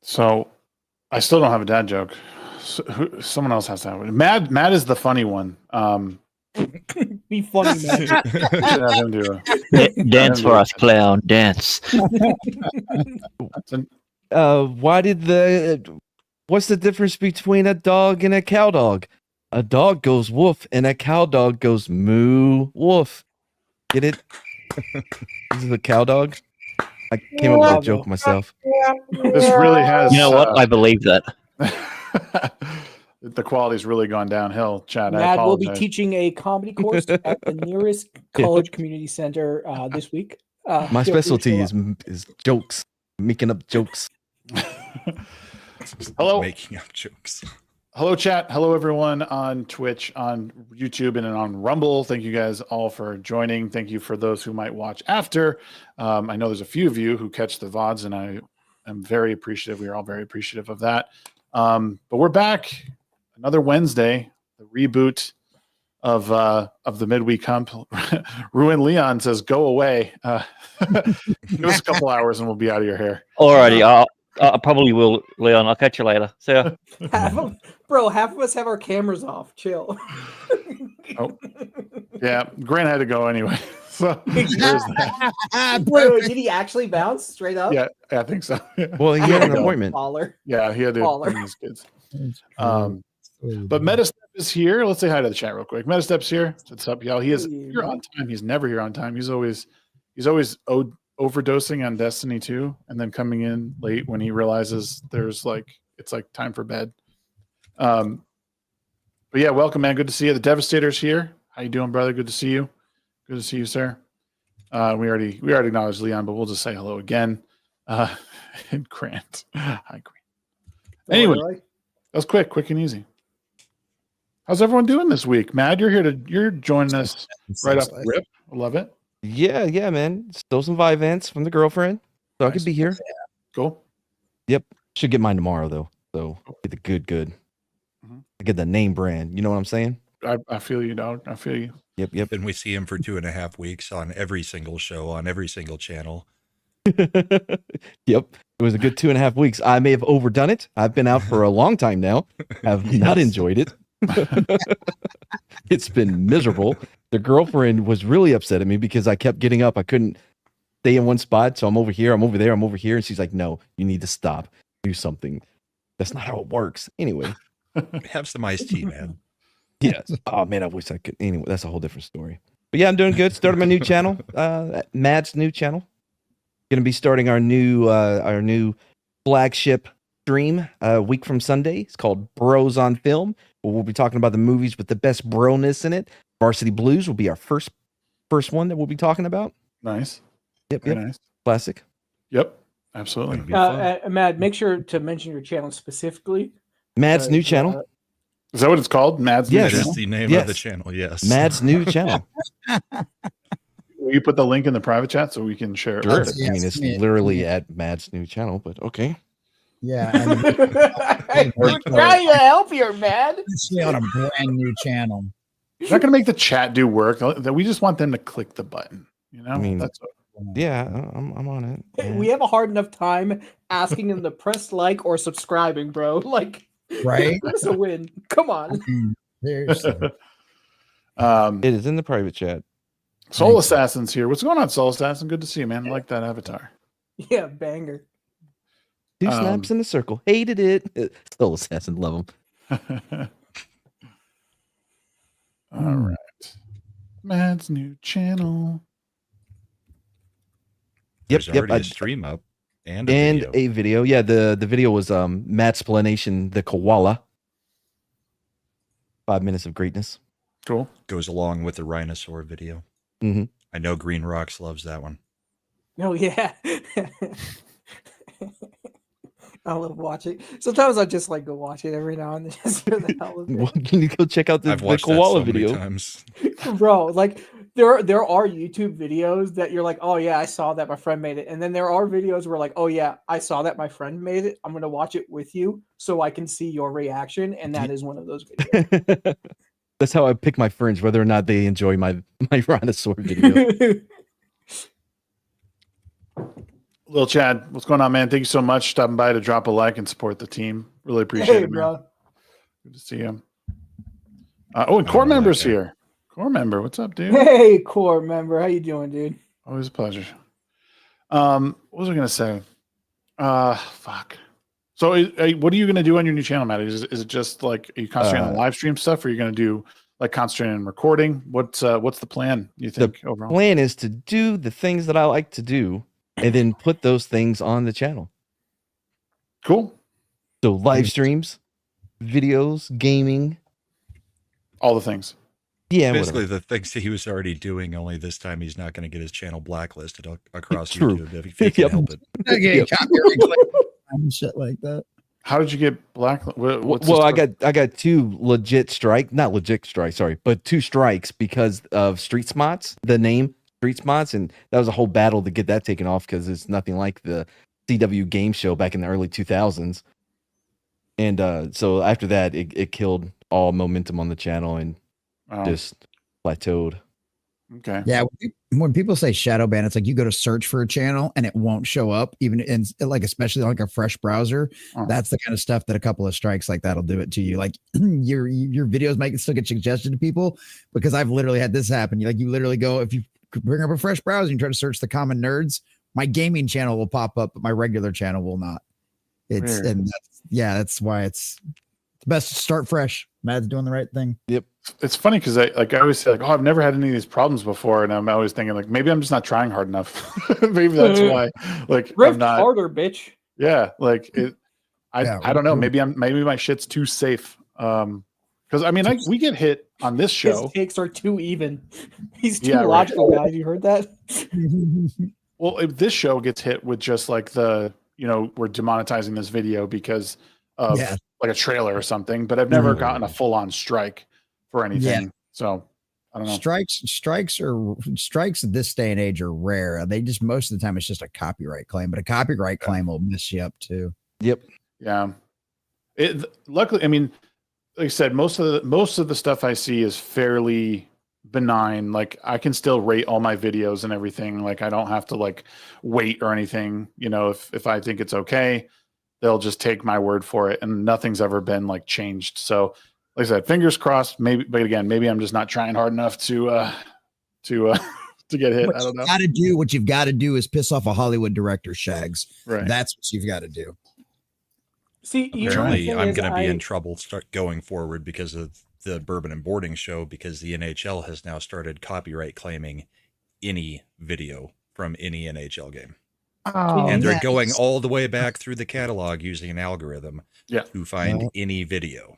So, I still don't have a dad joke. So, someone else has to have it. Mad is the funny one. Be funny, man. We should have him do it. Dance for us, clown. Dance. What's the difference between a dog and a cow dog? A dog goes woof and a cow dog goes moo woof. Get it? This is a cow dog. I came up with that joke myself. This really has. You know what? I believe that. The quality's really gone downhill, Chad. Mad will be teaching a comedy course at the nearest college community center this week. My specialty is jokes, making up jokes. Hello, making up jokes. Hello, chat. Hello, everyone on Twitch, on YouTube, and on Rumble. Thank you guys all for joining. Thank you for those who might watch after. I know there's a few of you who catch the VODs, and I am very appreciative. We are all very appreciative of that. But we're back. Another Wednesday, the reboot of the Midweek Hump. Ruin Leon says, "Go away." Give us a couple hours and we'll be out of your hair. Alrighty, I probably will, Leon. I'll catch you later. See ya. Half of us have our cameras off. Chill. Oh, yeah. Grant had to go anyway. So there's that. Wait, did he actually bounce straight up? Yeah, I think so. Well, he had an appointment. Yeah, he had to bring his kids. But Metastep is here. Let's say hi to the chat real quick. Metastep's here. What's up, y'all? He is here on time. He's never here on time. He's always overdosing on Destiny 2 and then coming in late when he realizes it's like time for bed. But yeah, welcome, man. Good to see you. The Devastator's here. How you doing, brother? Good to see you. Good to see you, sir. We already acknowledged Leon, but we'll just say hello again. And Grant. Hi, Grant. Anyway, that was quick and easy. How's everyone doing this week? Mad, you're joining us right off the rip. I love it. Yeah, man. Still some Vivants from the girlfriend, so nice. I could be here. Yeah. Cool. Yep. Should get mine tomorrow though. So get the good. Mm-hmm. I get the name brand. You know what I'm saying? I feel you, dog. I feel you. Yep. And we see him for 2.5 weeks on every single show on every single channel. Yep. It was a good 2.5 weeks. I may have overdone it. I've been out for a long time now. Have not enjoyed it. It's been miserable. The girlfriend was really upset at me because I kept getting up. I couldn't stay in one spot. So I'm over here, I'm over there, I'm over here. And she's like, no, you need to stop. Do something. That's not how it works. Anyway. Have some iced tea, man. Yes. Oh, man, I wish I could. Anyway, that's a whole different story. But yeah, I'm doing good. Started my new channel, Mad's new channel. Going to be starting our new flagship stream a week from Sunday. It's called Bros on Film. We'll be talking about the movies with the best bro-ness in it. Varsity Blues will be our first one that we'll be talking about. Nice. Yep. Nice. Classic. Yep. Absolutely. Mad, make sure to mention your channel specifically. Mad's new channel. Is that what it's called? Mad's new channel? That is the name of the channel, yes. Mad's new channel. Will you put the link in the private chat so we can share it? Sure. I mean, it's literally at Mad's new channel, but okay. Yeah. We're trying to help you, Mad. Especially on a brand new channel. We're not going to make the chat do work. We just want them to click the button. You know? I mean, that's yeah, I'm on it. Yeah. We have a hard enough time asking them to press like or subscribing, bro. Like, right? That's a win. Come on. Seriously. It is in the private chat. Soul Assassin's here. What's going on, Soul Assassin? Good to see you, man. I like that avatar. Yeah, banger. 2 snaps in a circle. Hated it. Soul Assassin, love him. All right. Mad's new channel. There's Yep, already I- a stream up and a and video. a video. Yeah, the video was Matsplanation, the koala. 5 minutes of greatness. Cool. Goes along with the Rhinosaur video. Mhm. I know Greenrocks loves that one. Oh yeah. I love watching. Sometimes I just like go watch it every now and then just for the hell of Well, it. can you go check out the I've watched that koala so many video? times. Bro, like there are YouTube videos that you're like, oh yeah, I saw that my friend made it. And then there are videos where like, oh yeah, I saw that my friend made it. I'm gonna watch it with you so I can see your reaction. And that is one of those videos. That's how I pick my friends, whether or not they enjoy my Rhinosaur video. Little Chad, what's going on, man? Thank you so much for stopping by to drop a like and support the team. Really appreciate Hey, it, man. bro. Good to see you. And core member's here. Core member, what's up, dude? Hey, core member, how you doing, dude? Always a pleasure. What was I gonna say? Fuck. So, what are you gonna do on your new channel, Matt? Is it just like, are you concentrating on live stream stuff, or are you gonna do like concentrating on recording? What's the plan? You think overall? Plan is to do the things that I like to do, and then put those things on the channel. Cool. So live streams, videos, gaming, All the things. yeah, Basically, whatever. the things that he was already doing, only this time he's not going to get his channel blacklisted across True. YouTube if he can Yep. help it. Okay, copyright claim and shit like that. How did you get black? What's Well, the I got two but 2 strikes because of Street Smots, the name Street Smots, and that was a whole battle to get that taken off because it's nothing like the CW game show back in the early 2000s. And so after that, it killed all momentum on the channel and Oh, just plateaued. okay. Yeah, when people say shadow ban, it's like you go to search for a channel and it won't show up, even in like especially like a fresh browser. Oh. That's the kind of stuff that a couple of strikes like that'll do it to you. Like your videos might still get suggested to people because I've literally had this happen. You literally go, if you bring up a fresh browser and try to search the common nerds, my gaming channel will pop up, but my regular channel will not. Weird. That's why it's best to start fresh. Matt's doing the right thing. It's funny because I always say like, oh, I've never had any of these problems before, and I'm always thinking like, maybe I'm just not trying hard enough. Maybe that's why. Like, Rift I'm not. harder, bitch. Yeah, like it. I don't know. Maybe my shit's too safe. Because I mean, we get hit on this show. His takes are too even. He's too Yeah, right. logical, guys. You heard that? Well, if this show gets hit with just like we're demonetizing this video because of like a trailer or something, but I've never gotten a full on strike for anything. Yeah. So I don't know. Strikes at this day and age are rare. They just, most of the time it's just a copyright claim, but a copyright claim will mess you up too. Yep. Yeah. Luckily, I mean, like I said, most of the stuff I see is fairly benign. Like I can still rate all my videos and everything. Like I don't have to like wait or anything. If I think it's okay, they'll just take my word for it, and nothing's ever been like changed. So like I said, fingers crossed. Maybe, but again, maybe I'm just not trying hard enough to get hit. I don't know. What you've got to do is piss off a Hollywood director, Shags. Right. That's what you've got to do. See, Apparently, I'm going to be in trouble going forward because of the Bourbon and Boarding show, because the NHL has now started copyright claiming any video from any NHL game. Oh, And they're going all the way back through the catalog using an algorithm to find Well, any video.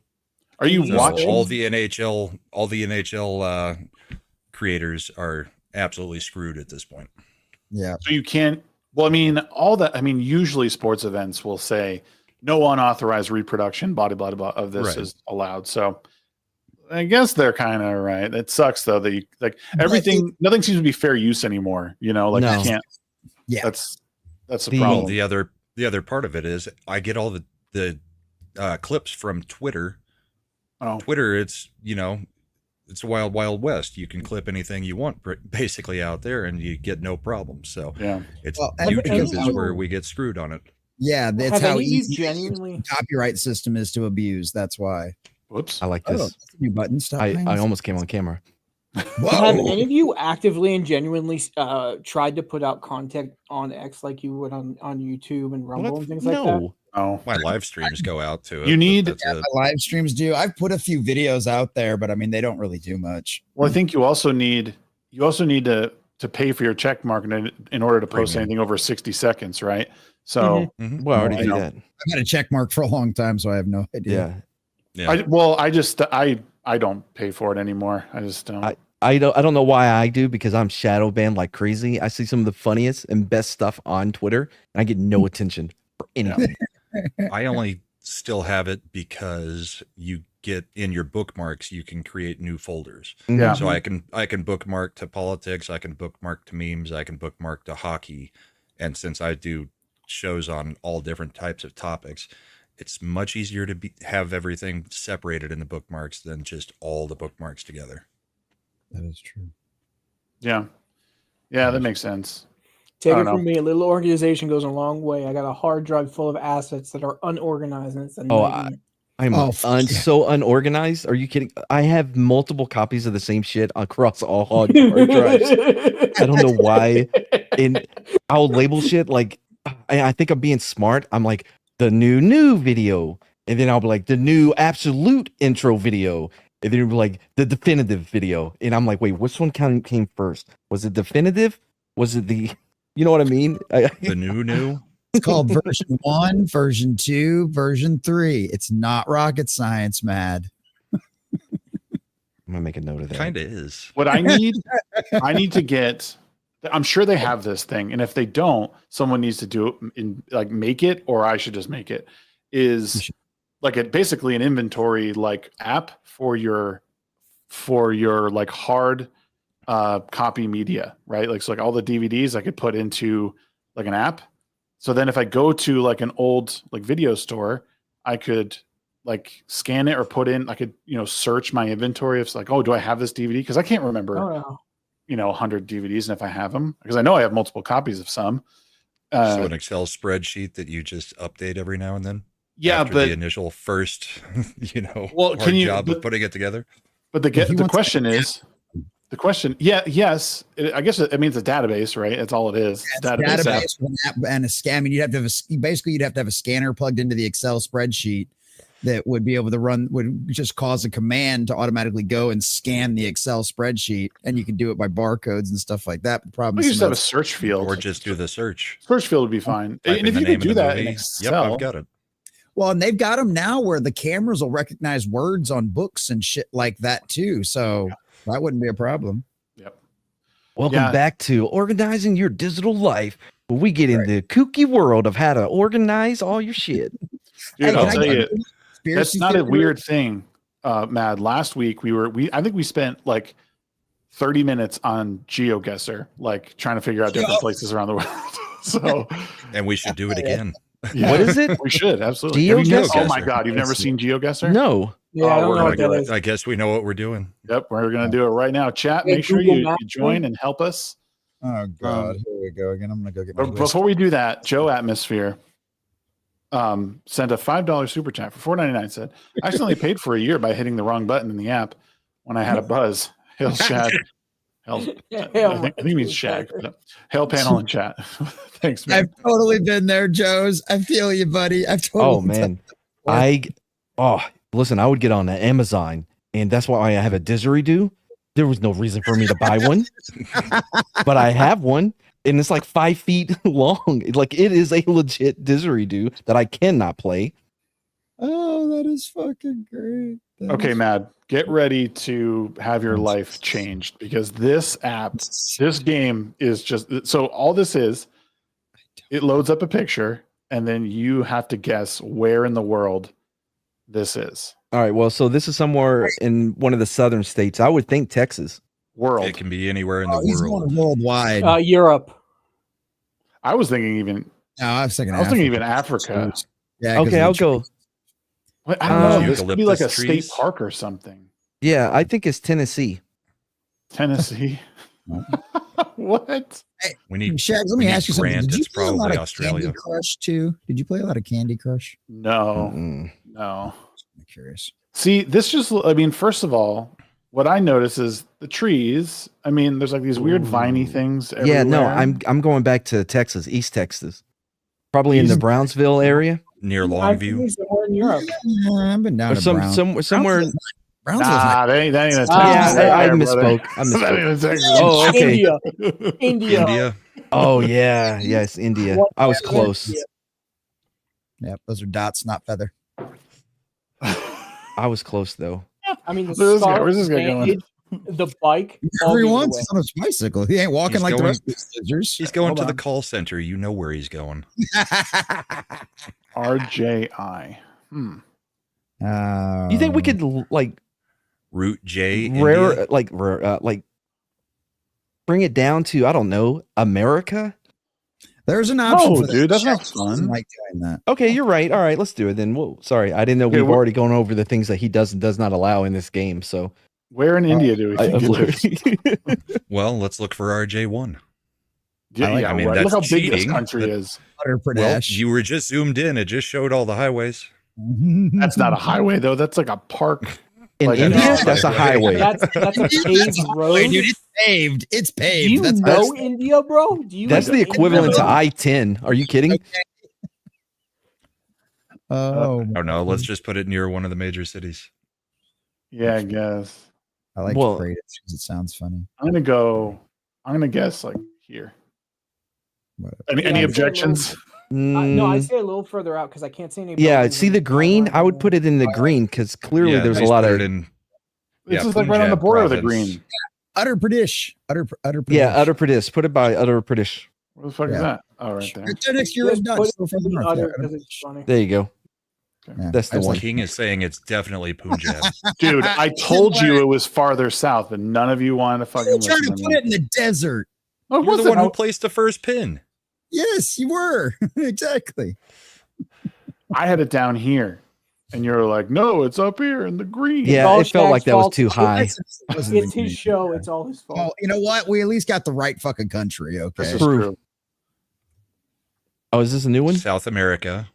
Are you So watching? all the NHL creators are absolutely screwed at this point. Yeah. So you can't. Well, I mean, usually sports events will say no unauthorized reproduction, blah blah blah of this is allowed. So I guess they're kind of right. It sucks though that everything, nothing seems to be fair use anymore. You can't. Yeah. That's the The- problem. The other part of it is I get all the clips from Twitter. Oh, Twitter, it's it's wild, wild west. You can clip anything you want basically out there, and you get no problem. So yeah. it's and YouTube is you- where we get screwed on it. Yeah. That's Have how any of you easy genuinely? the copyright system is to abuse. That's why. Whoops. I like Oh, this. that's a new button. Stop. I almost came on camera. Have any of you actively and genuinely tried to put out content on X like you would on YouTube and Rumble and things like that? No. Oh, My live streams go out to it. You but need- that's it. My live streams do. I've put a few videos out there, but I mean, they don't really do much. well, I think you also need to to pay for your check mark in order to post Premium. anything over 60 seconds, right? So Mhm. Well, I already You do know. that. I've had a check mark for a long time, so I have no idea. Yeah. Yeah. I don't pay for it anymore. I just don't. I don't know why I do, because I'm shadow banned like crazy. I see some of the funniest and best stuff on Twitter, and I get no attention for anything. I only still have it because you get in your bookmarks, you can create new folders. Yeah. So I can bookmark to politics, I can bookmark to memes, I can bookmark to hockey. And since I do shows on all different types of topics, it's much easier to have everything separated in the bookmarks than just all the bookmarks together. That is true. Yeah, that makes sense. Take I it don't from me, a little organization goes a long way. I got a hard drive full of assets that are unorganized, and it's a Oh, nightmare. I'm yeah. so unorganized. Are you kidding? I have multiple copies of the same shit across all hard drives. I don't know why. And I'll label shit like, I think I'm being smart. I'm like, the new video. And then I'll be like, the new absolute intro video. And then it'll be like, the definitive video. And I'm like, wait, which one came first? Was it definitive? Was it the, you know what I mean? The new? It's called version 1, version 2, version 3. It's not rocket science, Mad. I'm gonna make a note of that. Kind of is. What I need to get. I'm sure they have this thing, and if they don't, someone needs to do it in like make it, or I should just make it. Is like basically an inventory like app for your like hard copy media, right? Like so, like all the DVDs I could put into like an app. So then if I go to like an old like video store, I could like scan it or put in, I could, search my inventory. If it's like, oh, do I have this DVD? Because I can't remember, 100 DVDs. And if I have them, because I know I have multiple copies of some. So an Excel spreadsheet that you just update every now and then? Yeah, after but the initial first, well, hard job of putting it together. But the question is, yes. I guess it means a database, right? That's all it is. It's database with an app and a scan. I mean, you'd have to have a scanner plugged into the Excel spreadsheet that would be able to would just cause a command to automatically go and scan the Excel spreadsheet, and you can do it by barcodes and stuff like that. But the problem is is just have a search field, or just do the search. Search field would be fine. Type And in if the you name could do of the that in movie. Excel, Yep, I've got it. Well, and they've got them now where the cameras will recognize words on books and shit like that too. So that wouldn't be a problem. Yep. Welcome back to Organizing Your Digital Life, where we get in the kooky world of how to organize all your shit. Dude, I'll tell you, Conspiracy that's not a theory? weird thing, Mad. Last week I think we spent like 30 minutes on GeoGuessr, like trying to figure out different places around the world. So, And we should do it again. yeah, What is it? we should absolutely. Have you GeoGuessr? oh my God, you've never seen GeoGuessr? No. Yeah, I don't know what that is. I guess we know what we're doing. Yep, we're gonna do it right now. Chat, Hey, make sure Google you Maps, join and help us. Oh God, here we go again. I'm gonna go get my But before we do that, Joe Atmosphere sent a $5 super chat for $4.99. Said, I accidentally paid for a year by hitting the wrong button in the app when I had a buzz. Hail Shad. I think he means Shag. Hail panel and chat. Thanks, man. I've totally been there, Joe's. I feel you, buddy. I've totally. Oh man. Listen, I would get on Amazon, and that's why I have a didgeridoo. There was no reason for me to buy one, but I have one, and it's like 5 feet long. Like it is a legit didgeridoo that I cannot play. Oh, that is fucking great. Okay, Mad, get ready to have your life changed because this game is just so all this is. It loads up a picture, and then you have to guess where in the world this is. All right, well, so this is somewhere in one of the southern states. I would think Texas. World. It can be anywhere in the He's world. going worldwide. Europe. I was thinking even. No, I was thinking Africa. Yeah. Okay, I'll go. What? I don't know. This could be like a Eucalyptus trees? state park or something. Yeah, I think it's Tennessee. Tennessee. What? We need Shags, let me ask you something. Grant, Did you it's play a lot probably of Australia. Candy Crush too? Did you play a lot of Candy Crush? No. Mm-mm. No. I'm curious. See, first of all, what I notice is the trees. I mean, there's like these weird viney things everywhere. Yeah, no, I'm going back to Texas, East Texas, probably in the Brownsville area. Near I Longview. think somewhere in Europe. I've been down Or to Brown. somewhere. Brownsville's Nah, not. that ain't a Texas. Ah, Yeah, I there, misspoke. brother. I That misspoke. ain't a Texas. Oh, okay. India. India. Oh yeah, yes, India. What I was part of close. India? Yep, those are dots, not feather. I was close though. I mean, the Where's this guy- Scarlet where's this guy going? Stage, the bike. all Every gives it once away. on his bicycle. He ain't walking He's like the going- rest of the losers. He's going Hold to the on. call center. You know where he's going. RJI. You think we could like Route J. India? like bring it down to, I don't know, America? There's an option No, for that. dude, that's not Jack doesn't fun. like doing that. Okay, you're right. All right, let's do it then. Whoa, sorry, I didn't know Okay, we've already gone over the things that he does and does not allow in this game. So Where in India do we I, think it is? Well, let's look for RJ1. Yeah, like- yeah, I mean, right. Look that's how big this cheating, country but- is. Uttar Well, Pradesh. you were just zoomed in. It just showed all the highways. That's not a highway though. That's like a park. in Like, India, no, that's a highway. That's a paved road. Wait, dude, it's paved. It's Do paved. you That's know India, bro? Do you? That's know the equivalent to India? I-10. Are you kidding? Oh, Oh no, let's just put it near one of the major cities. Yeah, I guess. I like Well- to create it because it sounds funny. I'm gonna guess like here. Whatever. Any Yeah, I'd say a objections? No, I Mm, say a little further out because I can't see any. yeah, buildings see in the green? I would put it in the green because clearly Yeah, there's a nice, lot put of it in. It's Yeah, just like right on the Punjab border of the province. green. Uttar Pradesh. Utter Pradesh. Uttar Pradesh. Put it by Uttar Pradesh. Where the fuck is Yeah. that? Oh, right there. Right there next to your Just Dutch. put So it further in the north. other Yeah, because it's funny. There you go. yeah. That's the I was one. like, King is saying it's definitely Punjab. Dude, I told you it was farther south, but none of you wanted to fucking you're trying listen to to put me. it in the desert. Oh, You're what's the one it? who placed the first pin. Yes, you were. Exactly. I had it down here, and you're like, "No, it's up here in the green." Yeah, all it felt like Shaq's that was fault. too high. It's his show. It's all his Oh, fault. you know what? We at least got the right fucking country. Okay. This is True. true. Oh, is this a new one? South America.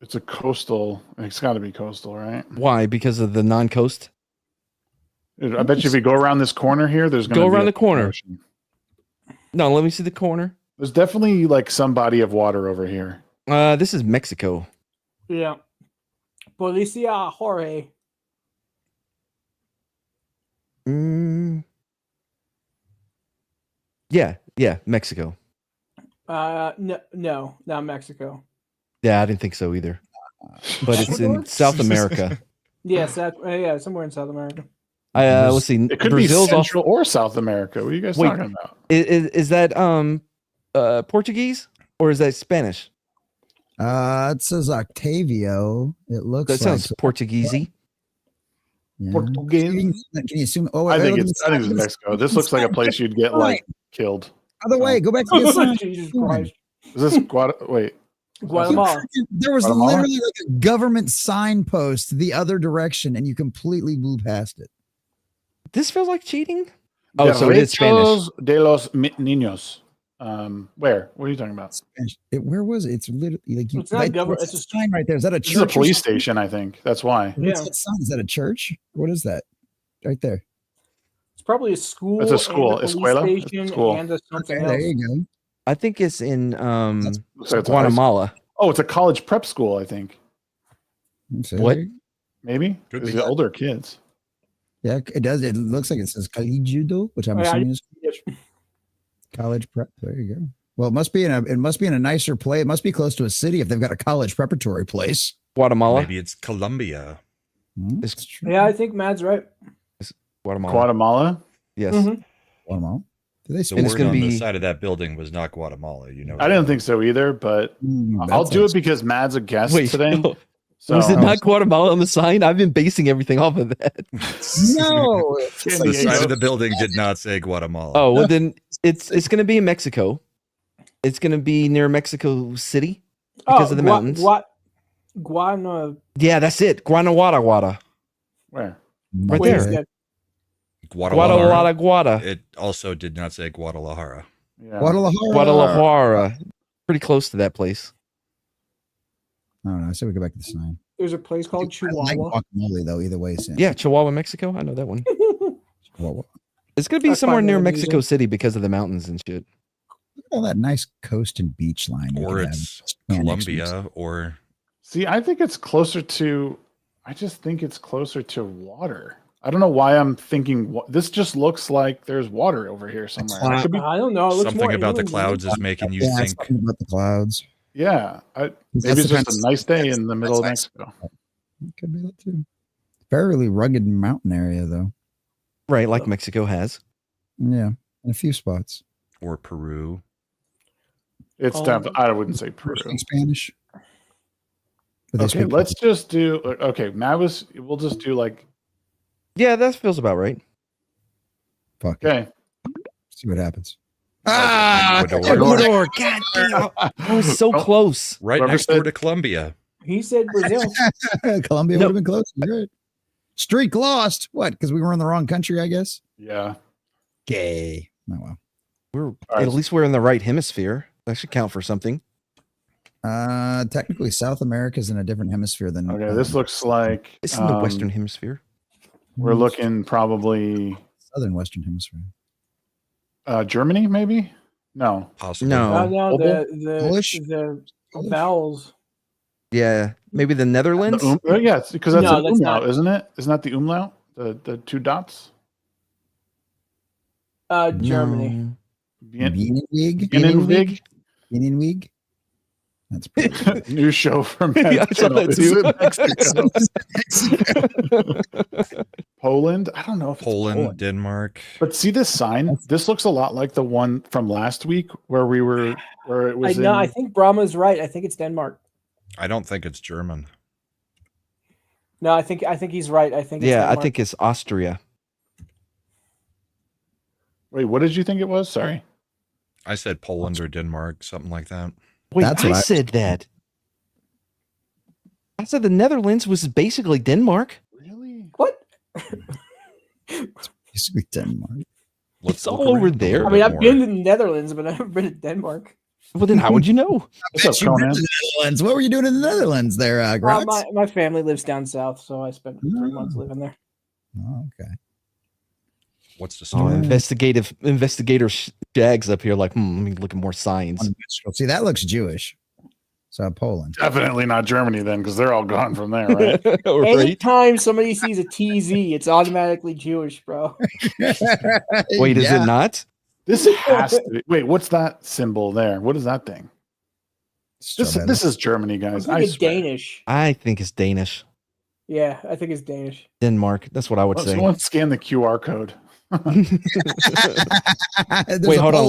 It's a coastal. It's got to be coastal, right? Why? Because of the non-coast? Dude, I bet you if you go around this corner here, there's going to Go be around a the corner. ocean. No, let me see the corner. There's definitely like some body of water over here. This is Mexico. Yeah. Policia Jorge. Mm. Yeah, Mexico. No, not Mexico. Yeah, I didn't think so either. But it's in South America. Yes, yeah, somewhere in South America. Let's see. It could Brazil's be off. Central or South America. What are you guys Wait. talking about? Is that Portuguese or is that Spanish? It says Octavio. It looks That sounds like Portuguesey. yeah. Portuguese. Can you assume? Oh, I think look at it's the sign. Mexico. This looks like a place you'd get like killed. Other way. Go back to the sign. Jesus Christ. Is this Wait, Guatemala. There was Guatemala? literally like a government signpost the other direction, and you completely blew past it. This feels like cheating. Oh, so it is Spanish. Derechos de los Niños. Where? What are you talking about? Spanish. Where was it? It's literally like you. It's not like, government, what's it's the sign right there. Is that a This church? is a or police something? station, I think. That's why. What's Yeah. that sign? Is that a church? What is that? Right there. It's probably a school. It's a school. and a police Escuela? It's a station school. and a something Okay, there else. you go. I think it's in Looks like it's a high school. Guatemala. Oh, it's a college prep school, I think. So What? there you- Maybe. Could It's be. the older kids. Yeah, it does. It looks like it says Judo, which I'm Oh, yeah, assuming is college prep. There you go. Well, it must be in a nicer place. It must be close to a city if they've got a college preparatory place. Guatemala. Maybe it's Colombia. It's That's true. Yeah, I think Mad's right. Guatemala. Guatemala. Yes. Mhm. Guatemala. Do they The speak? And it's word gonna on the be- side of that building was not Guatemala. You know. I didn't think so either, but I'll do it because Matt's a guest today. no. So Was it not Guatemala on the sign? I've been basing everything off of that. No. The side of the building did not say Guatemala. Oh, well then it's going to be in Mexico. It's going to be near Mexico City because of the mountains. Guana. Yeah, that's it. Guanajuato. Where? Right Wait, there. that- Guadalajara. Guadalajara. It also did not say Guadalajara. Yeah. Guadalajara. Guadalajara. Pretty close to that place. I don't know. I said we go back to the sign. There's a place called I like Chihuahua. guacamole though. Either way, Sam. Yeah, Chihuahua, Mexico. I know that one. Chihuahua. It's going to be That's somewhere fine, near we'll use Mexico it. City because of the mountains and shit. Look at all that nice coast and beach line. you Or could have. it's Yeah, next week's- Colombia or See, I think it's closer to. I just think it's closer to water. I don't know why I'm thinking this just looks like there's water over here somewhere. I could be, I don't know. It looks Something more about the inland, clouds is making you Yeah, it's think. something about the clouds. yeah. That's Maybe it's the just kind a of- nice day in the middle of that's Mexico. It could be that too. Fairly rugged mountain area though. Right, like Mexico has. Yeah, in a few spots. Or Peru. It's definitely. I wouldn't say Peru. Speak Spanish. But they Okay, speak- let's just do. Okay, we'll just do like. Yeah, that feels about right. Fuck it. Okay. See what happens. Ecuador. Ecuador, god damn. I was so close. Right Whoever next door said- to Colombia. He said Brazil. Colombia No. would have been close. You're right. Streak lost. What? Because we were in the wrong country, I guess. Yeah. Gay. Oh well. We're right. at least we're in the right hemisphere. That should count for something. Technically, South America is in a different hemisphere than. Okay. This looks like It's in the Western Hemisphere. we're looking probably Southern Western Hemisphere. Germany, maybe. No. Possibly. No. No, Polish? the vowels. Yeah, maybe the Netherlands. Yeah, because that's No, an that's umlaut, not. isn't it? Isn't that the umlaut? The two dots. Germany. No. Bienenweg. Bienenweg. Bienenweg. That's New show from Yeah, I saw that Is it too. Mexico? Poland. I don't know if it's Poland, Denmark. But see this sign. This looks a lot like the one from last week where it was. I think Brahma's right. I think it's Denmark. I don't think it's German. No, I think he's right. I think it's Yeah, I Denmark. think it's Austria. Wait, what did you think it was? Sorry. I said Poland or Denmark, something like that. Wait, That's I what I- said that. I said the Netherlands was basically Denmark. Really? What? basically Denmark. It's look all over around a there. little I mean, bit I've more. been to the Netherlands, but I've never been to Denmark. Well, then how would you know? What's up, You've been Conan? to the Netherlands. What were you doing in the Netherlands there, Grox? My family lives down south, so I spent 3 months living there. Oh, okay. What's the Oh, story? investigator Jags up here. Like, let me look at more signs. See, that looks Jewish. So Poland. Definitely not Germany then, because they're all gone from there, right? right? Anytime somebody sees a TZ, it's automatically Jewish, bro. Wait, is it not? This has to be. Wait, what's that symbol there? What is that thing? This is Germany, I guys. think I it's swear. Danish. I think it's Danish. Yeah, I think it's Danish. Denmark. That's what I would say. Someone scan the QR code. Wait, hold on.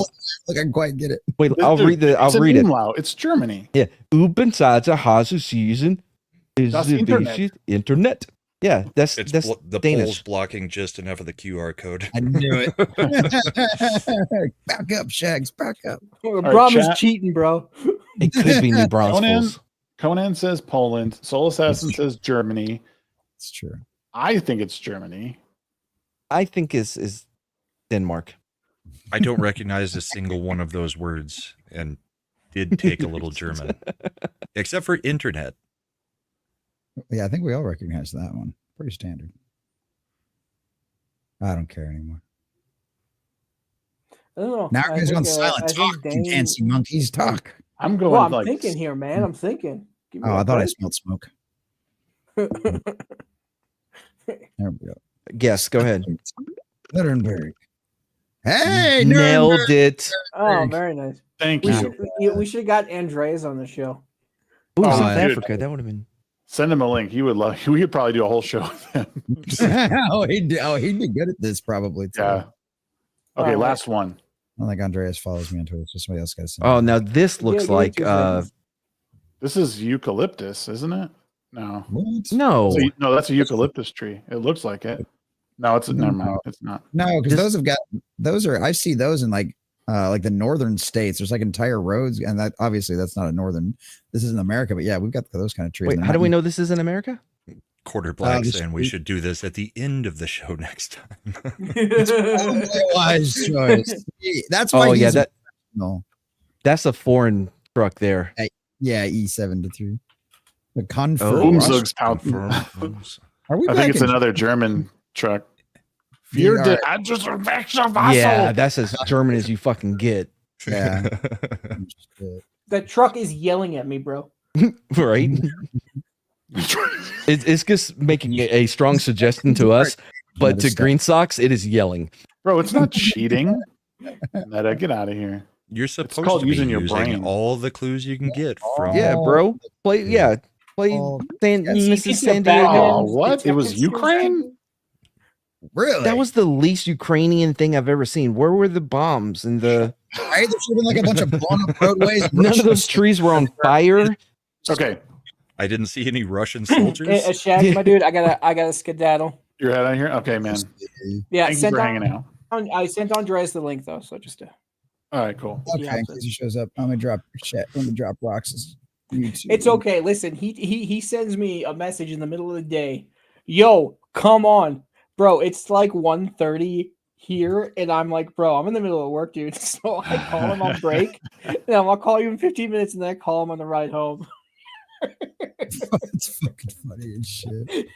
Look, I can quite get it. Wait, I'll read It's an it. umlaut. It's Germany. Yeah. Ubensatzer Hase season is Das the Internet. basic internet. Yeah, that's It's that's the Danish. polls blocking just enough of the QR code. I knew it. Back up, Shags. Back up. Brahma's chat. cheating, bro. It could be New Braunfels. Conan says Poland. Soul Assassin says Germany. It's true. I think it's Germany. I think is Denmark. I don't recognize a single one of those words and did take a little German, except for internet. Yeah, I think we all recognize that one. Pretty standard. I don't care anymore. I don't know. Now I everybody's think, going silent. I think Talk, you Dane- dancing monkeys. Talk. I'm going Well, I'm like thinking here, man. I'm thinking. Give me Oh, a I thought I break. smelled smoke. There we go. Guess. Go ahead. Nuremberg. Hey, Nailed it. Oh, very nice. Thank We you. should have got Andreas on the show. Ooh, Oh, South dude. Africa. That would have been. Send him a link. He would love. We could probably do a whole show with him. he'd be good at this probably. Too. Yeah. Okay, All right. last one. I don't think Andreas follows me on Twitter. So somebody else got to send. Oh, now this looks give it like 2 seconds. This is eucalyptus, isn't it? No. What? no. No, that's a eucalyptus tree. It looks like it. No, it's never mind. It's not. No, because This- those are I see those in like the northern states. There's like entire roads, and that obviously that's not a northern. This isn't America, but yeah, we've got those kind of trees. Wait, They're how do not we in- know this is in America? Quarter Black the saying we street- should do this at the end of the show next time. Wise choice. That's why. Oh yeah, he's that that's a foreign truck there. yeah E73. The Confirm. Oh, Umzugs Confirm. Are we? I back think it's in- another German truck. Yeah, Für die Adressverwechslung. Yeah, that's as German as you fucking get. Yeah. That truck is yelling at me, bro. Right? It's just making a strong suggestion to us, but to Green Socks, it is yelling. Bro, it's not cheating. Meta, get out of here. You're supposed called to be using your using brain. all the clues you can get from. Yeah, bro. Play Oh, Mrs. San Batman Diego. Oh, what? It was detective skills Ukraine? happening? Really? That was the least Ukrainian thing I've ever seen. Where were the bombs and the right. There should have been like a bunch of blown up roadways. none of those trees were on fire? Okay, I didn't see any Russian soldiers. Shag, my dude, I gotta skedaddle. you're out of here. Okay, man. Yeah, Thank you for hanging out. I sent Andres the link though, so just All right, cool. Okay, Yeah. in case he shows up, I'm gonna drop shit. I'm gonna drop rocks. YouTube. it's okay. Listen, he sends me a message in the middle of the day. Yo, come on, bro. It's like 1:30 here, and I'm like, bro, I'm in the middle of work, dude. So I call him on break, and I'll call you in 15 minutes, and then I call him on the ride home. It's fucking funny as shit.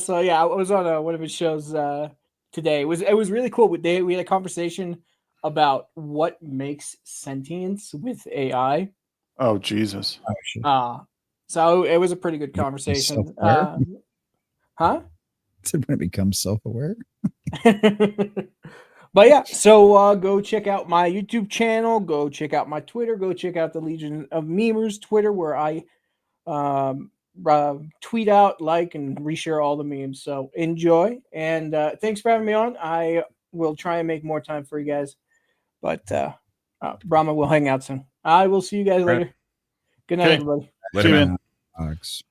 So yeah, I was on one of his shows today. It was really cool. We had a conversation about what makes sentience with AI. Oh, Jesus. Oh, shit. So it was a pretty good conversation. Self-aware? Huh? When it becomes self-aware. But yeah, so go check out my YouTube channel, go check out my Twitter, go check out the Legion of Memers Twitter, where I tweet out, like, and reshare all the memes. So enjoy, and thanks for having me on. I will try and make more time for you guys, but Brahma will hang out soon. I will see you guys Right. later. Good night, Okay. everybody. Let See him you, in. man. Rocks.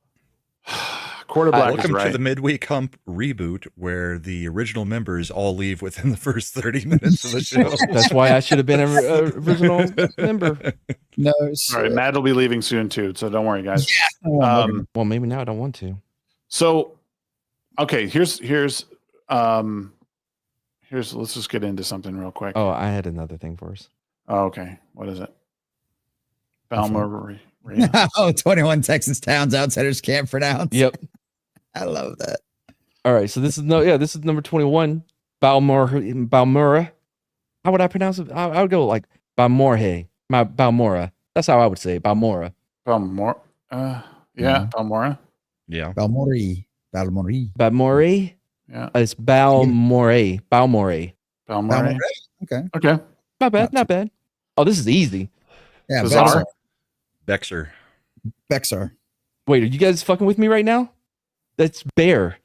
Quarter black is Welcome right. to the Midweek Hump Reboot, where the original members all leave within the first 30 minutes of the show. That's why I should have been an original member. No, All right, Matt will be leaving soon too, so don't worry, guys. Um, Well, maybe now I don't want to. So, okay, here's let's just get into something real quick. Oh, I had another thing for us. Oh, okay, what is it? Balmer. oh, 21 Texas towns outsiders can't pronounce. Yep. I love that. All right. So this is number 21. Balmora. How would I pronounce it? I would go like Balmorhe. Balmora. That's how I would say it. Balmora. Balmor. Yeah, Balmora. Yeah. Balmori. Balmore. Yeah, It's Balmore. Balmore. Balmora. Okay. Okay. Not bad. Not bad. Oh, this is easy. Yeah, Bizarre. Bexar. Bexar. Wait, are you guys fucking with me right now? That's Bear.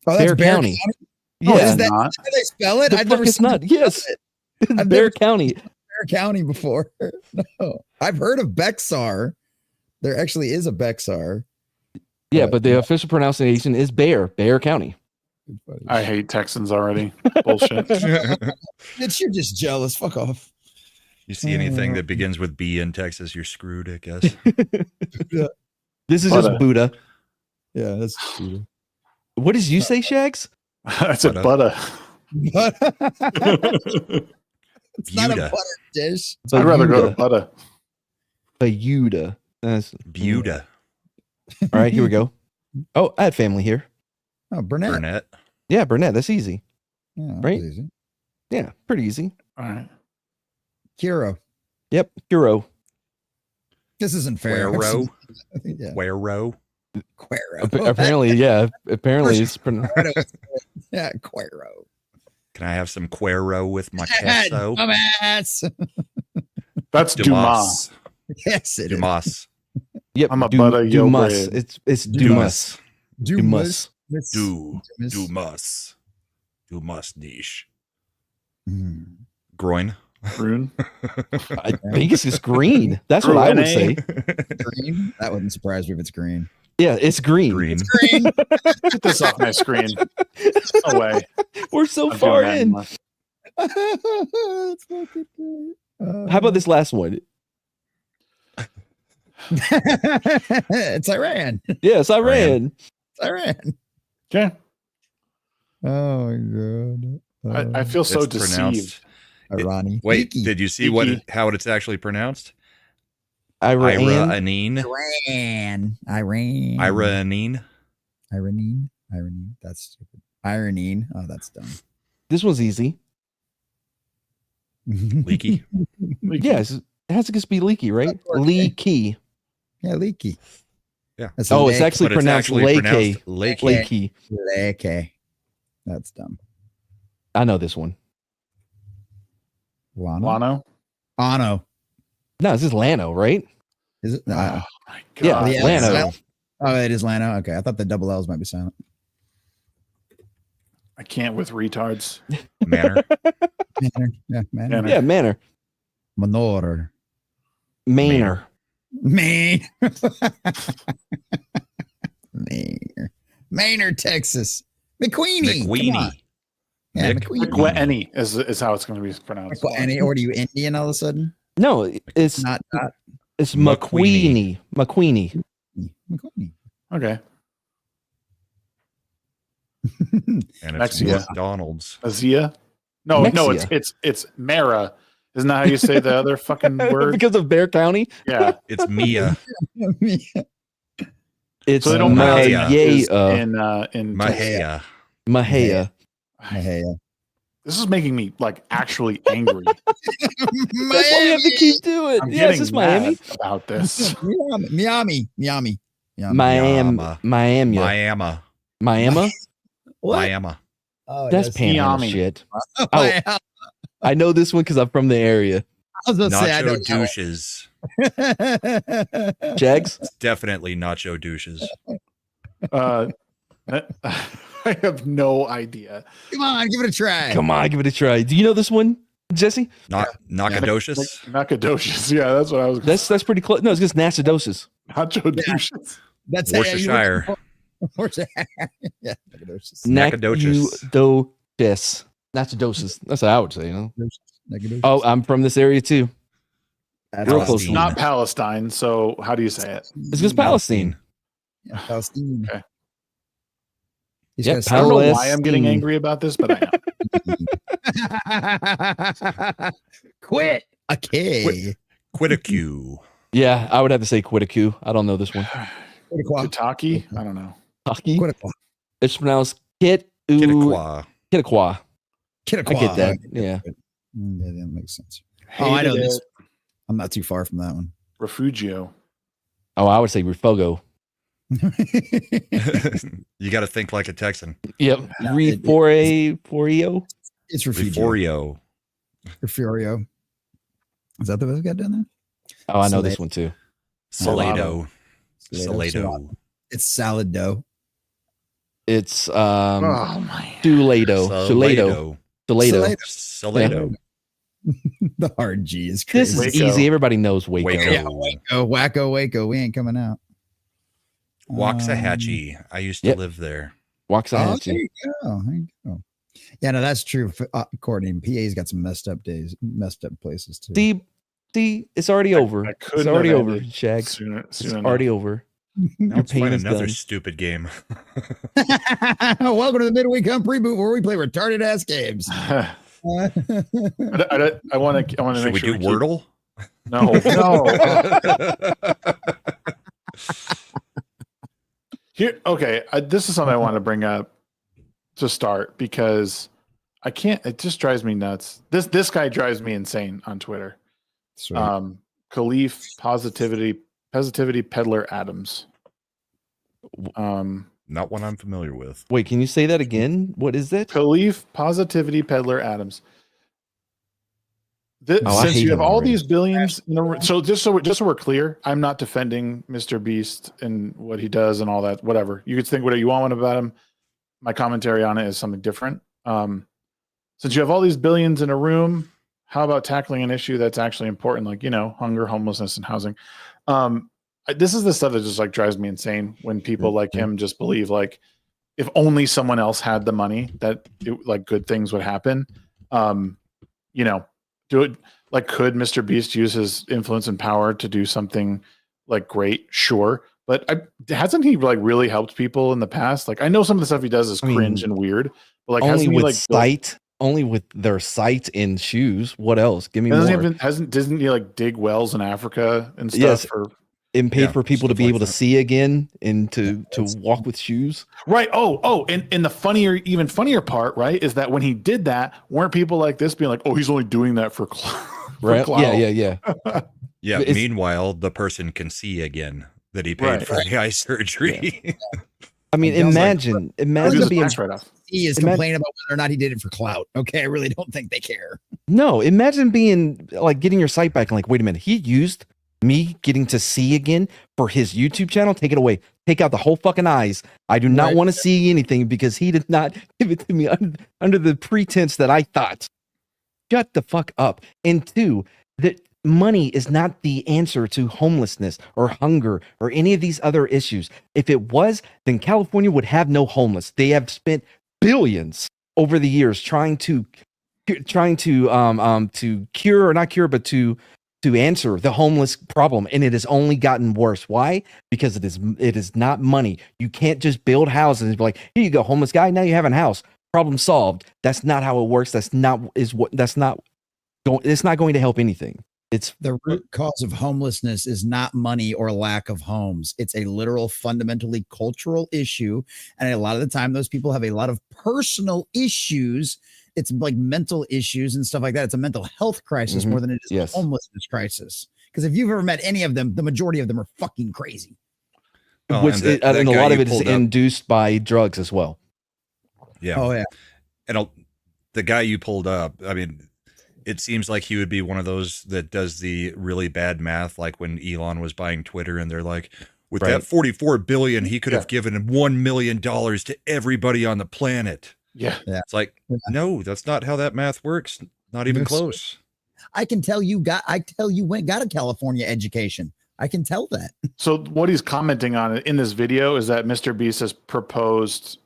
Oh, that's Bear Bear County. Oh, Yeah. is that Not. how they spell it? The fuck it's not. Yes. I've Bear never- County. Bear County before. No, I've heard of Bexar. There actually is a Bexar. Yeah, but the official pronunciation is Bear County. I hate Texans already. Bullshit. Bitch, you're just jealous. Fuck off. You see anything that begins with B in Texas, you're screwed, I guess. This is Buddha. just Buddha. Yeah, that's true. What did you say, Shags? I said butter. It's not a Buda. butter dish. I'd rather go to butter. Bayuda. That's Buda. all right. Here we go. Oh, I had family here. Oh, Burnett. Burnett. Yeah, Burnett. That's easy. Yeah, that's Right? easy. Yeah, pretty easy. All right. Kiro. Yep, Hero. This isn't fair. Quero. Yeah. Quero. Quero. Apparently, yeah. Apparently, it's Yeah, Quero. Can I have some Quero with my queso? Dumbass. That's Dumas. Yes, it is. Dumas. yep. I'm a butter yo Dumas. bread. It's Dumas. Dumas. Dumas. Dumas. Dumas niche. Mm. Groin. Rune. I think it's just green. That's what I would say. Green? That wouldn't surprise me if it's green. Yeah, it's green. Green. Green. Get this off my screen. No way. We're so I'm far doing that in. anymore. That's fucking great. How about this last one? It's Iran. Yes, Iran. It's Iran. Okay. Oh my god. I feel so It's deceived. pronounced- Irani. Wait, Iki. did you see how it's actually pronounced? Iran. Iranine. Iran. Iranine. Iranine. That's stupid. Ironine. Oh, that's dumb. This one's easy. Leaky. Yes, it has to just be leaky, right? That's okay. Leaky. Yeah, leaky. Yeah. That's a Oh, it's lake. actually But it's pronounced actually Lake. pronounced Lake. Lakey. Lake. That's dumb. I know this one. Lano? Lano. Ano. No, this is Lano, right? Is it? Oh my Yeah, god. the L Lano. silent? Oh, it is Lano. Okay. I thought the double L's might be silent. I can't with retards. Manor. Manor. Yeah, Manor. Manor. Yeah, Manor. Manor. Manor. Maine. Maine. Manor, Texas. McQueenie. Come on. McWeenie. Yeah, Mick- McQueenie. McWeenie is how it's going to be pronounced. McQueenie. Or are you Indian all of a sudden? No, it's it's McQueenie. McQueenie. McQueenie. Okay. And it's Mexia. McDonald's. Azia? No, Mexia. it's Mara. Isn't that how you say the other fucking word? Because of Bear County. Yeah. It's Mia. It's So they don't pronounce it is Mahia. in Mahia. Mahia. Hey, This is making me like actually angry. That's what we have to keep doing. I'm Yes, getting it's Miami. mad about this. Miami. Miami. Miami. Miami. Miami. What? Miami. Oh, That's panhandle Miami. shit. Oh, I know this one because I'm from the area. I was gonna say, I Nacho don't know. douches. Jags? It's definitely nacho douches. I have no idea. Come on, give it a try. Come on, give it a try. Do you know this one, Jesse? Not Nacogdoches. Nacogdoches. Yeah, that's what I was. That's pretty close. No, it's just Nacidosis. Nacho douches. That's Worcestershire. Worcestershire. Yeah. Nacidosis. Nacidosis. That's what I would say. You know? Nacogdoches. Oh, I'm from this area too. That's real awesome. close to Not Palestine. So how do you say it? It's just Palestine. Yeah, Palestine. Okay. He's Yeah, got I don't know Palestine. why I'm getting angry about this, but I am. Quit. Okay. Quitaque. Yeah, I would have to say Quitaque. I don't know this one. Kitaki? I don't know. Hockey. Quit. It's pronounced Kit. Kitaqua. Kitaqua. I I get that. Yeah. Yeah, that makes sense. Oh, I know Hated this. it. I'm not too far from that one. Refugio. Oh, I would say Refogo. You got to think like a Texan. Yep. No, Reforio. It's Refugio. Refugio. Refurio. Is that the best guy down there? Oh, I know Salado. this one too. Salado. Salado. Salado. It's salad dough. It's Oh my. Sulado. Sulado. Sulado. Salado. The hard G is This crazy. is Waco. easy. Everybody knows Waco. Waco. Yeah, Wacko, Waco. We ain't coming out. Waxahachie. I used to Yep. live there. Oh, there Waxahachie. you go. There you go. Yeah, no, that's true. Courtney, PA's got some messed up places too. See, it's already over. I It's couldn't already have over, ended Shags. Soon It's enough. already over. Now Your let's find pain is another done. stupid game. Welcome to the Midweek Hump Reboot, where we play retarded ass games. I want to Should make we sure do Wordle? No, no. Here, okay. This is something I want to bring up to start because I can't. It just drives me nuts. This guy drives me insane on Twitter. Sweet. Khalif positivity peddler Adams. Not one I'm familiar with. Wait, can you say that again? What is that? Khalif positivity peddler Adams. I Since hate you have him all already. these billions, so just so we're clear, I'm not defending Mr. Beast and what he does and all that. Whatever you could think whatever you want about him. My commentary on it is something different. Since you have all these billions in a room, how about tackling an issue that's actually important, like hunger, homelessness, and housing? This is the stuff that just like drives me insane when people like him just believe like if only someone else had the money that like good things would happen. Do it like could Mr. Beast use his influence and power to do something like great? Sure. But hasn't he like really helped people in the past? Like I know some of the stuff he does is cringe and weird, but like Only hasn't he with like sight. Only with their sight in shoes. What else? Give me more. doesn't he like dig wells in Africa and stuff? Yes. And paid Yeah, for people to stuff be like able to that. see again and to walk with shoes. Right. Oh, and the even funnier part, right, is that when he did that, weren't people like this being like, oh, he's only doing that for clout. Right? clout. Yeah. Yeah. It's- Meanwhile, the person can see again. that he paid Right. for the eye surgery. I mean, It sounds like- imagine It's just a being tax write-off. He is Imagine- complaining about whether or not he did it for clout. Okay, I really don't think they care. no. Imagine being like getting your sight back and like, wait a minute, he used me getting to see again for his YouTube channel. Take it away. Take out the whole fucking eyes. I do not Right. want to see anything because he did not give it to me under the pretense that I thought. Shut the fuck up. And two, that money is not the answer to homelessness or hunger or any of these other issues. If it was, then California would have no homeless. They have spent billions over the years trying to cure or not cure, but to answer the homeless problem, and it has only gotten worse. Why? Because it is not money. You can't just build houses and be like, here you go, homeless guy, now you have a house. Problem solved. That's not how it works. It's not going to help anything. It's The root cause of homelessness is not money or lack of homes. It's a literal, fundamentally cultural issue. And a lot of the time, those people have a lot of personal issues. It's like mental issues and stuff like that. It's a mental health crisis Mhm. more than it is Yes. a homelessness crisis. Because if you've ever met any of them, the majority of them are fucking crazy. Well, which and that and a guy lot of you it is pulled up- induced by drugs as well. Yeah. Oh, yeah. And the guy you pulled up, I mean, it seems like he would be one of those that does the really bad math, like when Elon was buying Twitter and they're like, with Right. that 44 billion, he could Yeah. have given $1 million to everybody on the planet. Yeah. It's like, Yeah. no, that's not how that math works. Not even Yes. close. I can tell you got a California education. I can tell that. So what he's commenting on in this video is that Mr. Beast has proposed,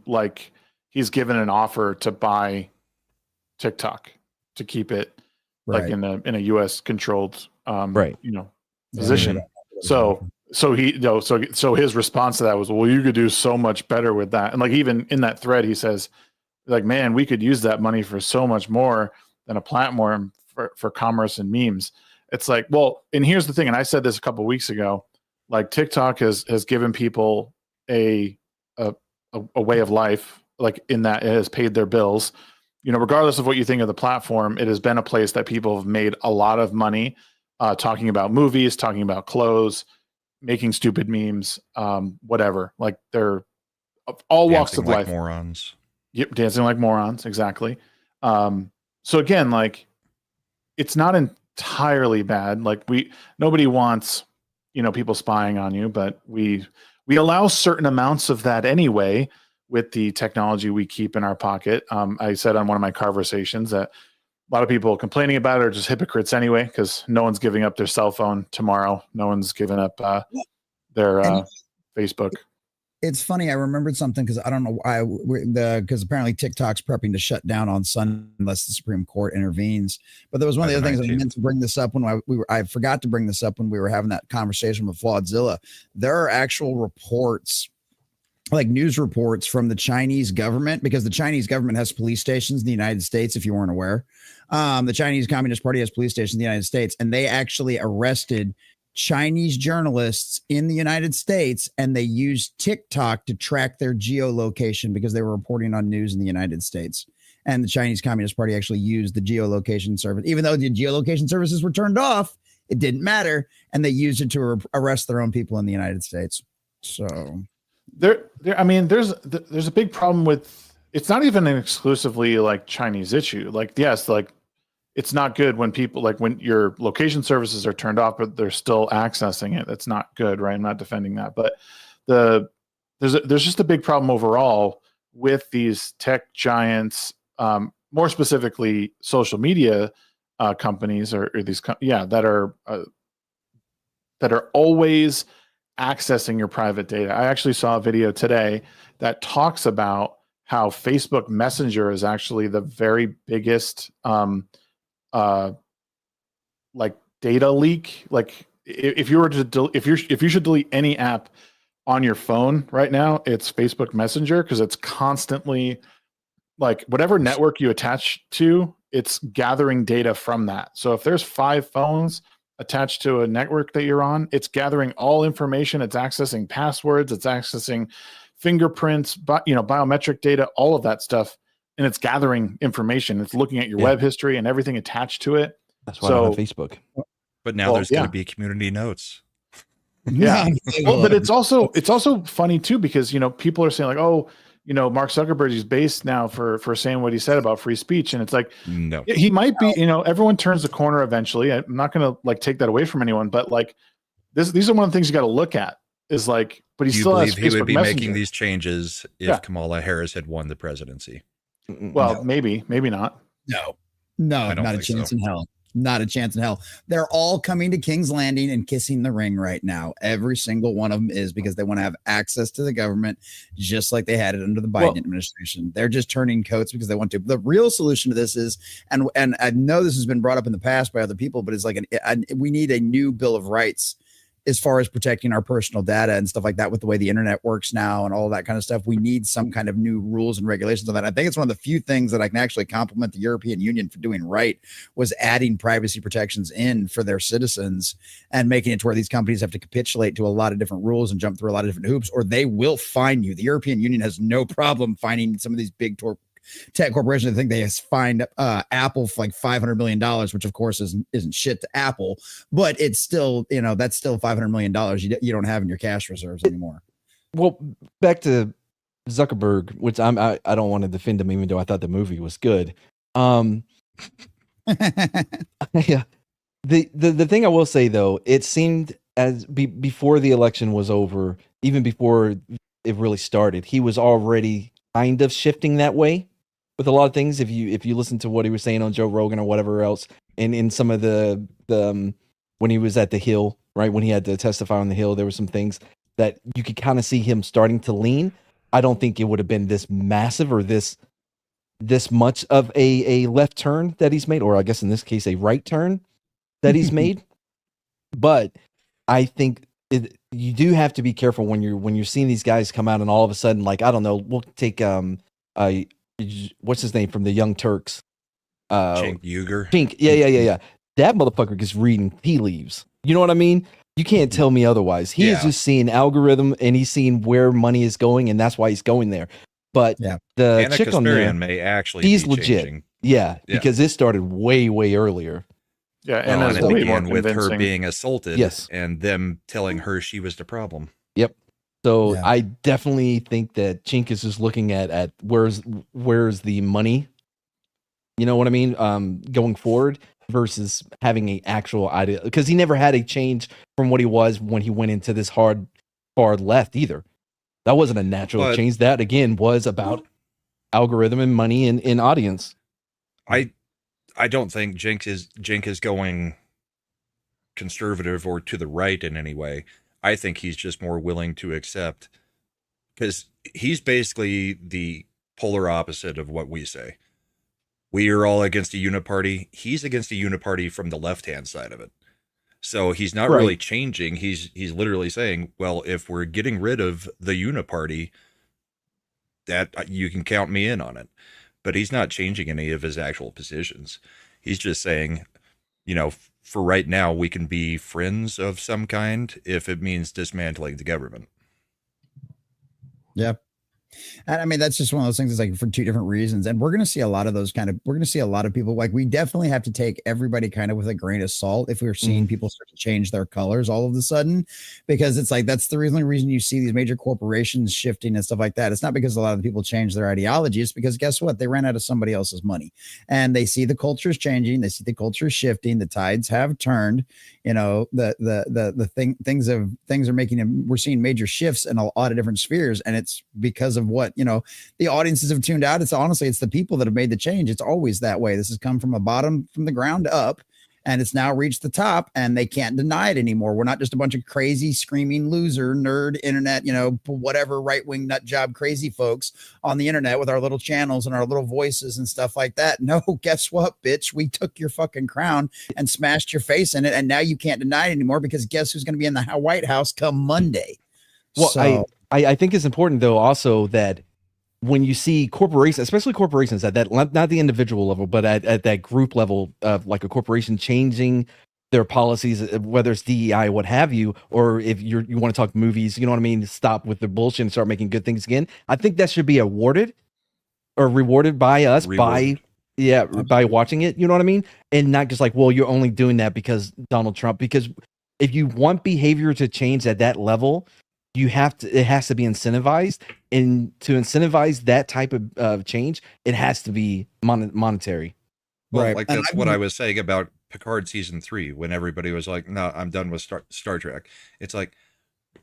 like he's given an offer to buy TikTok to keep it like in a U.S. controlled, Right. position. So his response to that was, well, you could do so much better with that. And like, even in that thread, he says like, man, we could use that money for so much more than a platform for commerce and memes. It's like, well, and here's the thing. And I said this a couple of weeks ago, like TikTok has given people a way of life, like in that it has paid their bills, regardless of what you think of the platform. It has been a place that people have made a lot of money, talking about movies, talking about clothes, making stupid memes, whatever. Like they're all walks Dancing of like life. morons. Yep, dancing like morons, exactly. So again, like it's not entirely bad. Like nobody wants, people spying on you, but we allow certain amounts of that anyway with the technology we keep in our pocket. I said on one of my conversations that a lot of people complaining about it are just hypocrites anyway, because no one's giving up their cell phone tomorrow. No one's giving up their Facebook. It's funny. I remembered something because I don't know why. Because apparently TikTok's prepping to shut down on Sunday unless the Supreme Court intervenes. But there was one of the other things I meant to bring this up when I forgot to bring this up when we were having that conversation with Flawedzilla. There are actual reports, like news reports from the Chinese government, because the Chinese government has police stations in the United States. If you weren't aware, the Chinese Communist Party has police stations in the United States, and they actually arrested Chinese journalists in the United States, and they used TikTok to track their geolocation because they were reporting on news in the United States. And the Chinese Communist Party actually used the geolocation service, even though the geolocation services were turned off. It didn't matter, and they used it to arrest their own people in the United States. So I mean, there's a big problem with, it's not even an exclusively like Chinese issue. Like, yes, like it's not good when people, like when your location services are turned off, but they're still accessing it. That's not good, right? I'm not defending that, but there's just a big problem overall with these tech giants, more specifically social media companies or these, that are always accessing your private data. I actually saw a video today that talks about how Facebook Messenger is actually the very biggest like data leak. Like if you were to if you should delete any app on your phone right now, it's Facebook Messenger, because it's constantly like whatever network you attach to, it's gathering data from that. So if there's 5 phones attached to a network that you're on, it's gathering all information. It's accessing passwords, it's accessing fingerprints, but biometric data, all of that stuff, and it's gathering information. It's looking at your web history and everything attached to it. That's why I don't have Facebook. But now there's going to be community notes. Yeah. They Well, but would. it's also funny too, because people are saying like, oh, Mark Zuckerberg is based now for saying what he said about free speech, and it's like No. he might be. Everyone turns the corner eventually. I'm not going to like take that away from anyone, but like these are one of the things you got to look at. Is like, but he Do you still has believe he would Facebook be Messenger. making these changes if Yeah. Kamala Harris had won the presidency? Well, maybe not. No, I don't not a think chance so. in hell. Not a chance in hell. They're all coming to King's Landing and kissing the ring right now. Every single one of them is, because they want to have access to the government, just like they had it under the Biden administration. They're just turning coats because they want to. The real solution to this is, and I know this has been brought up in the past by other people, but it's like we need a new Bill of Rights as far as protecting our personal data and stuff like that, with the way the internet works now and all that kind of stuff. We need some kind of new rules and regulations on that. I think it's one of the few things that I can actually compliment the European Union for doing right, was adding privacy protections in for their citizens and making it to where these companies have to capitulate to a lot of different rules and jump through a lot of different hoops, or they will fine you. The European Union has no problem finding some of these big tech corporations. I think they fined Apple for like $500 million, which of course isn't shit to Apple, but it's still, that's still $500 million you don't have in your cash reserves anymore. Well, back to Zuckerberg, which I don't want to defend him, even though I thought the movie was good. Yeah. The thing I will say though, it seemed as before the election was over, even before it really started, he was already kind of shifting that way with a lot of things. If you listen to what he was saying on Joe Rogan or whatever else, and in some of the when he was at the Hill, right, when he had to testify on the Hill, there were some things that you could kind of see him starting to lean. I don't think it would have been this massive or this much of a left turn that he's made, or I guess in this case a right turn that he's made. But I think you do have to be careful when you're seeing these guys come out and all of a sudden, like, I don't know, we'll take what's his name from the Young Turks, Cenk Uygur. Cenk, yeah. That motherfucker is reading tea leaves. You know what I mean? You can't tell me otherwise. He is just seeing algorithm, and he's seeing where money is going, and that's why he's going there. But the Anna chick on there, Kasparian may actually he's be legit. changing. Yeah, because it started way earlier. Yeah, and And that's it way more began with her convincing. being assaulted, Yes. and them telling her she was the problem. Yep. So Yeah. I definitely think that Chink is just looking at where's the money, you know what I mean, going forward, versus having an actual idea, because he never had a change from what he was when he went into this hard left either. That wasn't a natural change. That again was about algorithm and money and audience. I don't think Jink is going conservative or to the right in any way. I think he's just more willing to accept, because he's basically the polar opposite of what we say. We are all against a uniparty. He's against a uniparty from the left-hand side of it. So he's not really changing. He's literally saying, well, if we're getting rid of the uniparty, that you can count me in on it. But he's not changing any of his actual positions. He's just saying, for right now, we can be friends of some kind if it means dismantling the government. Yeah. And I mean, that's just one of those things. It's like for two different reasons. And we're going to see a lot of those we're going to see a lot of people, like, we definitely have to take everybody kind of with a grain of salt if we're seeing people start to change their colors all of a sudden, because it's like, that's the only reason you see these major corporations shifting and stuff like that. It's not because a lot of the people change their ideology. It's because guess what? They ran out of somebody else's money, and they see the culture is changing. They see the culture is shifting. The tides have turned, things are making, we're seeing major shifts in a lot of different spheres. And it's because of what, the audiences have tuned out. It's the people that have made the change. It's always that way. This has come from the ground up, and it's now reached the top, and they can't deny it anymore. We're not just a bunch of crazy screaming loser nerd internet, whatever right-wing nut job crazy folks on the internet with our little channels and our little voices and stuff like that. No, guess what, bitch? We took your fucking crown and smashed your face in it, and now you can't deny it anymore, because guess who's going to be in the White House come Monday? Well, So, I think it's important though also that when you see corporations, especially corporations at that, not the individual level, but at that group level of like a corporation changing their policies, whether it's DEI, what have you, or if you want to talk movies, you know what I mean, stop with the bullshit and start making good things again. I think that should be rewarded by us, by watching it, you know what I mean? And not just like, well, you're only doing that because Donald Trump, because if you want behavior to change at that level, it has to be incentivized, and to incentivize that type of change, it has to be monetary. Well, Right. like And that's what I was saying about Picard season 3 when everybody was like, "No, I'm done with Star Trek." It's like,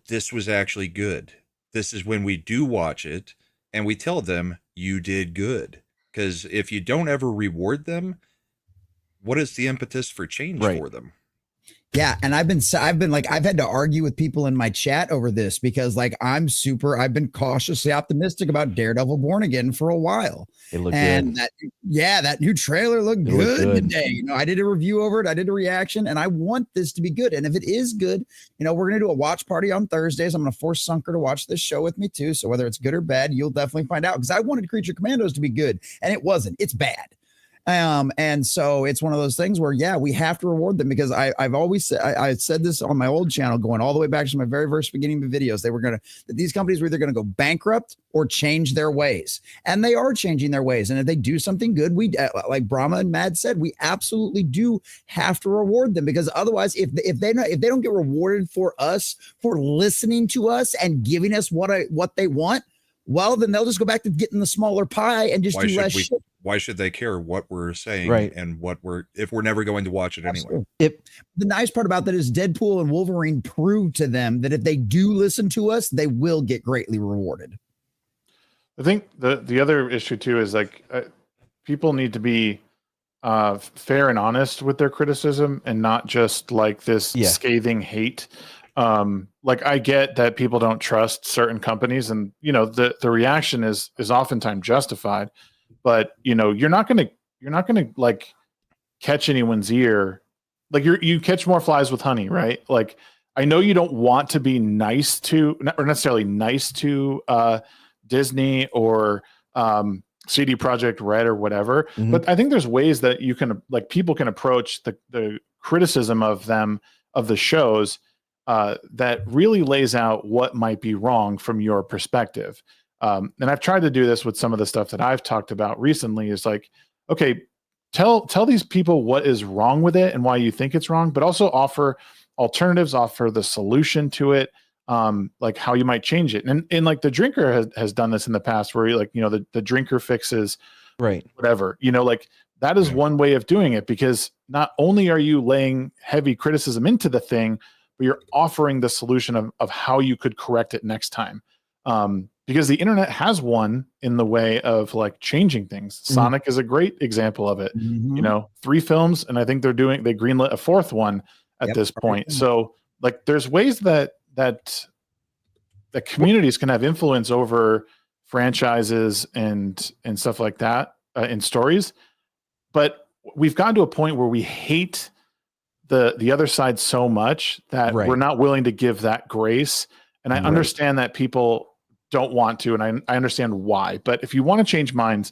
this was actually good. This is when we do watch it and we tell them you did good. Because if you don't ever reward them, what is the impetus for change Right. for them? Yeah, and I've been like, I've had to argue with people in my chat over this because like I've been cautiously optimistic about Daredevil Born Again for a while. It looked And good. that new trailer looked It looked good good. today. You know, I did a review over it, I did a reaction, and I want this to be good. And if it is good, you know, we're gonna do a watch party on Thursdays. I'm gonna force Sunker to watch this show with me too. So whether it's good or bad, you'll definitely find out, because I wanted Creature Commandos to be good, and it wasn't. It's bad. And so it's one of those things where, yeah, we have to reward them, because I've always said, I said this on my old channel, going all the way back to my very first beginning of videos. These companies were either going to go bankrupt or change their ways, and they are changing their ways. And if they do something good, we, like Brahma and Mad said, we absolutely do have to reward them, because otherwise, if they don't get rewarded for us, for listening to us and giving us what they want, well, then they'll just go back to getting the smaller pie and just do less shit. Why should they care what we're saying, Right. and if we're never going to watch it anyway? The nice part about that is Deadpool and Wolverine proved to them that if they do listen to us, they will get greatly rewarded. I think the other issue too is like people need to be fair and honest with their criticism, and not just like this scathing hate. Like, I get that people don't trust certain companies, and you know the reaction is oftentimes justified, but you know you're not gonna like catch anyone's ear. Like you catch more flies with honey, right? Like, I know you don't want to be nice to, or necessarily nice to Disney or CD Projekt Red or whatever, Mhm. but I think there's ways that you can, like, people can approach the criticism of them, of the shows, that really lays out what might be wrong from your perspective. And I've tried to do this with some of the stuff that I've talked about recently, is like, okay, tell these people what is wrong with it and why you think it's wrong, but also offer alternatives, offer the solution to it, like how you might change it. And like the Drinker has done this in the past, where like, you know, the Drinker fixes Right. whatever, you know, like that is one way of doing it, because not only are you laying heavy criticism into the thing, but you're offering the solution of how you could correct it next time. Because the internet has won in the way of like changing things. Sonic is a great example of it. You know, 3 films, and I think they greenlit a 4th one at this point. So like there's ways that communities can have influence over franchises and stuff like that in stories. But we've gotten to a point where we hate the other side so much that we're not willing to give that grace. And I understand that people don't want to, and I understand why. But if you want to change minds,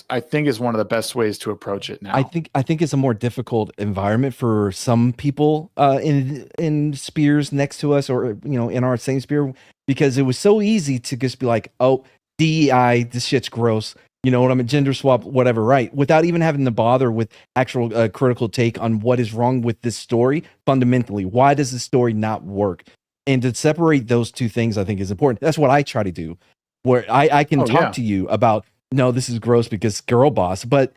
I think is one of the best ways to approach it now. I think it's a more difficult environment for some people in spheres next to us, or you know, in our same sphere, because it was so easy to just be like, oh, DEI, this shit's gross. You know what I mean? Gender swap, whatever, right? Without even having to bother with actual critical take on what is wrong with this story fundamentally. Why does the story not work? And to separate those two things, I think, is important. That's what I try to do, where I can talk to you about, no, this is gross because girl boss, but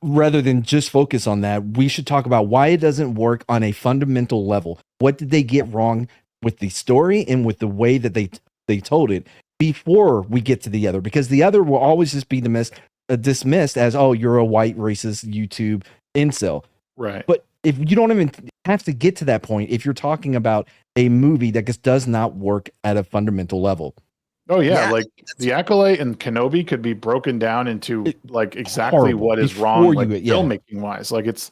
rather than just focus on that, we should talk about why it doesn't work on a fundamental level. What did they get wrong with the story and with the way that they told it before we get to the other? Because the other will always just be dismissed as, oh, you're a white racist YouTube incel. Right. But if you don't even have to get to that point, if you're talking about a movie that just does not work at a fundamental level. Oh yeah, like The Acolyte and Kenobi could be broken down into like exactly what is wrong, like filmmaking wise. Like it's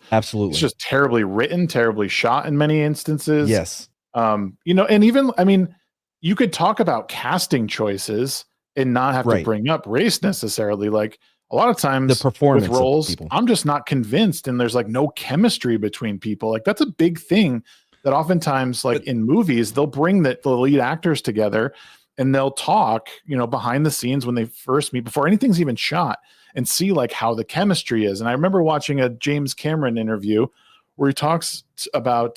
just terribly written, terribly shot in many instances. Yes. You know, and even, I mean, you could talk about casting choices and not have to bring up race necessarily. Like a lot of times the performance with roles, I'm just not convinced, and there's like no chemistry between people. Like that's a big thing that oftentimes, like in movies, they'll bring the lead actors together and they'll talk, you know, behind the scenes when they first meet, before anything's even shot, and see like how the chemistry is. And I remember watching a James Cameron interview where he talks about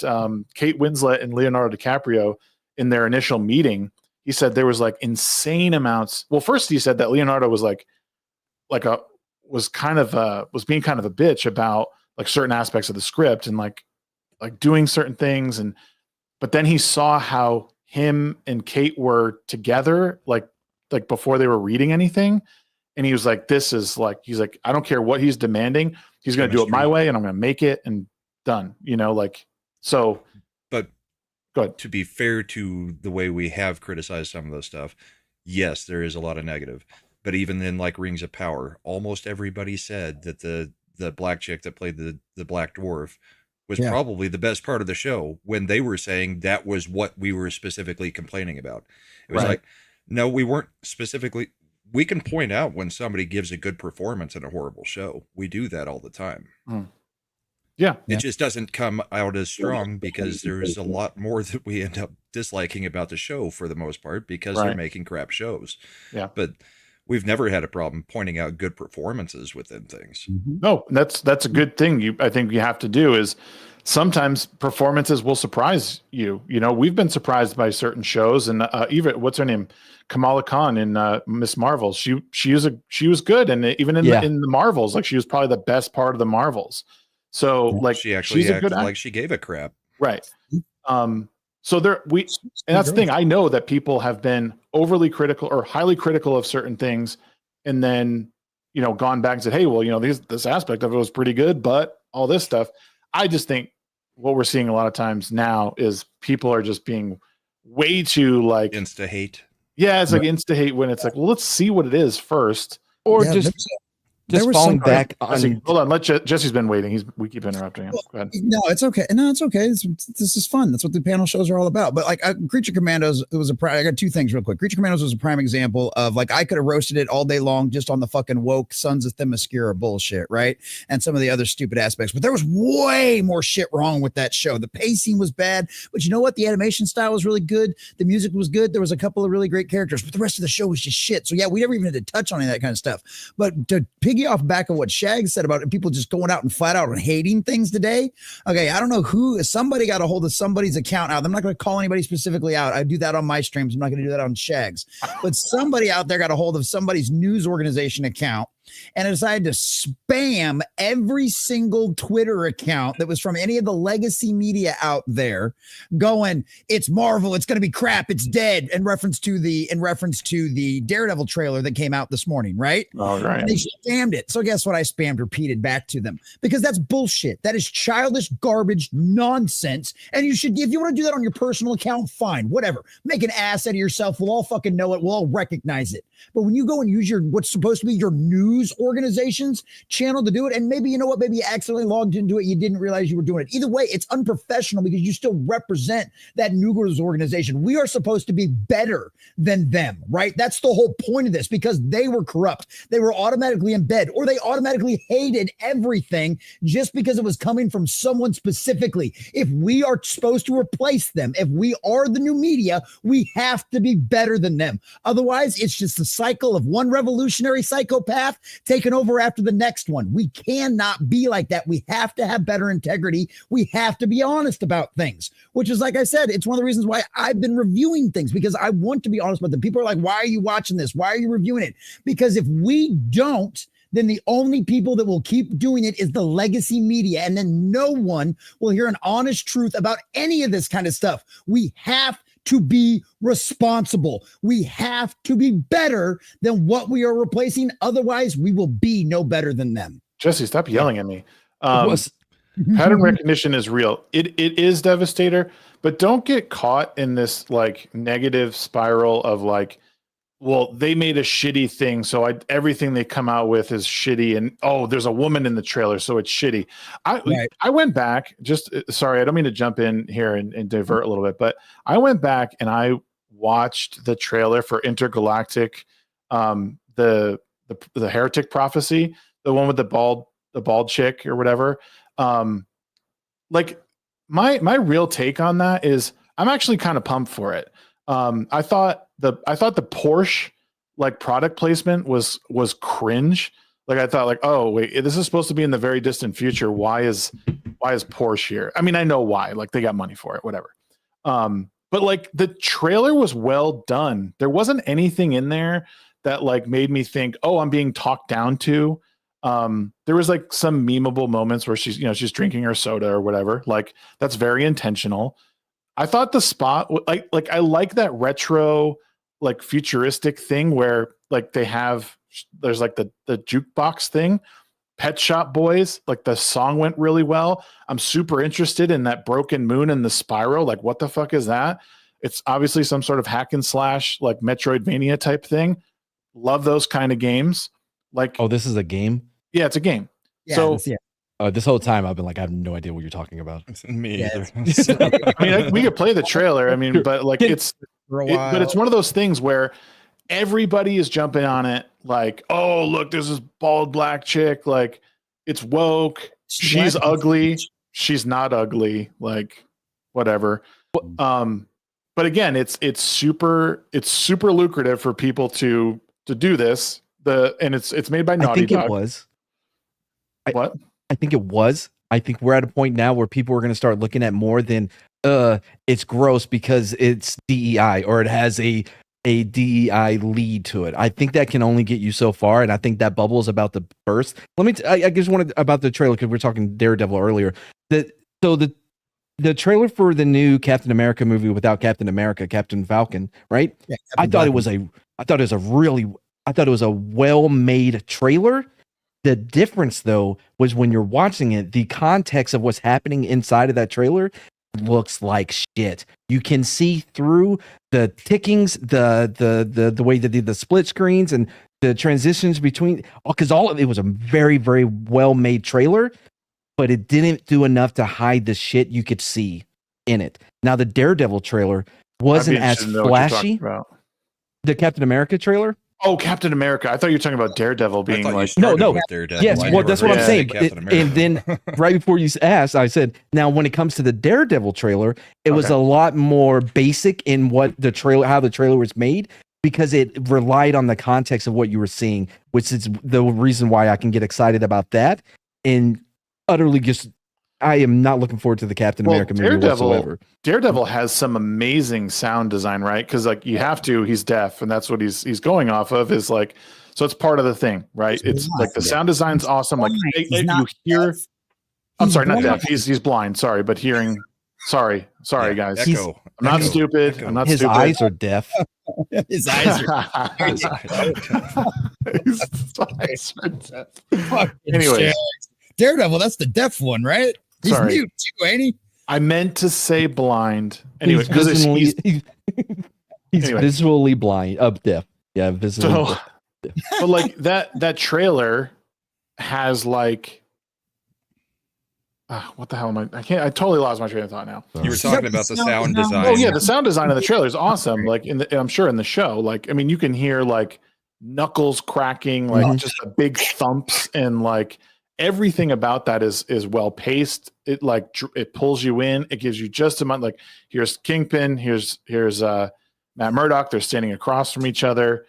Kate Winslet and Leonardo DiCaprio in their initial meeting. He said there was like insane amounts. Well, first he said that Leonardo was was being kind of a bitch about like certain aspects of the script and like doing certain things. But then he saw how him and Kate were together, like before they were reading anything. And he was like, he's like, I don't care what he's demanding. He's going to do it my way and I'm going to make it and done, so. But go ahead. To be fair to the way we have criticized some of those stuff, yes, there is a lot of negative. But even in like Rings of Power, almost everybody said that the black chick that played the Black Dwarf was probably the best part of the show, when they were saying that was what we were specifically complaining about. It was like, no, we weren't specifically. We can point out when somebody gives a good performance in a horrible show. We do that all the time. Yeah. It just doesn't come out as strong because there's a lot more that we end up disliking about the show for the most part because they're making crap shows. Yeah. But we've never had a problem pointing out good performances within things. No, that's a good thing. I think you have to do is sometimes performances will surprise you. We've been surprised by certain shows, and even what's her name, Kamala Khan in Miss Marvel. She was good, and even in the Marvels, like she was probably the best part of the Marvels. So like she actually she's a good acted like she gave a crap. Right. So and that's the thing. I know that people have been overly critical or highly critical of certain things, and then gone back and said, hey, well, this aspect of it was pretty good, but all this stuff. I just think what we're seeing a lot of times now is people are just being way too like insta hate. Yeah, it's like insta hate when it's like, well, let's see what it is first, or Yeah, just falling back on. Jesse, hold on, Jesse's been waiting. We keep interrupting him. Go ahead. No, it's okay. No, it's okay. This is fun. That's what the panel shows are all about. But like Creature Commandos, I got two things real quick. Creature Commandos was a prime example of like I could have roasted it all day long just on the fucking woke Sons of Themyscira bullshit, right? And some of the other stupid aspects. But there was way more shit wrong with that show. The pacing was bad, but you know what? The animation style was really good. The music was good. There was a couple of really great characters, but the rest of the show was just shit. So yeah, we never even had to touch on any of that kind of stuff. But to piggy off back of what Shags said about people just going out and flat out and hating things today. Okay, I don't know somebody got a hold of somebody's account out. I'm not going to call anybody specifically out. I do that on my streams. I'm not going to do that on Shags. But somebody out there got a hold of somebody's news organization account and decided to spam every single Twitter account that was from any of the legacy media out there going, it's Marvel, it's going to be crap, it's dead, in reference to the Daredevil trailer that came out this morning, right? All right. And they spammed it. So guess what? I spammed repeated back to them because that's bullshit. That is childish garbage nonsense. And if you want to do that on your personal account, fine, whatever. Make an ass out of yourself. We'll all fucking know it. We'll all recognize it. But when you go and use what's supposed to be your news organization's channel to do it, and maybe maybe you accidentally logged into it, you didn't realize you were doing it. Either way, it's unprofessional because you still represent that news organization. We are supposed to be better than them, right? That's the whole point of this, because they were corrupt. They were automatically in bed, or they automatically hated everything just because it was coming from someone specifically. If we are supposed to replace them, if we are the new media, we have to be better than them. Otherwise, it's just the cycle of one revolutionary psychopath taken over after the next one. We cannot be like that. We have to have better integrity. We have to be honest about things, which is, like I said, it's one of the reasons why I've been reviewing things, because I want to be honest about them. People are like, why are you watching this? Why are you reviewing it? Because if we don't, then the only people that will keep doing it is the legacy media. And then no one will hear an honest truth about any of this kind of stuff. We have to be responsible. We have to be better than what we are replacing. Otherwise, we will be no better than them. Jesse, stop yelling at me. Pattern recognition is real. It is Devastator, but don't get caught in this like negative spiral of like, well, they made a shitty thing, so everything they come out with is shitty, and there's a woman in the trailer, so it's shitty. I went back, sorry, I don't mean to jump in here and divert a little bit, but I went back and I watched the trailer for Intergalactic, the Heretic Prophecy, the one with the bald chick or whatever. Like my real take on that is I'm actually kind of pumped for it. I thought the Porsche like product placement was cringe. Like I thought, like, oh wait, this is supposed to be in the very distant future. Why is Porsche here? I mean, I know why. Like they got money for it, whatever. But like the trailer was well done. There wasn't anything in there that like made me think, oh, I'm being talked down to. There was like some memeable moments where she's drinking her soda or whatever. Like that's very intentional. I thought the spot like I like that retro, like futuristic thing where like there's like the jukebox thing. Pet Shop Boys, like the song went really well. I'm super interested in that Broken Moon and the Spiral. Like, what the fuck is that? It's obviously some sort of hack and slash, like Metroidvania type thing. Love those kind of games. Like, Oh, this is a game? yeah, it's a game. Yeah, So- that's- yeah. This whole time I've been like, I have no idea what you're talking about. Me Yeah, either. I mean, we could play the trailer. I mean, but like it's For a while. but it's one of those things where everybody is jumping on it. Like, oh, look, there's this bald black chick. Like, it's woke. She's black. ugly. She's not ugly. Like, whatever. But again, it's super lucrative for people to do this. And it's made by I Naughty think Dog. it was. What? I think it was. I think we're at a point now where people are going to start looking at more than it's gross because it's DEI or it has a DEI lead to it. I think that can only get you so far, and I think that bubble is about to burst. I just wanted about the trailer because we were talking Daredevil earlier. The trailer for the new Captain America movie without Captain America, Captain Falcon, right? Yeah, I thought it was a well-made trailer. The difference, though, was when you're watching it, the context of what's happening inside of that trailer looks like shit. You can see through the tickings, the way they did the split screens and the transitions between, because all of it was a very, very well-made trailer, but it didn't do enough to hide the shit you could see in it. Now, the Daredevil trailer wasn't as flashy. The Captain America trailer. Oh, Captain America. I thought you were talking about Daredevil being like No. Daredevil. Yes, I well, never that's what heard I'm you saying. say Captain America. And then right before you asked, I said, now when it comes to the Daredevil trailer, it was Okay. a lot more basic in what the trailer, how the trailer was made, because it relied on the context of what you were seeing, which is the reason why I can get excited about that. And utterly just, I am not looking forward to the Captain America movie whatsoever. Daredevil has some amazing sound design, right? Because like you have to, he's deaf, and that's what he's going off of. Is like, so it's part of the thing, right? It's like the sound design's awesome. Like you hear, I'm sorry, not deaf. He's blind. Sorry, but hearing. Sorry, guys. Echo. I'm not Echo. stupid. Echo. I'm not His stupid. eyes are deaf. His eyes are His eyes are deaf. fucking Anyway. shit. Daredevil, that's the deaf one, right? He's Sorry. mute too, ain't he? I meant to say blind. Anyway, He's because visually, he's Anyway. visually blind, deaf. Yeah, visually. so, but like that trailer has like, what the hell am I totally lost my train of thought now. You were talking about the sound design. Oh yeah, the sound design of the trailer is awesome. Like I'm sure in the show, like I mean, you can hear like knuckles cracking, like just the big thumps, and like everything about that is well paced. It like it pulls you in. It gives you just amount. Like here's Kingpin. Here's Matt Murdock. They're standing across from each other.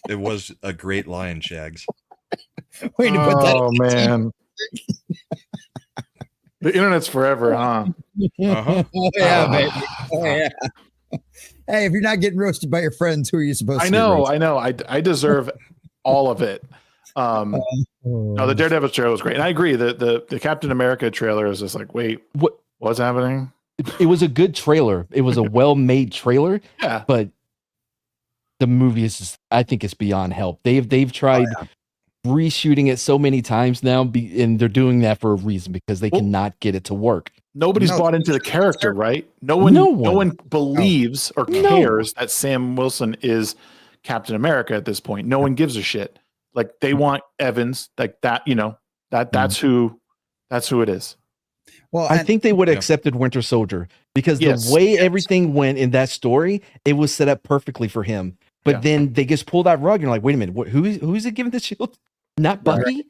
It was a great line, Shags. Wait to put that. Oh man, the internet's forever, huh? Uh-huh. Oh yeah, baby. Oh yeah. Hey, if you're not getting roasted by your friends, who are you supposed to? I know. I deserve all of it. No, the Daredevil trailer was great, and I agree that the Captain America trailer is just like, wait, what's happening? It was a good trailer. It was a well-made trailer, Yeah, but the movie is just, I think it's beyond help. They've tried reshooting it so many times now, and they're doing that for a reason, because they cannot get it to work. nobody's No. bought into the character, right? No one believes or cares that Sam Wilson is Captain America at this point. No one gives a shit. Like they want Evans, like that. That's who it is. Well, I think they would have accepted Winter Soldier, because Yes. the way everything went in that story, it was set up perfectly for him. But Yeah. then they just pull that rug, and you're like, wait a minute, who's it giving the shield? Not Bucky?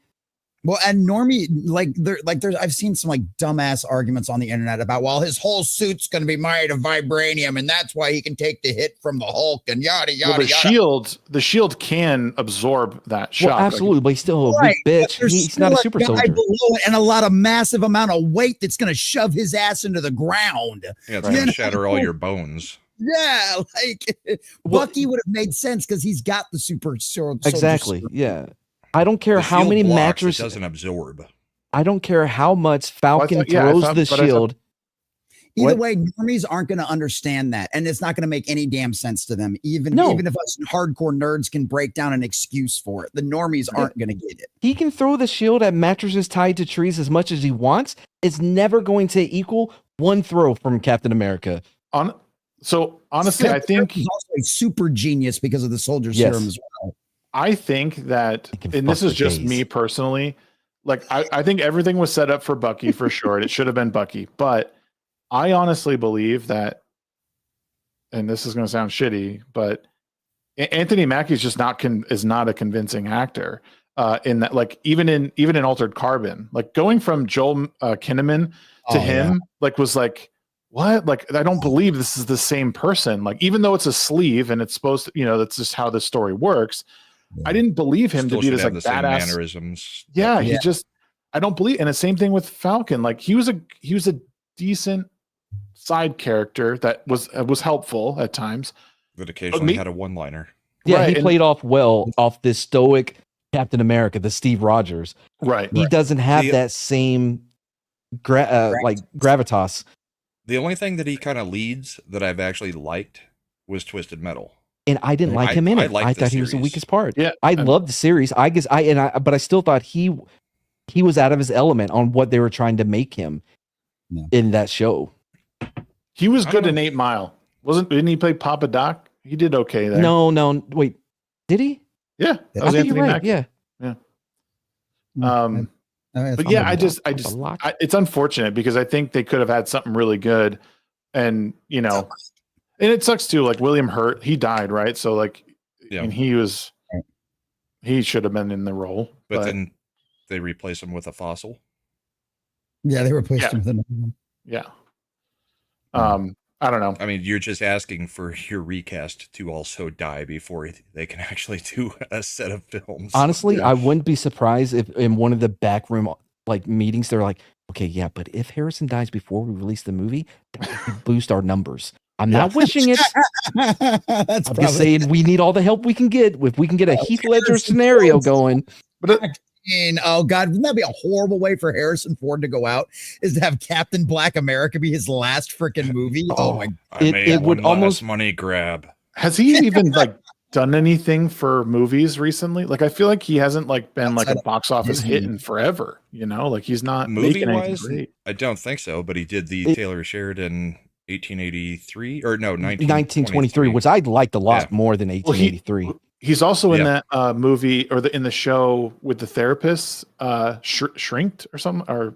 Well, and Normie, there's I've seen some like dumbass arguments on the internet about, well, his whole suit's going to be made of vibranium, and that's why he can take the hit from the Hulk and yada yada Well, the shield can absorb that shock. Well, absolutely, but he's still a weak bitch. He's not a super soldier. Below it and a lot of massive amount of weight that's going to shove his ass into the ground. Yeah, it's going to shatter all your bones. Yeah, like Bucky would have made sense because he's got the super soldier. Exactly. Yeah. I don't care The how shield many blocks, mattresses. it doesn't absorb. I don't care how much Falcon throws the shield. Either way, normies aren't going to understand that, and it's not going to make any damn sense to them. Even if us hardcore nerds can break down an excuse for it, the normies aren't going to get it. He can throw the shield at mattresses tied to trees as much as he wants. It's never going to equal one throw from Captain America. So honestly, I think he's also a super genius because of the soldier serum as well. I think that, and this is just me personally, like I think everything was set up for Bucky for sure. It should have been Bucky, but I honestly believe that, and this is going to sound shitty, but Anthony Mackie is just is not a convincing actor. In that, like even in Altered Carbon, like going from Joel Kinnaman to him, like was like, what? Like, I don't believe this is the same person. Like, even though it's a sleeve and it's supposed to, that's just how the story works. I didn't believe him to be this like badass mannerisms. Yeah, he just, I don't believe. And the same thing with Falcon. Like he was a decent side character that was helpful at times. That occasionally had a one-liner. Yeah, right, he played off well off this stoic Captain America, the Steve Rogers. Right. He doesn't have that same gravitas. The only thing that he kind of leads that I've actually liked was Twisted Metal. And I didn't like him in it. I thought he was the weakest part. Yeah, I loved the series. But I still thought he was out of his element on what they were trying to make him in that show. He was good in 8 Mile. Didn't he play Papa Doc? He did okay there. No, wait. Did he? Yeah. That was Anthony Mackie. Yeah. But yeah, I just it's unfortunate because I think they could have had something really good, and and it sucks too. Like William Hurt, he died, right? So like, and he should have been in the role, but then they replace him with a fossil. Yeah, they replaced him with another one. Yeah. I don't know. I mean, you're just asking for your recast to also die before they can actually do a set of films. Honestly, I wouldn't be surprised if in one of the backroom like meetings they're like, okay, yeah, but if Harrison dies before we release the movie, that would boost our numbers. I'm not wishing it. I'm just saying we need all the help we can get. If we can get a Heath Ledger scenario going. But oh God, wouldn't that be a horrible way for Harrison Ford to go out? Is to have Captain Black America be his last freaking movie? Oh my! It would almost money grab. Has he even like done anything for movies recently? Like I feel like he hasn't like been like a box office hit in forever. Like he's not movie wise. I don't think so, but he did the Taylor Sheridan 1883 or no 1923, which I liked a lot more than 1883. He's also in that movie or in the show with the therapists, Shrinked or something, or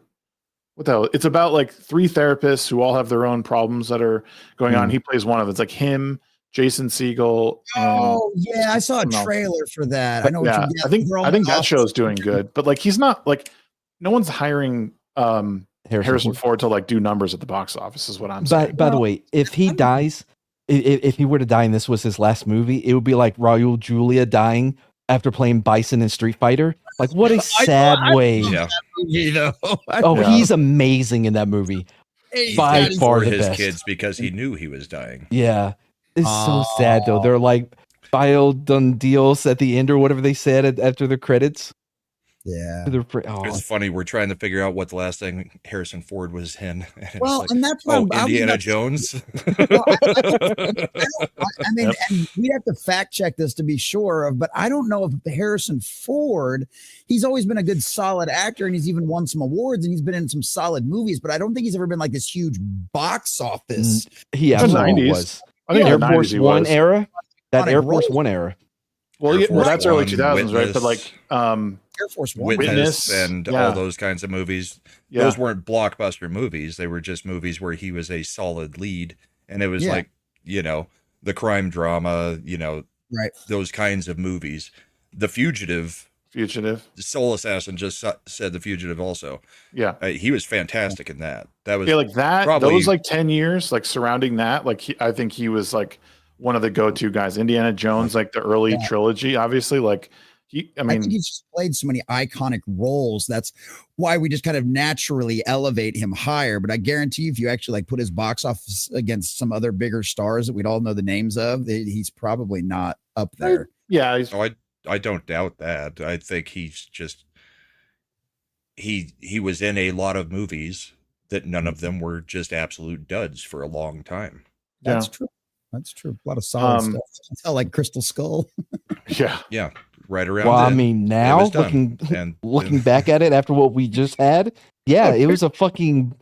what the hell? It's about like 3 therapists who all have their own problems that are going on. He plays one of them. It's like him, Jason Segel. Oh yeah, I saw a trailer for that. I know. Yeah, I think that show's doing good, but like he's not like no one's hiring Harrison Ford to like do numbers at the box office is what I'm saying. By the way, if he dies. If he were to die and this was his last movie, it would be like Raul Julia dying after playing Bison in Street Fighter. Like, what a sad way. He's amazing in that movie. By far the best. Kids because he knew he was dying. Yeah. It's so sad, though. They're like, Bio Don Dios at the end or whatever they said after the credits. Yeah. It's funny. We're trying to figure out what the last thing Harrison Ford was in. And and that's why Indiana Jones. I mean, and we have to fact check this to be sure of, but I don't know if Harrison Ford, he's always been a good solid actor and he's even won some awards and he's been in some solid movies, but I don't think he's ever been like this huge box office. He absolutely was. I think Air Force One era. That Air Force One era. Well, that's early 2000s, right? But like Air Force One, Witness and all those kinds of movies. Yeah. Those weren't blockbuster movies. They were just movies where he was a solid lead. And it was like, the crime drama, those kinds of movies. The Fugitive Fugitive. Soul Assassin just said The Fugitive also. Yeah. He was fantastic in that. That was Yeah, like that. probably- Those like 10 years, like surrounding that. Like I think he was like one of the go-to guys. Indiana Jones, like the early trilogy, obviously. Like I I mean, think he's just played so many iconic roles. That's why we just kind of naturally elevate him higher. But I guarantee you, if you actually like put his box office against some other bigger stars that we'd all know the names of, he's probably not up there. yeah, he's, Oh, I don't doubt that. I think he's just he was in a lot of movies that none of them were just absolute duds for a long time. That's yeah. true. That's true. A lot of solid Um, stuff. Tell like Crystal Skull. Yeah. Yeah, right around. Well, I then, mean, it now was done. looking back at it after what we just had, yeah, it was a fucking.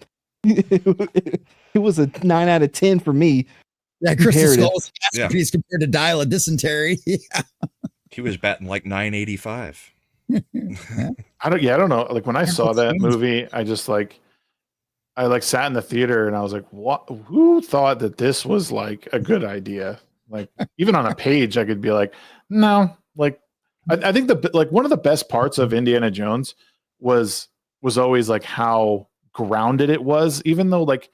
It was a 9 out of 10 for me. Yeah, Crystal Comparative. Skull was a masterpiece compared to Dial of Dysentery. Yeah. he was batting like 985. I don't know. Like when I saw that Change. movie, I just like I like sat in the theater and I was like, what, who thought that this was like a good idea? Like even on a page, I could be like, no, like I think like one of the best parts of Indiana Jones was always like how grounded it was, even though like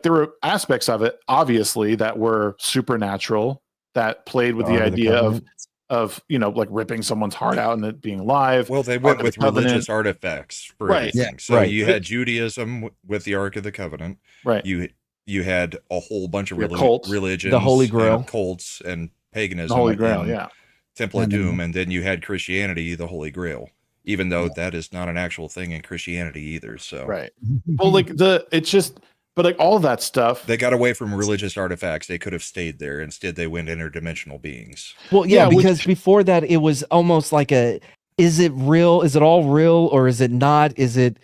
there were aspects of it obviously that were supernatural that played with the Ark of the idea Covenant. of like ripping someone's heart out and it being live. Well, they Ark went of with the Covenant. religious artifacts for Right. everything. Yeah. So Right. you had Judaism with the Ark of the Covenant. Right. You had a whole bunch of Yeah, cults. religions, The Holy Grail. and cults, and paganism. The Holy Grail, and yeah. Temple of And then- Doom, and then you had Christianity, the Holy Grail. Even though that is not an actual thing in Christianity either. So Right. Well, like it's just, but like all that stuff. they got away from religious artifacts. They could have stayed there. Instead, they went interdimensional beings. Well, yeah, Yeah, which- because before that, it was almost like is it real? Is it all real or is it not? Is it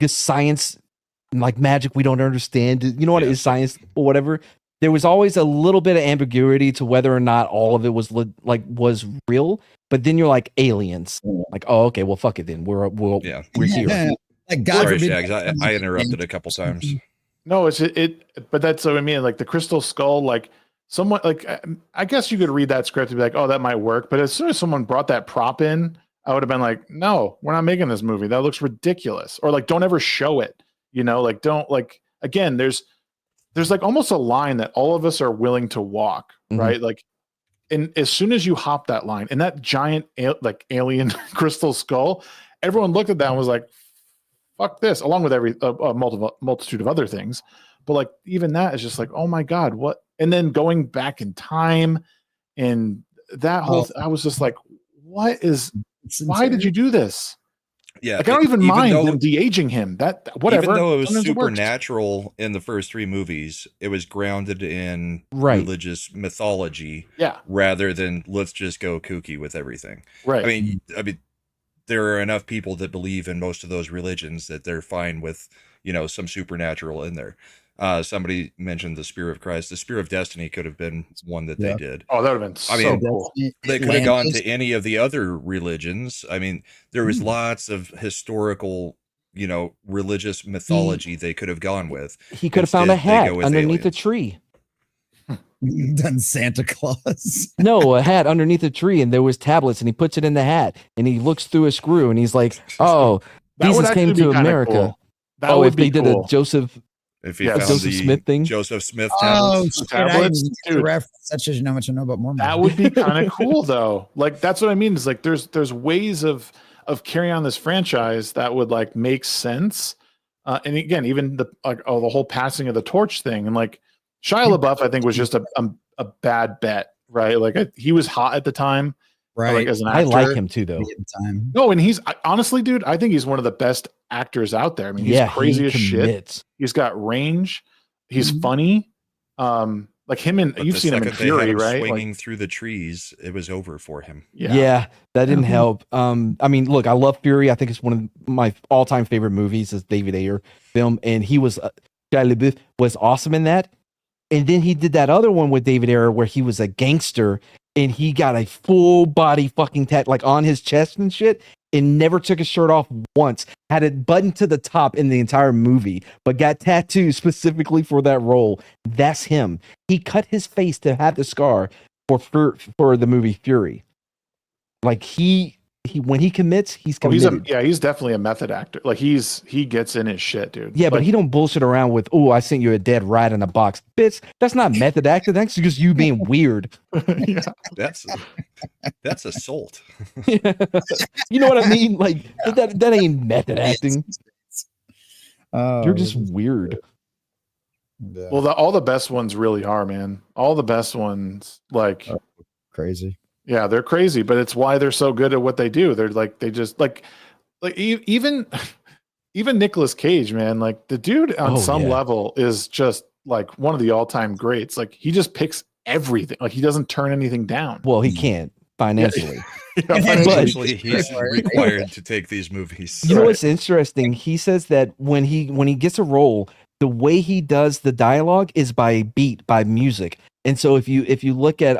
just science, like magic we don't understand? You know what Yeah. is science or whatever? There was always a little bit of ambiguity to whether or not all of it was was real. But then you're like aliens, like, oh, okay, well, fuck it then. We're Yeah. here. Yeah. Like God Sorry, forbid- Shags. I interrupted a couple times. No, it's but that's what I mean. Like the Crystal Skull, like someone like I guess you could read that script and be like, oh, that might work. But as soon as someone brought that prop in, I would have been like, no, we're not making this movie. That looks ridiculous. Or like, don't ever show it. You know, like don't like again. There's like almost a line that all of us are willing to walk, Mhm. right? Like, and as soon as you hop that line and that giant like alien crystal skull, everyone looked at that and was like, fuck this, along with every multitude of other things. But like even that is just like, oh my God, what? And then going back in time and that whole I was just like, what is why did you do this? Yeah. Like I don't even though- mind them de-aging him. That whatever. Even though it was sometimes works. supernatural in the first three movies, it was grounded in Right. religious mythology Yeah. rather than let's just go kooky with everything. Right. I mean, there are enough people that believe in most of those religions that they're fine with, some supernatural in there. Somebody mentioned the Spear of Christ. The Spear of Destiny could have been one that they did. oh, that would have been so I mean, cool. They could have gone to any of the other religions. I mean, there was lots of historical, religious mythology they could have gone with. He could have found a Instead, they hat go with underneath a aliens. tree. done Santa Claus. No, a hat underneath a tree, and there was tablets, and he puts it in the hat, and he looks through a screw, and he's like, "Oh, That would Jesus came actually to be kinda America." cool. That Oh, would if they be did cool. a Joseph, If he Yeah, found Joseph the Smith thing. Joseph Smith Oh, tablets. shit, I didn't Tablets? even get the Dude. reference. That shows you how much I know about Mormon. That would be kind of cool though. Like that's what I mean. Is like there's ways of carrying on this franchise that would like make sense. And again, even the whole passing of the torch thing and like Shia LaBeouf, I think was just a bad bet, right? Like he was hot at the time, right. like as an actor. I like him too, though. At the time. No, and honestly, dude, I think he's one of the best actors out there. I mean, he's Yeah, crazy he as shit. commits. He's got range. He's Mhm. funny. Like him and But you've the seen him in second they had Fury, him right? Swinging Like, through the trees, it was over for him. Yeah. That didn't Mhm. help. I mean, look, I love Fury. I think it's one of my all-time favorite movies. Is David Ayer film, and he was Shia LaBeouf was awesome in that. And then he did that other one with David Ayer where he was a gangster and he got a full body fucking tat like on his chest and shit, and never took his shirt off once. Had it buttoned to the top in the entire movie, but got tattooed specifically for that role. That's him. He cut his face to have the scar for the movie Fury. Like he when he commits, he's Oh, committed. he's definitely a method actor. Like he gets in his shit, dude. Yeah, but Like, he don't bullshit around with, oh, I sent you a dead rat in a box. Bitch, that's not method acting. That's just you being weird. yeah. That's assault. You know what I mean? Like that ain't method acting. Oh, You're just weird. yeah, Well, all the best ones really are, man. All the best ones, like, crazy. yeah, they're crazy, but it's why they're so good at what they do. They're like, they just like even Nicolas Cage, man. Like the dude on some level is just like one of the all-time greats. Like he just picks everything. Like he doesn't turn anything down. Well, he can't financially. Financially, he's required to take these movies. You know what's interesting? He says that when he gets a role, the way he does the dialogue is by beat, by music. And so if you look at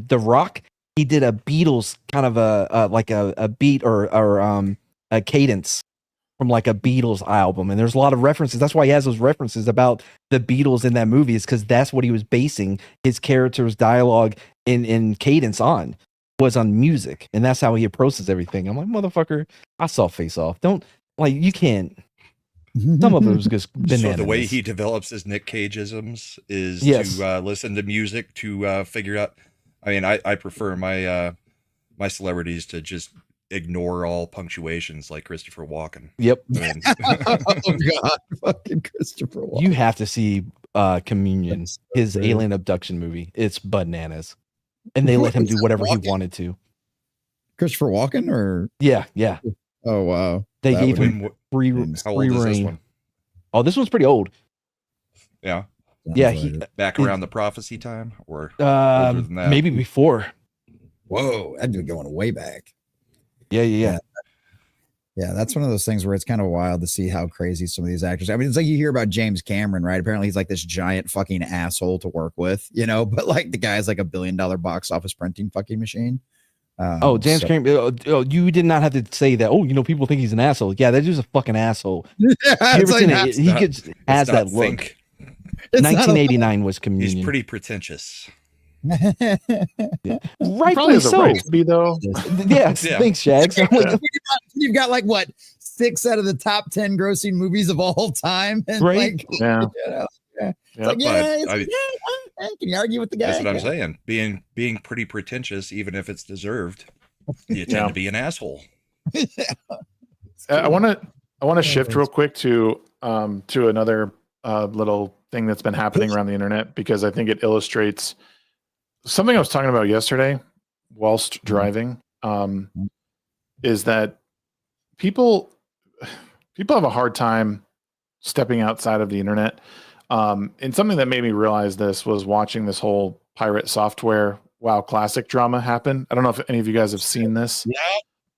The Rock, he did a Beatles kind of a beat or a cadence from like a Beatles album, and there's a lot of references. That's why he has those references about the Beatles in that movie, is because that's what he was basing his character's dialogue in cadence on, was on music, and that's how he approaches everything. I'm like, motherfucker, I saw Face Off. Don't, like, you can't. Some of it was just bananas. So the way he develops his Nick Cage-isms is to listen to music to figure out. I mean, I prefer my my celebrities to just ignore all punctuations, like Christopher Walken. Yep. I mean, Oh God, fucking Christopher Walken. You have to see Communion, his alien abduction movie. It's bananas, and they let him do whatever he wanted to. Christopher Walken, or Yeah. oh wow, They That gave would him free how old is this reign. one? Oh, this one's pretty old. Yeah, Yeah, sounds he like it. back around the prophecy time, or older than that? maybe before. Whoa, that'd be going way back. Yeah. Yeah, that's one of those things where it's kind of wild to see how crazy some of these actors. I mean, it's like you hear about James Cameron, right? Apparently, he's like this giant fucking asshole to work with, you know. But like the guy's like $1 billion box office printing fucking machine. James Cameron. You did not have to say that. Oh, people think he's an asshole. Yeah, that dude's a fucking asshole. Yeah, You ever seen it? He has that look. Think. 1989 was Communion. He's pretty pretentious. Probably Rightfully has a so. right to be, though. Yeah, Yeah. thanks, Shags. I'm like, You've got like what 6 out of the top 10 grossing movies of all time, and Right. like, Yeah. you know, Yeah. like, yeah, But can you argue with the guy? That's what I'm saying. Being pretty pretentious, even if it's deserved, you tend to be an asshole. I want to shift real quick to another little thing that's been happening around the internet, because I think it illustrates something I was talking about yesterday whilst driving. Is that people have a hard time stepping outside of the internet. And something that made me realize this was watching this whole pirate software WoW Classic drama happen. I don't know if any of you guys have seen this.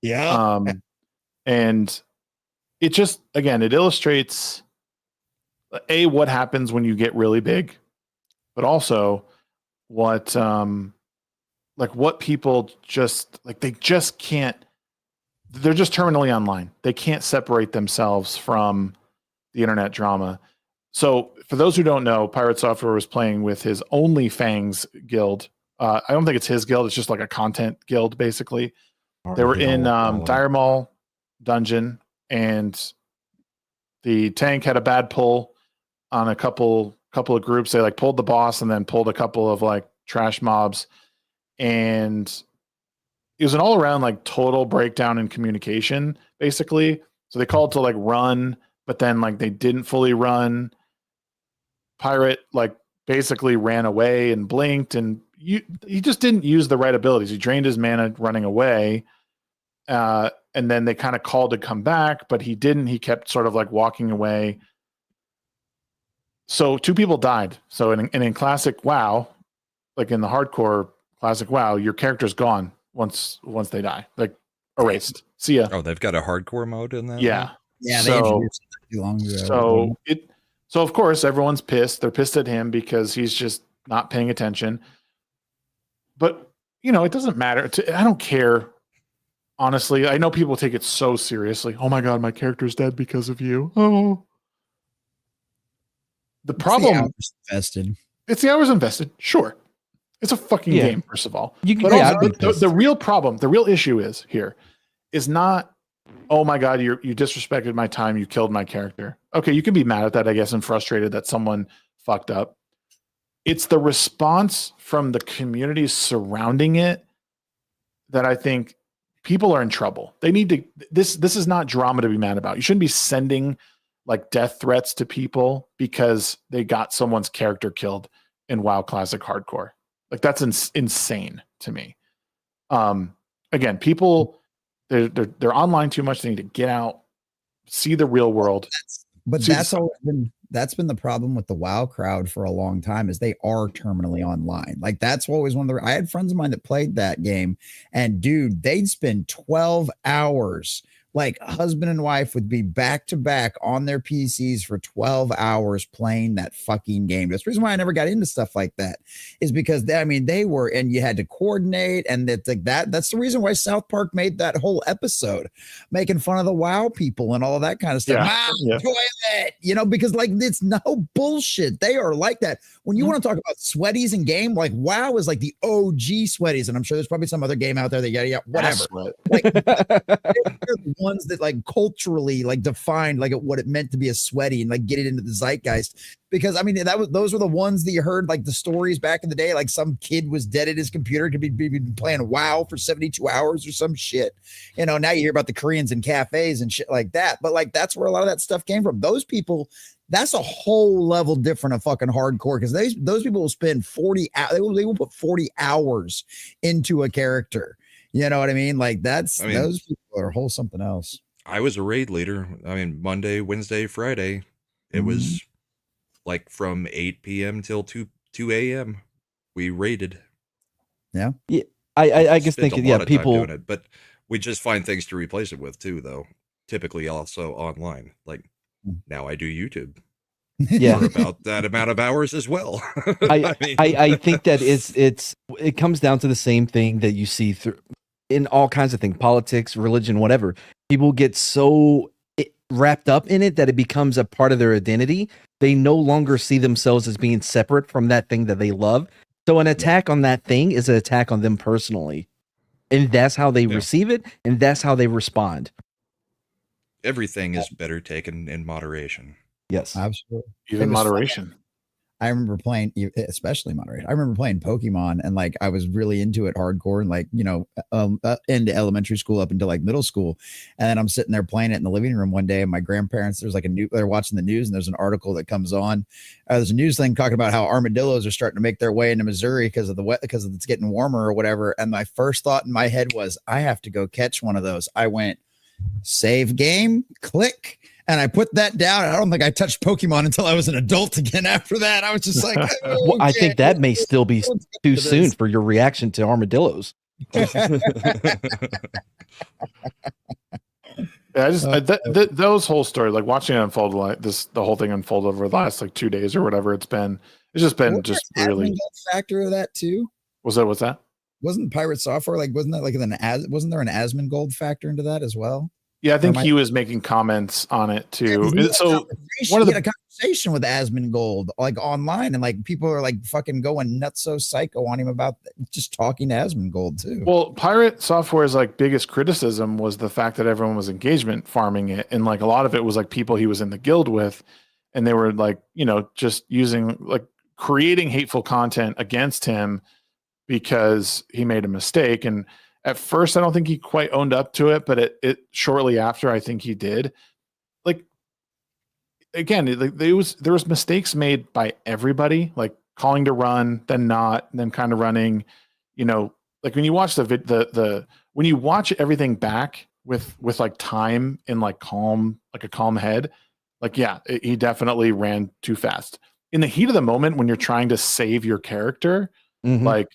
Yeah. And it just, again, it illustrates what happens when you get really big, but also what people just like, they just can't, they're just terminally online. They can't separate themselves from the internet drama. So for those who don't know, Pirate Software was playing with his OnlyFangs guild. I don't think it's his guild. It's just like a content guild, basically. They were in Dire Maul dungeon, and the tank had a bad pull on a couple of groups. They like pulled the boss and then pulled a couple of like trash mobs, and it was an all around like total breakdown in communication, basically. So they called to like run, but then like they didn't fully run. Pirate like basically ran away and blinked, and he just didn't use the right abilities. He drained his mana running away. And then they kind of called to come back, but he didn't. He kept sort of like walking away. So 2 people died. So in classic WoW, like in the hardcore classic WoW, your character's gone once they die, like erased. See ya. Oh, they've got a hardcore mode in that? Yeah. Yeah, they So- introduced it too long ago. So of course everyone's pissed. They're pissed at him because he's just not paying attention. But it doesn't matter. I don't care. Honestly, I know people take it so seriously. Oh my God, my character's dead because of you. Oh. The problem, it's the hours invested. Sure. It's a fucking game, first of all. But also, the real problem, the real issue is is not, oh my God, you disrespected my time, you killed my character. Okay, you can be mad at that, I guess, and frustrated that someone fucked up. It's the response from the community surrounding it that I think people are in trouble. They need to, this is not drama to be mad about. You shouldn't be sending like death threats to people because they got someone's character killed in WoW Classic Hardcore. Like that's insane to me. Again, people they're online too much. They need to get out, see the real world. That's been the problem with the WoW crowd for a long time, is they are terminally online. Like that's always one of the, I had friends of mine that played that game, and dude, they'd spend 12 hours. Like husband and wife would be back to back on their PCs for 12 hours playing that fucking game. That's the reason why I never got into stuff like that, is because they were, and you had to coordinate, and that's the reason why South Park made that whole episode making fun of the WoW people and all of that kind of stuff. Toilet, because like it's no bullshit. They are like that. When you want to talk about sweaties in game, like WoW is like the OG sweaties, and I'm sure there's probably some other game out there that whatever. Like, they're the ones that like culturally like defined like what it meant to be a sweaty and like get it into the zeitgeist. Because I mean those were the ones that you heard like the stories back in the day, like some kid was dead at his computer, could be playing WoW for 72 hours or some shit. Now you hear about the Koreans in cafes and shit like that, but like that's where a lot of that stuff came from. Those people, that's a whole level different of fucking hardcore, because those people will spend 40 hours, they will put 40 hours into a character. You know what I mean? Like those people are a whole something else. I was a raid leader. I mean, Monday, Wednesday, Friday, it was like from 8 p.m. till 2 a.m. we raided. Yeah. I guess people doing it, but we just find things to replace it with too, though. Typically also online. Like now I do YouTube. Yeah, for about that amount of hours as well. I think that it comes down to the same thing that you see through in all kinds of things, politics, religion, whatever. People get so wrapped up in it that it becomes a part of their identity. They no longer see themselves as being separate from that thing that they love. So an attack on that thing is an attack on them personally, and that's how they receive it, and that's how they respond. Everything is better taken in moderation. Yes, absolutely. Even moderation. I remember playing, especially moderation. I remember playing Pokemon, and like I was really into it hardcore, and like into elementary school up until like middle school. And then I'm sitting there playing it in the living room one day, and my grandparents, they're watching the news, and there's an article that comes on. There's a news thing talking about how armadillos are starting to make their way into Missouri because it's getting warmer or whatever. And my first thought in my head was, I have to go catch one of those. I went, save game, click. And I put that down. I don't think I touched Pokemon until I was an adult again after that. I was just like, well, I think that may still be too soon for your reaction to armadillos. Those whole stories, like watching it unfold, like the whole thing unfold over the last like 2 days or whatever it's just been really factor of that too. What's that? Wasn't Pirate Software wasn't there an Asmongold factor into that as well? Yeah, I think he was making comments on it too. So one of the conversation with Asmongold like online, and like people are like fucking going nuts, so psycho on him about just talking to Asmongold too. Well, Pirate Software's like biggest criticism was the fact that everyone was engagement farming it, and like a lot of it was like people he was in the guild with, and they were like just using like creating hateful content against him because he made a mistake. And at first, I don't think he quite owned up to it, but it shortly after, I think he did. Like, again, there was mistakes made by everybody, like calling to run, then not, and then kind of running. Like when you watch when you watch everything back with like time and like a calm head, like he definitely ran too fast. In the heat of the moment, when you're trying to save your character, like.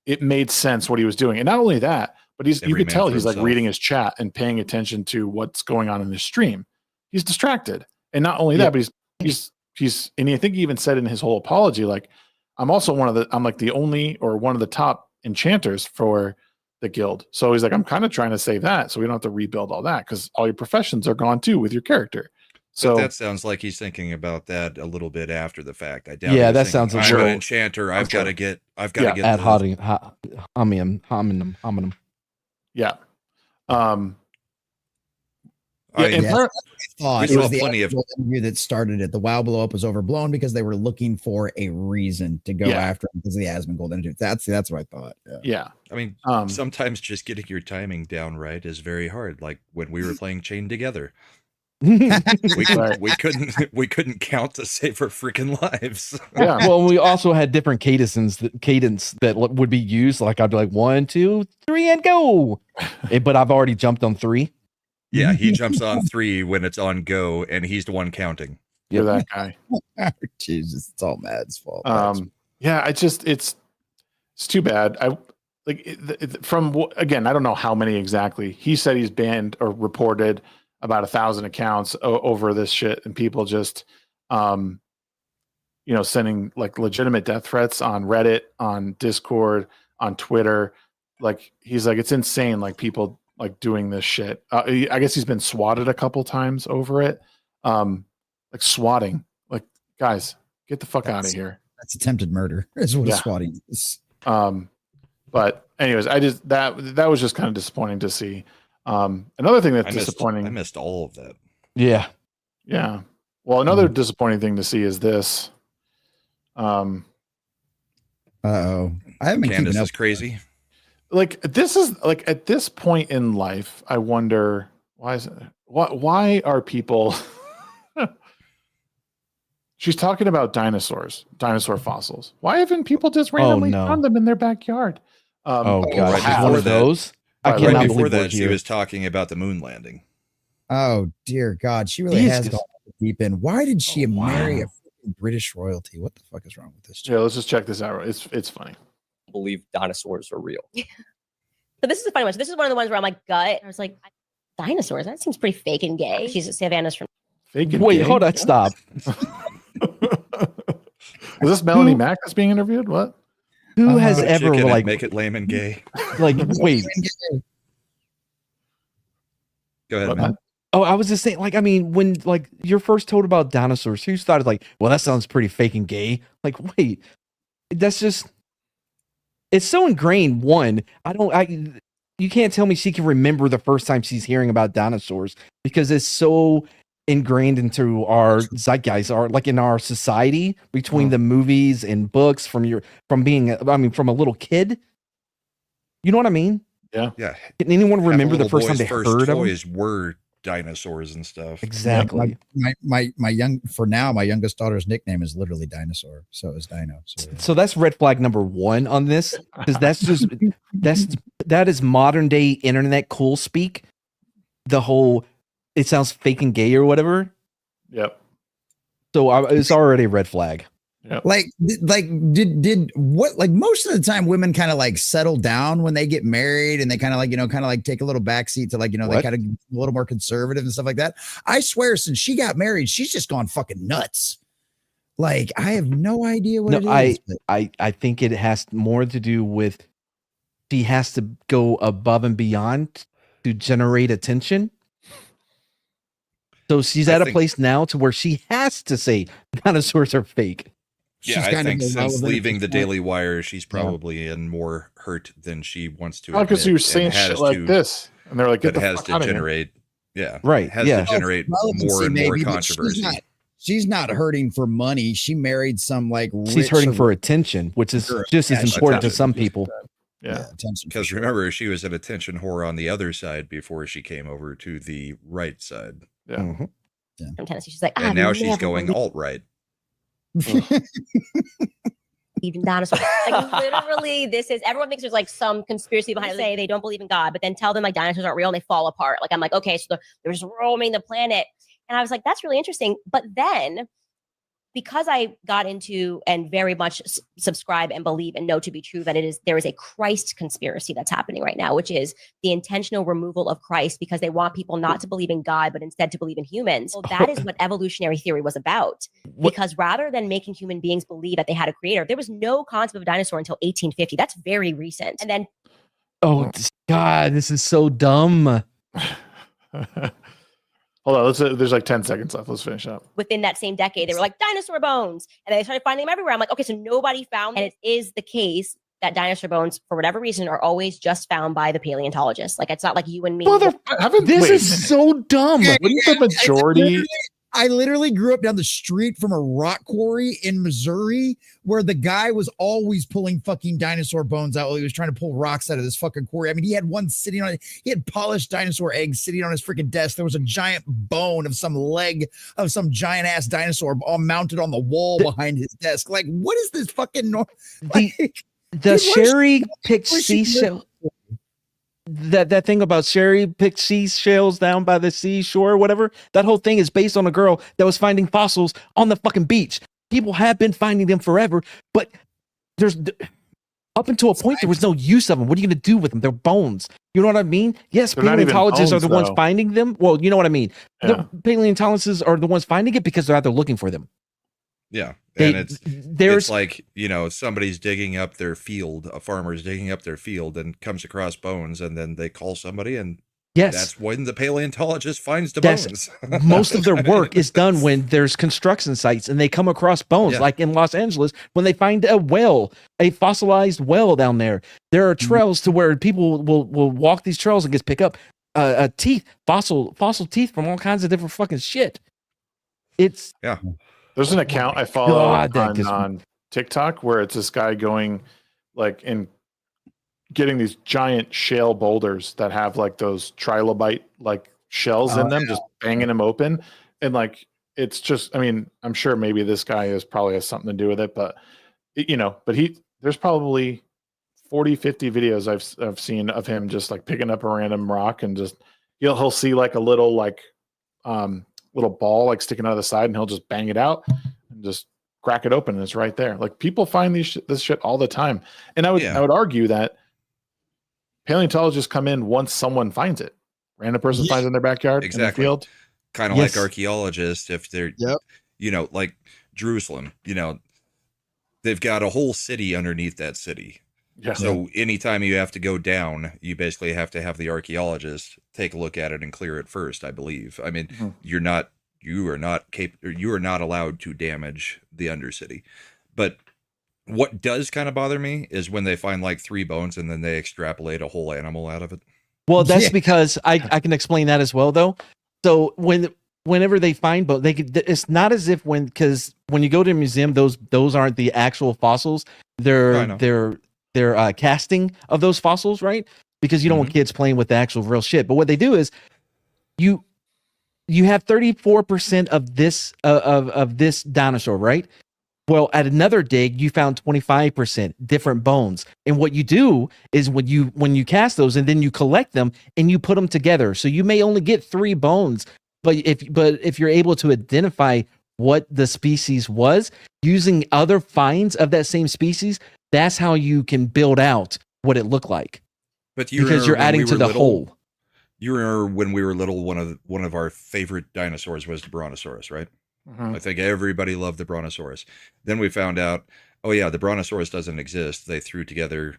It made sense what he was doing. And not only that, but you could tell he's like reading his chat and paying attention to what's going on in his stream. He's distracted. And not only that, but he's and I think he even said in his whole apology, like, I'm like the only or one of the top enchanters for the guild. So he's like, I'm kind of trying to save that so we don't have to rebuild all that because all your professions are gone too with your character. So but that sounds like he's thinking about that a little bit after the fact. I doubt. Yeah, that sounds. I'm an enchanter. I've got to get. ad hominem. Yeah. Yeah, I- and Yes, part- that's what I thought. We It was saw the plenty of- actual interview that started it. The WoW blow up was overblown because they were looking for a reason to go Yeah. after him because of the Asmongold interview. That's what I thought. Yeah. yeah. I mean, Um, sometimes just getting your timing down right is very hard. Like when we were playing Chain together, Right. we couldn't count to save our freaking lives. yeah. Well, we also had different cadence that would be used. Like I'd be like 1, 2, 3, and go. But I've already jumped on 3. Yeah, he jumps on 3 when it's on go, and he's the one counting. You're that guy. Jesus, it's all Mad's fault. Yeah, it's too bad. I like again, I don't know how many exactly. He said he's banned or reported about 1,000 accounts over this shit, and people just sending like legitimate death threats on Reddit, on Discord, on Twitter. Like he's like, it's insane, like people like doing this shit. I guess he's been swatted a couple times over it. Like swatting. Like, guys, get the fuck out of here. That's attempted murder. Is what Yeah. swatting is. But anyways, I just that was just kind of disappointing to see. Another thing that's disappointing. I missed all of that. Yeah. Yeah. Well, another disappointing thing to see is this. Uh-oh. I haven't been Candace keeping up. is crazy. Like this is like at this point in life, I wonder why are people she's talking about dinosaur fossils. Why haven't people just randomly no. found them in their backyard? Oh right god, she's before one of that- those. I right cannot Right believe before we're that, she here. was talking about the moon landing. Oh dear God, she really has Jesus. gone deep in. Why did she Oh, marry wow. a freaking British royalty? What the fuck is wrong with this? Yeah, let's just check this out. It's funny. Believe dinosaurs are real. So this is a funny one. So this is one of the ones where I'm like, gut. I was like, dinosaurs. That seems pretty fake and gay. She's Savannah's from. Fake and Wait, gay? hold on, stop. Is this Melanie Mack that's being interviewed? What? Who has Put a ever chick in it, like make it lame and gay. wait? Go ahead, What, man. man? Oh, I was just saying, like, I mean, when like you're first told about dinosaurs, you started like, well, that sounds pretty fake and gay. Like, wait, that's just it's so ingrained. One, you can't tell me she can remember the first time she's hearing about dinosaurs because it's so ingrained into our zeitgeist, like in our society between the movies and books from being from a little kid. You know what I mean? Yeah. Can anyone remember the Little first time boys' they first heard of them? toys were dinosaurs and stuff. Exactly. My youngest daughter's nickname is literally Dinosaur, so it's Dino. So, yeah. So that's red flag number 1 on this because that is modern day internet cool speak. The whole it sounds fake and gay or whatever. Yep. So it's already a red flag. Like did what, like most of the time women kind of like settle down when they get married and they kind of like take a little backseat to like, they What? kind of a little more conservative and stuff like that. I swear since she got married, she's just gone fucking nuts. Like I have no idea what it is. but- I think it has more to do with she has to go above and beyond to generate attention. So she's I at a think- place now to where she has to say dinosaurs are fake. Yeah, she's I kind of think since irrelevant at leaving this the point. Daily Wire, she's probably in more hurt than she wants to. Oh, because admit, he was saying and shit has like to- this, and they're like, "Get That the has fuck to out of here." generate, yeah, Right, has yeah. to generate Relevancy more and more maybe, but controversy. She's not hurting for money. She married some like She's rich hurting for attention, which is Sure. just as Yeah, important to attention. some people. Yeah. attention. for Because sure. remember, she was an attention whore on the other side before she came over to the right side, Yeah. Mhm. From Tennessee. She's like, and I've now she's never going alt right. believed in dinosaurs. Like literally, this is everyone thinks there's like some conspiracy behind it. Say they don't believe in God, but then tell them like dinosaurs aren't real and they fall apart. Like I'm like, okay, so they're just roaming the planet, and I was like, that's really interesting. But then, because I got into and very much subscribe and believe and know to be true that there is a Christ conspiracy that's happening right now, which is the intentional removal of Christ because they want people not to believe in God, but instead to believe in humans. Well, that is what evolutionary theory was about. What- Because rather than making human beings believe that they had a creator, there was no concept of a dinosaur until 1850. That's very recent. And then Oh God, this is so dumb. Hold on, there's like 10 seconds left. Let's finish up. within that same decade, they were like dinosaur bones, and they started finding them everywhere. I'm like, okay, so nobody found, and it is the case that dinosaur bones, for whatever reason, are always just found by the paleontologists. Like it's not like you and me. Mother, this wait, is so dumb. wouldn't the majority? I literally grew up down the street from a rock quarry in Missouri where the guy was always pulling fucking dinosaur bones out while he was trying to pull rocks out of this fucking quarry. I mean, he had one sitting on it. He had polished dinosaur eggs sitting on his freaking desk. There was a giant bone of some leg of some giant ass dinosaur all mounted on the wall behind his desk. Like, what is this fucking The Sherry picked seashell. That thing about Sherry picked seashells down by the seashore or whatever, that whole thing is based on a girl that was finding fossils on the fucking beach. People have been finding them forever, but there's up until a point there was no use of them. What are you going to do with them? They're bones. You know what I mean? Yes, They're not even paleontologists are bones, the ones though. finding them. Well, you know what I mean. Yeah. The paleontologists are the ones finding it because they're out there looking for them. Yeah. They- And there's it's like, somebody's digging up their field, a farmer's digging up their field and comes across bones, and then they call somebody, and yes. that's when the paleontologist finds the That's- bones. Most of their work is done when there's construction sites and they come across bones, Yeah. like in Los Angeles, when they find a well, a fossilized well down there. There are trails to where people will walk these trails and just pick up teeth, fossil teeth from all kinds of different fucking shit. It's There's an account I follow God, that gives- on TikTok where it's this guy going like and getting these giant shale boulders that have like those trilobite like shells in them, just banging them open. And like, it's just, I mean, I'm sure maybe this guy has something to do with it, but there's probably 40, 50 videos I've seen of him just like picking up a random rock and just, he'll see like a little little ball like sticking out of the side, and he'll just bang it out and just crack it open, and it's right there. Like, people find this shit all the time, and I would argue that paleontologists come in once someone finds it. Random person finds it in their backyard, in the field. Kind of like archaeologists, if they're like Jerusalem, they've got a whole city underneath that city. Yeah. So anytime you have to go down, you basically have to have the archaeologist take a look at it and clear it first, I believe. I mean, you are not allowed to damage the undercity. But what does kind of bother me is when they find like 3 bones and then they extrapolate a whole animal out of it. well, that's because I can explain that as well, though. So whenever they find bones, it's not as if because when you go to a museum, those aren't the actual fossils. They're casting of those fossils, right? Because you don't want kids playing with the actual real shit. But what they do is you have 34% of this of this dinosaur, right? Well, at another dig, you found 25% different bones. And what you do is when you cast those and then you collect them and you put them together. So you may only get 3 bones, but if you're able to identify what the species was using other finds of that same species, that's how you can build out what it looked like. But because you're adding to the whole. You remember when we were little, one of our favorite dinosaurs was the Brontosaurus, right? Mm-hmm. I think everybody loved the Brontosaurus. Then we found out, oh yeah, the Brontosaurus doesn't exist. They threw together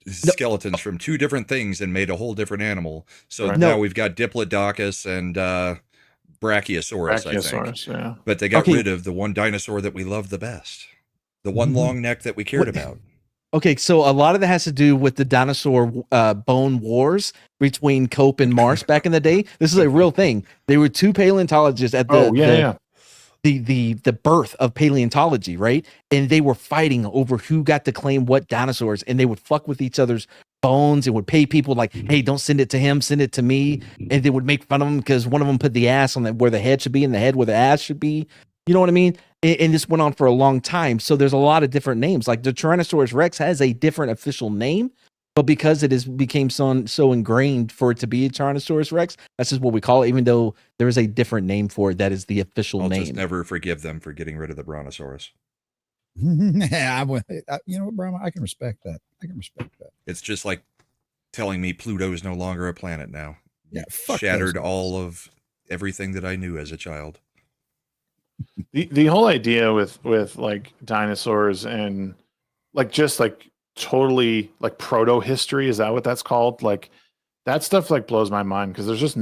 skeletons from 2 different things and made a whole different animal. So now we've got Diplodocus and Brachiosaurus, I think. Yeah. But they got rid of the one dinosaur that we loved the best. The one long neck that we cared about. Okay, so a lot of that has to do with the dinosaur bone wars between Cope and Marsh back in the day. This is a real thing. They were 2 paleontologists at the birth of paleontology, right? And they were fighting over who got to claim what dinosaurs, and they would fuck with each other's bones and would pay people like, hey, don't send it to him, send it to me. And they would make fun of them because one of them put the ass on where the head should be and the head where the ass should be. You know what I mean? And this went on for a long time. So there's a lot of different names. Like the Tyrannosaurus Rex has a different official name, but because it became so ingrained for it to be a Tyrannosaurus Rex, that's just what we call it, even though there is a different name for it that is the official name. I'll just never forgive them for getting rid of the Brontosaurus. Yeah, you know what, Brahma? I can respect that. It's just like telling me Pluto is no longer a planet now. Yeah, fuck shattered those all of everything that I knew as a child. The whole idea with like dinosaurs and like just like totally like proto history, is that what that's called? Like that stuff like blows my mind because there's just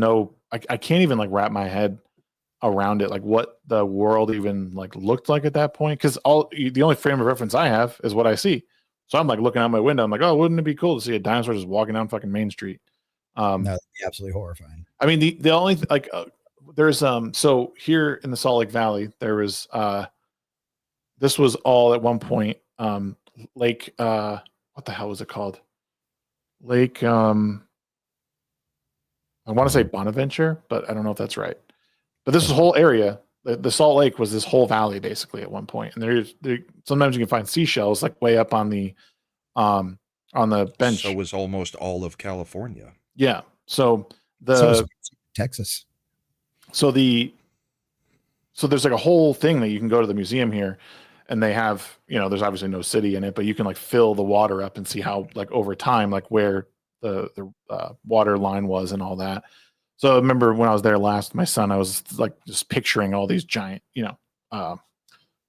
I can't even like wrap my head around it, like what the world even like looked like at that point, because the only frame of reference I have is what I see, So I'm like looking out my window. I'm like, oh, wouldn't it be cool to see a dinosaur just walking down fucking Main Street? No, that'd be absolutely horrifying. I mean, the only there's so here in the Salt Lake Valley, there was this was all at one point Lake what the hell was it called? Lake I want to say Bonaventure, but I don't know if that's right. But this whole area, the Salt Lake was this whole valley basically at one point, and there sometimes you can find seashells like way up on the bench. So was almost all of California. Yeah. So Texas. So there's like a whole thing that you can go to the museum here, and they have, there's obviously no city in it, but you can like fill the water up and see how like over time, like where the water line was and all that. So I remember when I was there last, my son, I was like just picturing all these giant,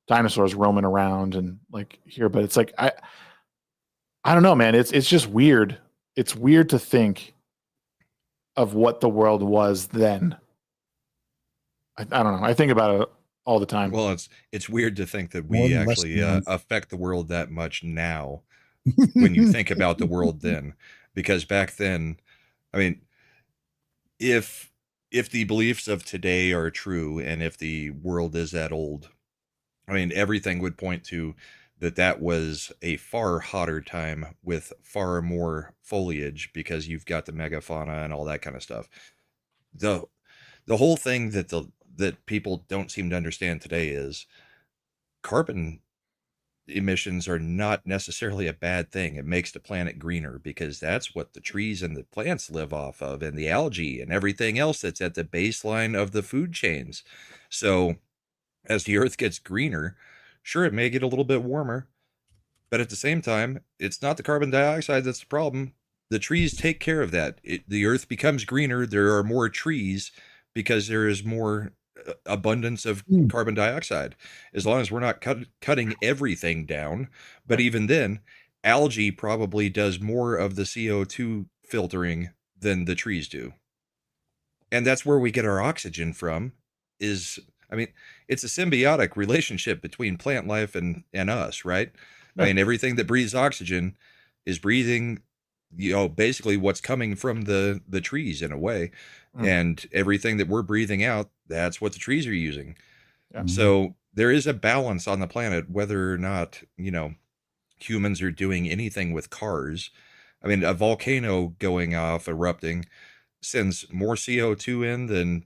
dinosaurs roaming around and like here, but it's like, I don't know, man. It's just weird. It's weird to think of what the world was then. I don't know. I think about it all the time. Well, it's weird to think that More we than less actually than affect the world that much now when you think about the world then, because back then, I mean, if the beliefs of today are true and if the world is that old, I mean, everything would point to that was a far hotter time with far more foliage because you've got the megafauna and all that kind of stuff. The whole thing that people don't seem to understand today is carbon emissions are not necessarily a bad thing. It makes the planet greener because that's what the trees and the plants live off of, and the algae and everything else that's at the baseline of the food chains. So as the earth gets greener, sure, it may get a little bit warmer, but at the same time, it's not the carbon dioxide that's the problem. The trees take care of that. The earth becomes greener. There are more trees because there is more abundance of carbon dioxide, as long as we're not cutting everything down. But even then, algae probably does more of the CO2 filtering than the trees do. And that's where we get our oxygen from. It's a symbiotic relationship between plant life and us, right? I mean, everything that breathes oxygen is breathing, basically what's coming from the trees in a way. And everything that we're breathing out, that's what the trees are using. Yeah. So there is a balance on the planet, whether or not, humans are doing anything with cars. I mean, a volcano going off, erupting, sends more CO2 in than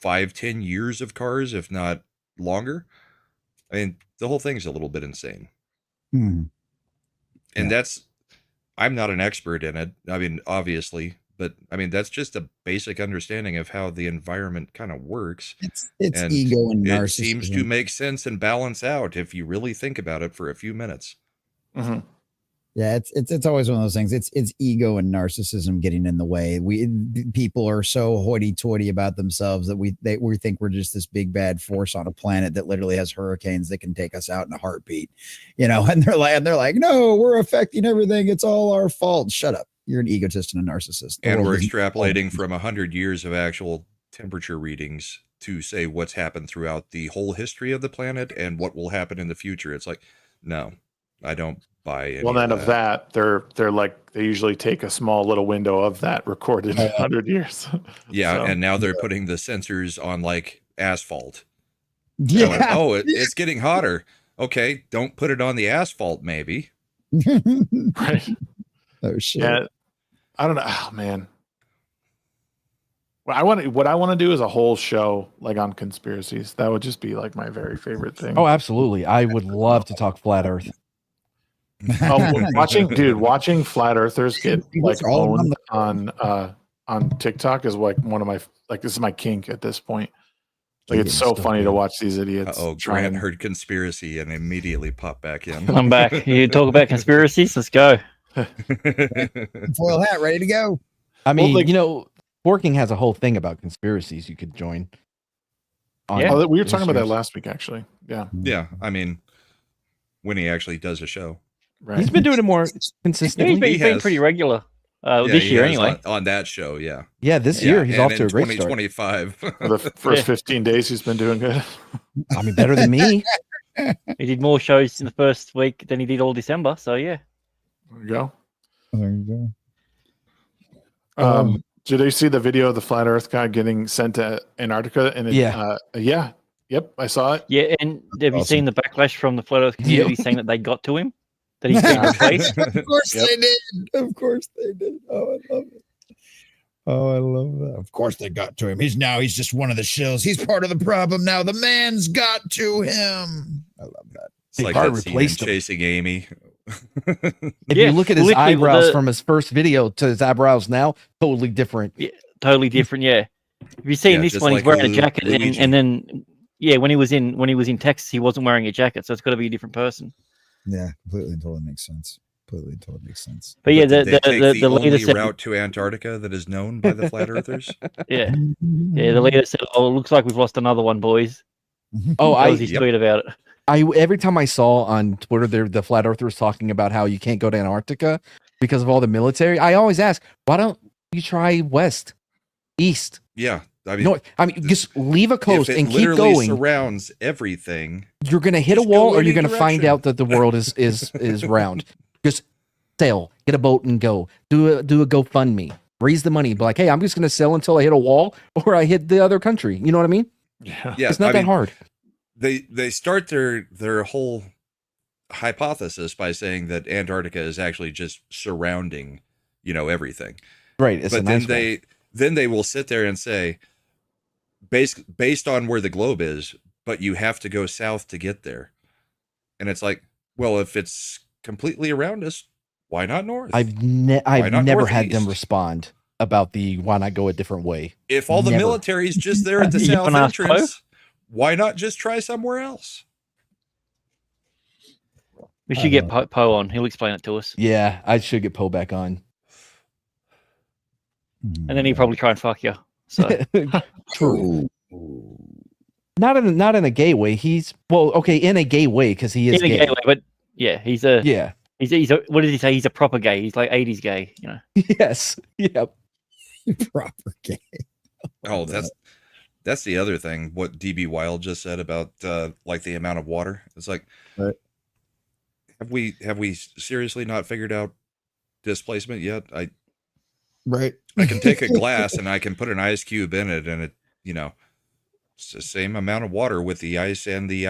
5-10 years of cars, if not longer. I mean, the whole thing's a little bit insane. And I'm not an expert in it. I mean, obviously, but I mean, that's just a basic understanding of how the environment kind of works. It's ego and narcissism. It seems to make sense and balance out if you really think about it for a few minutes. Mm-hmm. Yeah, it's always one of those things. It's ego and narcissism getting in the way. People are so hoity-toity about themselves that we think we're just this big bad force on a planet that literally has hurricanes that can take us out in a heartbeat. And they're like, no, we're affecting everything. It's all our fault. Shut up. You're an egotist and a narcissist. And we're extrapolating from 100 years of actual temperature readings to say what's happened throughout the whole history of the planet and what will happen in the future. It's like, no, I don't buy any. Well, then of that, they're like, they usually take a small little window of that recorded 100 years. Yeah. So, and now they're putting the sensors on like asphalt. Yeah. It's getting hotter. Okay. Don't put it on the asphalt, maybe. Right. Oh shit. Yeah. I don't know. Oh man. What I want to do is a whole show like on conspiracies. That would just be like my very favorite thing. Oh, absolutely. I would love to talk flat Earth. Watching flat earthers get like owned on TikTok is like one of my, like, this is my kink at this point. Like, it's so funny to watch these idiots. Grant heard conspiracy and immediately popped back in. I'm back. You talk about conspiracies? Let's go. Foil hat ready to go. I mean, Forking has a whole thing about conspiracies you could join. Yeah, we were talking about that last week, actually. Yeah. Yeah. I mean, when he actually does a show. Right. He's been doing it more consistently. He's been pretty regular this year anyway. On that show, yeah. Yeah, this year he's off to a great start. 2025. For the first 15 days, he's been doing good. I mean, better than me. He did more shows in the first week than he did all December. So yeah. There you go. There you go. Did they see the video of the flat Earth guy getting sent to Antarctica? And yep, I saw it. Yeah, and have you seen the backlash from the flat Earth community saying that they got to him? That he's been replaced? Of course they did. Of course they did. Oh, I love it. Oh, I love that. Of course they got to him. He's just one of the shills. He's part of the problem now. The man's got to him. I love that. It's like that scene in Chasing Amy. If you look at his eyebrows from his first video to his eyebrows now, totally different. Yeah, totally different. Yeah. If you see in this one, he's wearing a jacket, and then when he was in Texas, he wasn't wearing a jacket, so it's got to be a different person. Yeah, completely and totally makes sense. Totally makes sense. But yeah, the leader only said, route to Antarctica that is known by the flat earthers. Yeah, the leader said, "Oh, it looks like we've lost another one, boys." Oh, that was his tweet about it. Every time I saw on Twitter the flat earthers talking about how you can't go to Antarctica because of all the military, I always ask, why don't you try east? Yeah, just leave a coast and keep literally going. Surrounds everything. You're gonna hit a wall, or you're gonna find out that the world is round. Just sail, get a boat, and go. Do a GoFundMe, raise the money. Be like, hey, I'm just gonna sell until I hit a wall or I hit the other country. You know what I mean? Yeah, it's not that hard. They start their whole hypothesis by saying that Antarctica is actually just surrounding, everything. Right. But then they will sit there and say, based on where the globe is, but you have to go south to get there. And it's like, well, if it's completely around us, why not north? I've never had them respond about why not go a different way. If all the military's just there at the south entrance, why not just try somewhere else? We should get Poe on. He'll explain it to us. Yeah, I should get Poe back on. And then he'll probably try and fuck you. So true. Not in a gay way. In a gay way because he is in a gay way, but yeah, he's a what does he say? He's a proper gay. He's like 80s gay, Yes. Yep. Proper gay. Oh, that's the other thing. What DB Wild just said about like the amount of water. It's like, right. Have we seriously not figured out displacement yet? I can take a glass and I can put an ice cube in it, and it, it's the same amount of water with the ice and the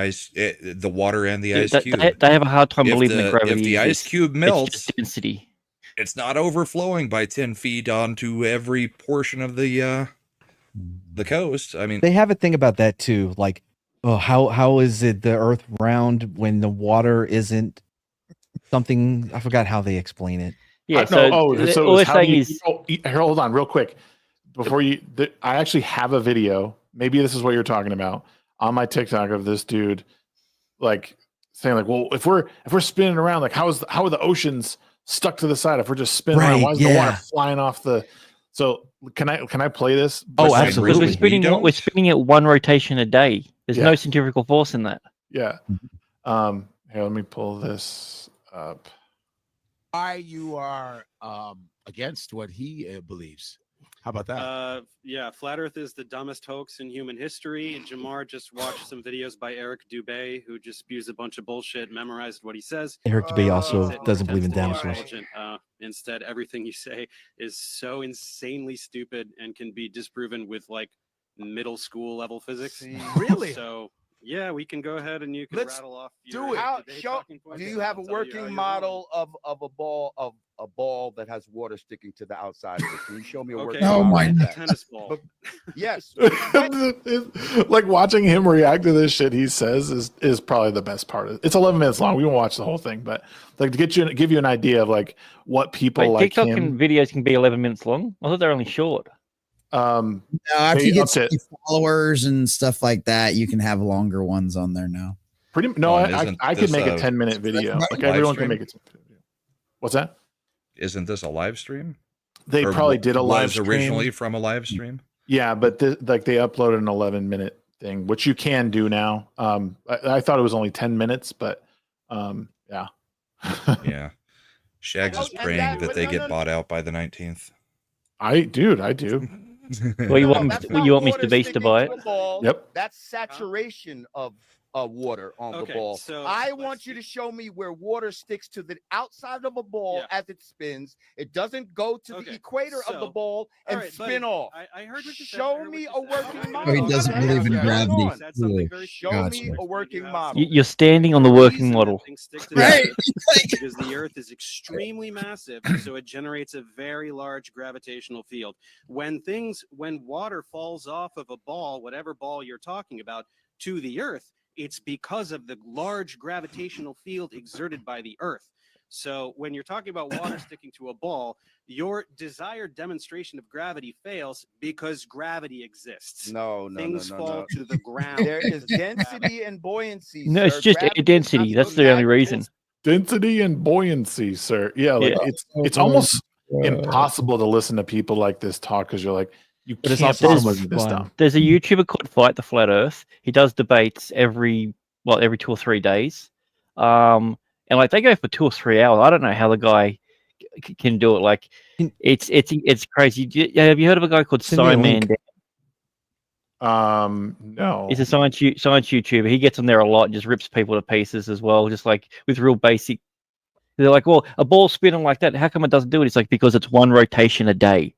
water and the ice cube. They have a hard time believing that gravity. If the ice cube melts, it's just density. It's not overflowing by 10 feet onto every portion of the coast. I mean, they have a thing about that too. Like, how is it the Earth round when the water isn't something? I forgot how they explain it. Yeah. Hold on, real quick, before I actually have a video. Maybe this is what you're talking about on my TikTok of this dude, like saying like, well, if we're spinning around, like how are the oceans stuck to the side? If we're just spinning around, why is the water flying off the? So can I play this? Oh, absolutely. We're spinning it one rotation a day. There's no centrifugal force in that. Yeah. Here, let me pull this up. Why you are against what he believes? How about that? Yeah, Flat Earth is the dumbest hoax in human history. Jamar just watched some videos by Eric Dubé, who just spews a bunch of bullshit, memorized what he says. Eric Dubé also doesn't believe in dinosaurs. Instead, everything you say is so insanely stupid and can be disproven with like middle school level physics. Really? So yeah, we can go ahead and you can rattle off. Do it. Do you have a working model of a ball that has water sticking to the outside of it? Can you show me a working model? Oh my God. Tennis ball. Yes. Like watching him react to this shit he says is probably the best part of it. It's 11 minutes long. We won't watch the whole thing, but like to give you an idea of like what people like TikTok him. and videos can be 11 minutes long. I thought they're only short. No, after you get 50 followers and stuff like that, you can have longer ones on there now. I could make a 10-minute video. Like everyone can make it. What's that? Isn't this a live stream? They probably did a live stream originally from a live stream. Yeah, but they uploaded an 11-minute thing, which you can do now. I thought it was only 10 minutes, but yeah. Yeah. Shags is praying that they get bought out by the 19th. I do. Well, you want Mr. Beast to buy it? Yep. That's saturation of water on the Okay, ball. so I let's want you to show me where water sticks to the outside of a ball as it spins. It doesn't go to the equator of the so- ball and all right, spin buddy, off. I heard what you said. Show me a working Oh, model. he doesn't That's believe in what's going gravity. on. Said something Really. very Show Gotcha. me a working model. You're standing on the working model. Things stick to Right. the Earth because the Earth is extremely massive, so it generates a very large gravitational field. When water falls off of a ball, whatever ball you're talking about, to the Earth, it's because of the large gravitational field exerted by the Earth. So when you're talking about water sticking to a ball, your desired demonstration of gravity fails because gravity exists. No, Things fall no. to the ground. There is density and buoyancy. No, it's sir. just air Gravity is density. not That's so the only bad. reason. Density and buoyancy, sir. Yeah, like Yeah. it's almost impossible to listen to people like this talk because you're like, you But it's can't also possibly be this fun. dumb. There's a YouTuber called Fight the Flat Earth. He does debates every 2 or 3 days. And like they go for 2 or 3 hours. I don't know how the guy can do it. Like it's crazy. Have you heard of a guy called Send me a link. Simon? No. He's a science YouTuber. He gets on there a lot and just rips people to pieces as well, just like with real basic. They're like, well, a ball spinning like that, how come it doesn't do it? It's like, because it's 1 rotation a day.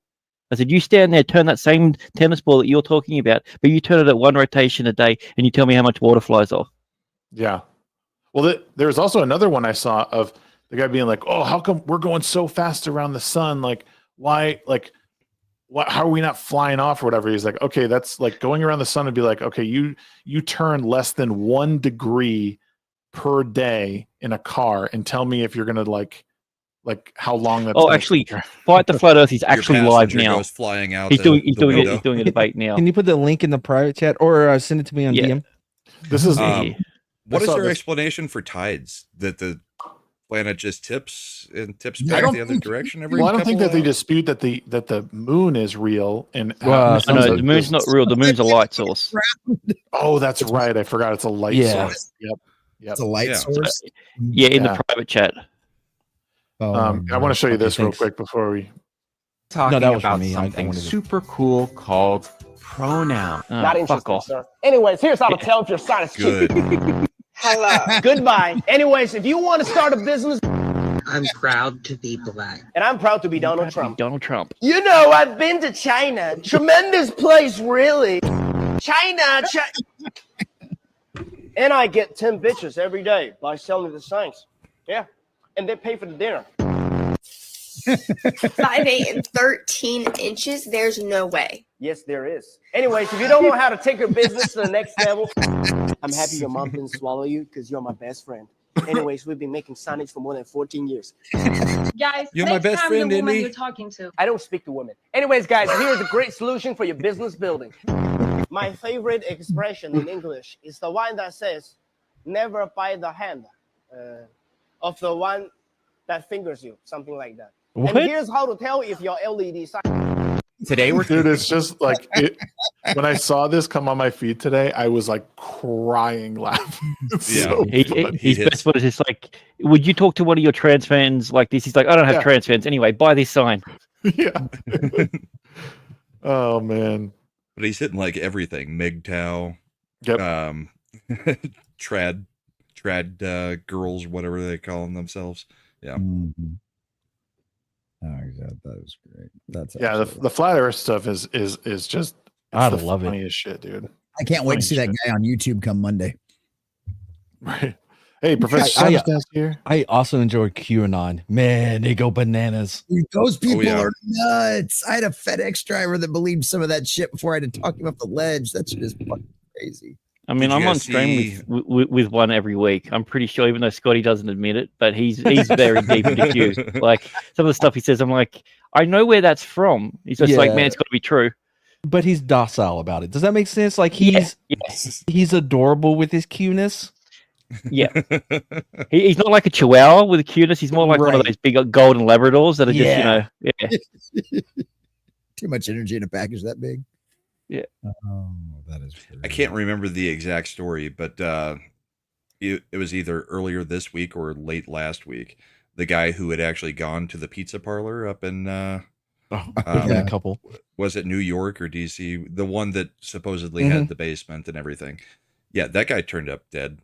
I said, you stand there, turn that same tennis ball that you're talking about, but you turn it at 1 rotation a day, and you tell me how much water flies off. Yeah. Well, there's also another one I saw of the guy being like, "Oh, how come we're going so fast around the sun? Like, why? Like, how are we not flying off or whatever?" He's like, "Okay, that's like going around the sun would be like, okay, you turn less than 1 degree per day in a car, and tell me if you're gonna like how long that's." Oh, actually, Fight the Flat Earth. He's Your actually live passenger now. goes flying out. He's doing window. a debate now. Can you put the link in the private chat or send it to me on Yeah. DM? This is What is saw their this- explanation for tides? That the planet just tips I back don't the other think- direction every. Well, I don't think that couple they of hours? dispute that the moon is real and Well, No, the moon's not real. The moon's a light source. Oh, that's right. I forgot it's a light Yeah. source. Yep. It's a light Yeah. source. Yeah, in Yeah. the private chat. Oh, I want to show you Okay, this real thanks. quick before we. Talking that was for about me. I something wanted to- super cool called pronoun. Oh, Not fuck interested, off. sir. Anyways, here's how to tell if your site is cheap. Good. Hello. Goodbye. Anyways, if you want to start a business, I'm proud to be black. and I'm proud to be Donald Trump. Donald Trump. You know, I've been to China. Tremendous place, really. China. And I get 10 bitches every day by selling the signs. Yeah. And they pay for the dinner. 5'8" and 13 inches. There's no way. Yes, there is. Anyways, if you don't know how to take your business to the next level, I'm happy your mom didn't swallow you because you're my best friend. Anyways, we've been making signage for more than 14 years. Guys, You're my next best time friend, the woman Indy. you're talking to. I don't speak to women. Anyways, guys, here's a great solution for your business building. My favorite expression in English is the one that says, never by the hand of the one that fingers you, something like that. What? And here's how to tell if your LED sign. Today we're Dude, it's just like when I saw this come on my feed today, I was like crying laughing. It's Yeah. so funny. His best one is just like, would you talk to one of your trans fans like this? He's like, I don't have Yeah. trans fans. Anyway, buy this sign. Yeah. Oh man. But he's hitting like everything. MGTOW, Yep. trad girls, whatever they call themselves. Yeah. Mhm. Oh, God, that was great. That's Yeah, the flat Earth stuff is just I the love it. funniest shit, dude. I can't wait to see that Funny guy on YouTube come Monday. Right. Hey, Professor I- Sam's here. I also enjoy QAnon. Man, they go bananas. Dude, those people yeah. are nuts. I had a FedEx driver that believed some of that shit before I had to talk him off the ledge. That shit is fucking crazy. I mean, Did you I'm on guys stream with one every week. I'm pretty sure, even though Scotty doesn't admit it, but he's very deep into Q. Like some of the stuff he says, I'm like, I know where that's from. He's just like, Yeah. man, it's got to be true. But he's docile about it. Does that make sense? Like he's adorable with his cuteness. Yeah. He's not like a Chihuahua with a cuteness. He's more like one of Right. those big golden Labradors that are just, you know, yeah. Too much energy in a package that big. Yeah. Oh, that is. I can't remember the exact story, but it was either earlier this week or late last week. The guy who had actually gone to the pizza parlor up in A couple. Was it New York or DC? The one that supposedly Mhm. had the basement and everything. Yeah, that guy turned up dead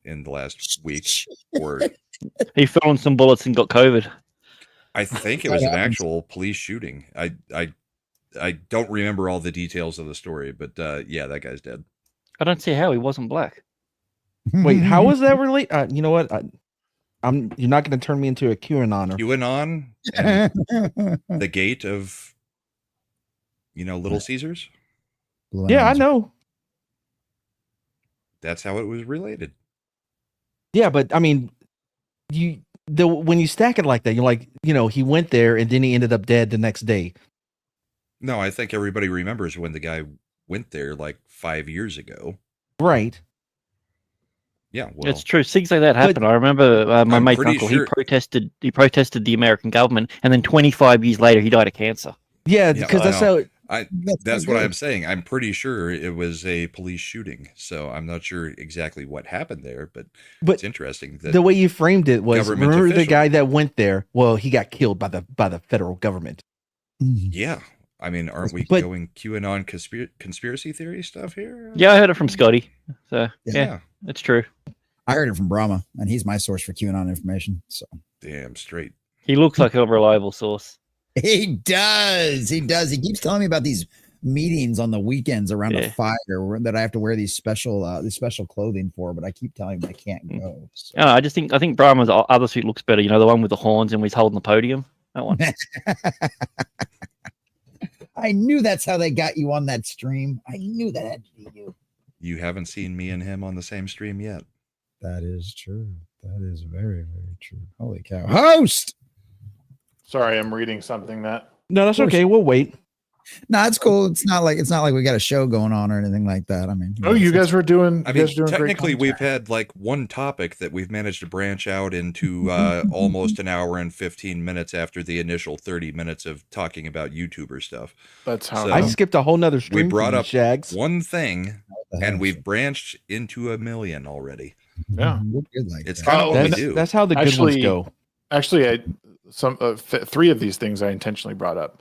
in the last week. Or He fell on some bullets and got COVID. I think it was an actual police shooting. I don't remember all the details of the story, but yeah, that guy's dead. I don't see how he wasn't black. Wait, how was that related? You know what? You're not going to turn me into a QAnoner. QAnon and the gate of, Little Caesars. Yeah, I know. That's how it was related. Yeah, but I mean, when you stack it like that, you're like, he went there and then he ended up dead the next day. No, I think everybody remembers when the guy went there like 5 years ago. Right. Yeah, well, It's true. Things like that happen. I remember my I'm mate's pretty uncle. sure- He protested the American government, and then 25 years later, he died of cancer. Yeah, Yeah, because I that's know. how. That's what I'm saying. I'm pretty sure it was a police shooting. So I'm not sure exactly what happened there, but it's interesting. That The way you framed it was, government remember the official- guy that went there? Well, he got killed by the federal government. Yeah. I mean, aren't we But- going QAnon conspiracy theory stuff here? Yeah, I heard it from Scotty. So yeah, it's true. I heard it from Brahma, and he's my source for QAnon information. So Damn straight. He looks like a reliable source. he does. He does. He keeps telling me about these meetings on the weekends around Yeah. a fire that I have to wear these special clothing for, but I keep telling him I can't go. So. I think Brahma's other suit looks better. The one with the horns and he's holding the podium. That one. I knew that's how they got you on that stream. I knew that had to be you. You haven't seen me and him on the same stream yet. That is true. That is very, very true. Holy cow. Host! Sorry, I'm reading something that. No, that's okay. We'll wait. No, it's cool. It's not like we got a show going on or anything like that. I mean, Oh, you guys were doing. I You mean, guys are doing great technically, content. we've had like one topic that we've managed to branch out into almost an hour and 15 minutes after the initial 30 minutes of talking about YouTuber stuff. That's how So I skipped a whole nother we stream. brought for you, up Shags. one thing, and we've branched into a million already. Yeah. We're good like It's that. kind of what we That's, do. that's how the good ones go. Actually, three of these things I intentionally brought up.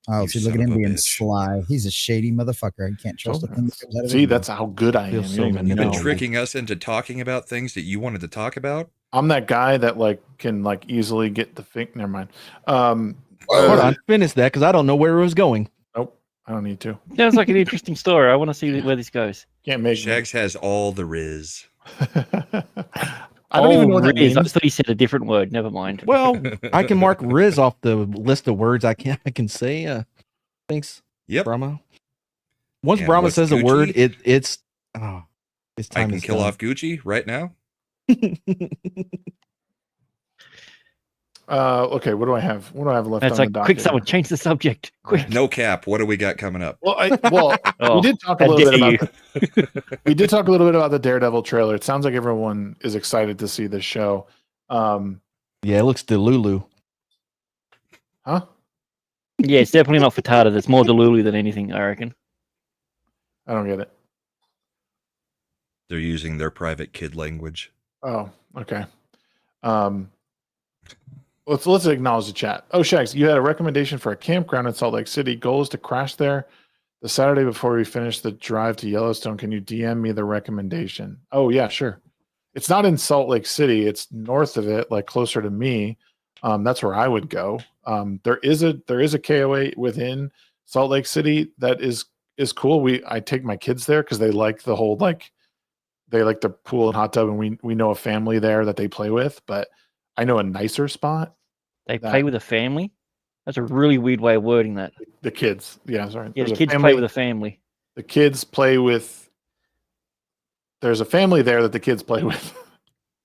Oh, You see, look son at him of a being bitch. sly. He's a shady motherfucker. You can't trust a thing that comes out of See, his that's mouth. how good I am. Feel You so don't even many You've know. been tricking us into talking about things that you wanted to talk about. I'm that guy that can easily get the thing. Never mind. Hold on, finish that because I don't know where it was going. Nope, I don't need to. Sounds like an interesting story. I want to see where this goes. Can't make me. Shags has all the riz. I don't even know what that Riz. I means. thought he said a different word. Never mind. Well, I can mark Riz off the list of words I can say. Thanks. Yep. Brahma. Once And Brahma what's says a Gucci? word, it's I time can is kill done. off Gucci right now. Okay, what do I have? What do I have left That's on like the quick. docket? Someone change the subject. Quick. No cap. What do we got coming up? Well, Oh, we did talk a how little bit dare about. We did talk a little bit about the Daredevil trailer. It sounds like everyone is excited to see this show. Yeah, it looks Delulu. Huh? Yeah, it's definitely not frittata. It's more Delulu than anything, I reckon. I don't get it. They're using their private kid language. Oh, okay. Let's acknowledge the chat. Oh, Shags, you had a recommendation for a campground in Salt Lake City. Goal is to crash there the Saturday before we finish the drive to Yellowstone. Can you DM me the recommendation? Oh, yeah, sure. It's not in Salt Lake City. It's north of it, like closer to me. That's where I would go. There is a KOA within Salt Lake City that is cool. I take my kids there because they like the whole they like the pool and hot tub, and we know a family there that they play with. But I know a nicer spot. They play with a family. That's a really weird way of wording that. The kids, yeah, sorry. Yeah, There's the a kids family- play with a family. The kids play with. There's a family there that the kids play with. Is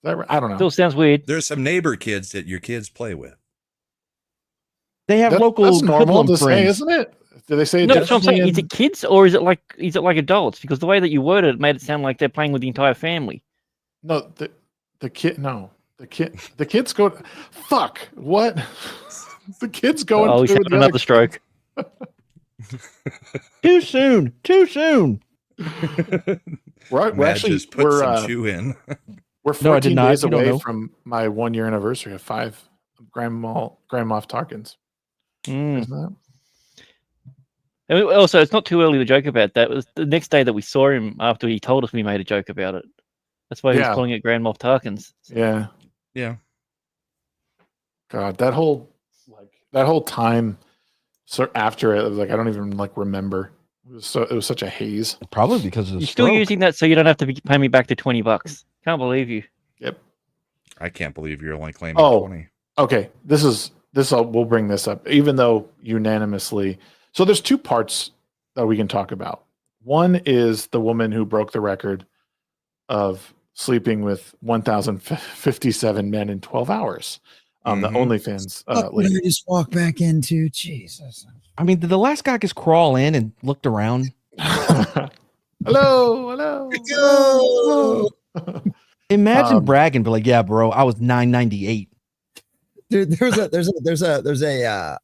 that right? I don't know. Still sounds weird. There's some neighbor kids that your kids play with. They have That's local normal hoodlum to say, friends. isn't it? Do they say it No, that's what I'm saying. differently Is in- it kids or is it like adults? Because the way that you worded it made it sound like they're playing with the entire family. No, the kids go. Fuck what? The kids go. Oh, he's having another stroke. Too soon. Too soon. We're Matt actually just put some chew in. We're No, I did 14 not. days You don't away know. from my 1 year anniversary of 5 Grand Moff Tarkins. Mm. Isn't that? And also, it's not too early to joke about that. It was the next day that we saw him after he told us we made a joke about it. That's why he was Yeah. calling it Grand Moff Tarkin's. Yeah. Yeah. God, that whole time after it, like I don't even like remember. It was such a haze. Probably because of the You're still stroke. using that so you don't have to pay me back the $20. Can't believe you. Yep. I can't believe you're only claiming Oh. 20. Okay. We'll bring this up, even though unanimously. So there's two parts that we can talk about. One is the woman who broke the record of sleeping with 1,057 men in 12 hours. The OnlyFans What lady. did I just walk back into? Jesus. I mean, did the last guy just crawl in and looked around? Hello. Imagine bragging, but like, yeah, bro, I was 998. Dude, there's a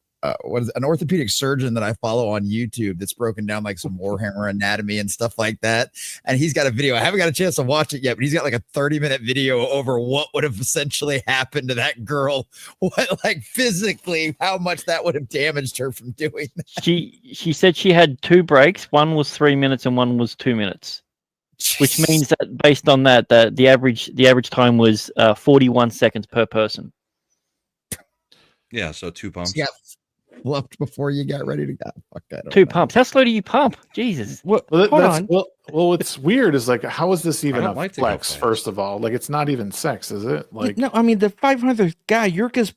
what is it, an orthopedic surgeon that I follow on YouTube that's broken down like some Warhammer anatomy and stuff like that. And he's got a video. I haven't got a chance to watch it yet, but he's got like a 30-minute video over what would have essentially happened to that girl. What, like physically, how much that would have damaged her from doing that. She said she had 2 breaks. One was 3 minutes and one was 2 minutes. Which means that based on that, the average time was 41 seconds per person. Yeah, so 2 pumps. You got fluffed before you got ready to go. Fuck, I don't 2 know. pumps. How slow do you pump? Jesus. What? Well, Hold on. what's weird is like, how is this even don't a like to go flex? fast. First of all, like it's not even sex, is it? Like, No, I mean, the 500th guy, you're just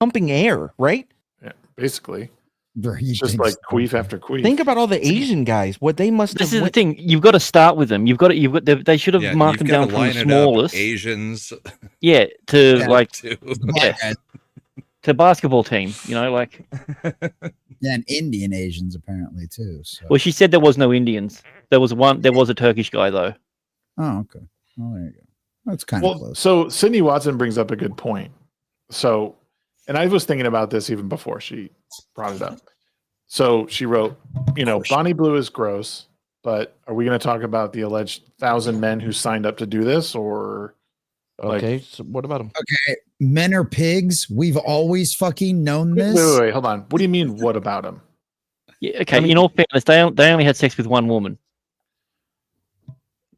pumping air, right? yeah, basically, Bro, you it's just think like so? queef after queef. Think about all the Asian guys. What they must This have is the went- thing. You've got to start with them. They should have Yeah, marked them you've got down to from the line it up smallest. Asians Yeah, to Yeah. like to yeah, to basketball team. You know, like. Yeah, and Indian Asians apparently too. So. Well, she said there was no Indians. There was one. There was a Turkish guy though. Oh, okay. Well, there you go. That's kind of Well, close. so Sydney Watson brings up a good point. So, and I was thinking about this even before she brought it up. So she wrote, Bonnie Blue is gross, but are we going to talk about the alleged 1,000 men who signed up to do this, or Okay, so what about them? Okay, men are pigs. We've always fucking known this. Wait, hold on. What do you mean? What about him? Yeah, okay. In all fairness, they only had sex with one woman.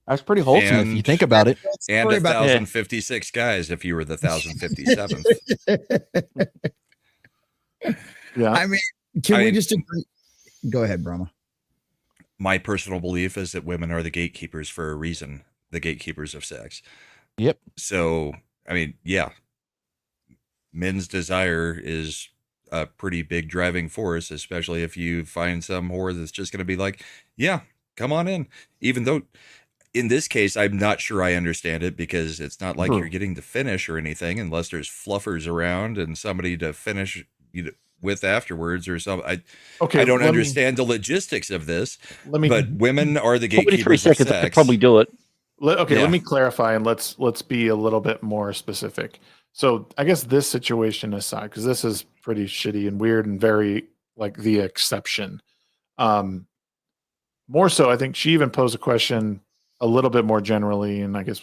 That's pretty wholesome if you think about it. and Worry about- 1,056 guys if you were the 1,057th. Yeah. I mean, can we I- just agree? Go ahead, Brahma. My personal belief is that women are the gatekeepers for a reason, the gatekeepers of sex. Yep. So, I mean, yeah, men's desire is a pretty big driving force, especially if you find some whore that's just going to be like, yeah, come on in. Even though in this case, I'm not sure I understand it because it's not like you're getting to finish or anything unless there's fluffers around and somebody to finish with afterwards or something. I don't understand the logistics of this, but women are the 43 gatekeepers of seconds. I sex. could probably do it. Let me clarify and let's be a little bit more specific. So I guess this situation aside, because this is pretty shitty and weird and very like the exception. More so, I think she even posed a question a little bit more generally, and I guess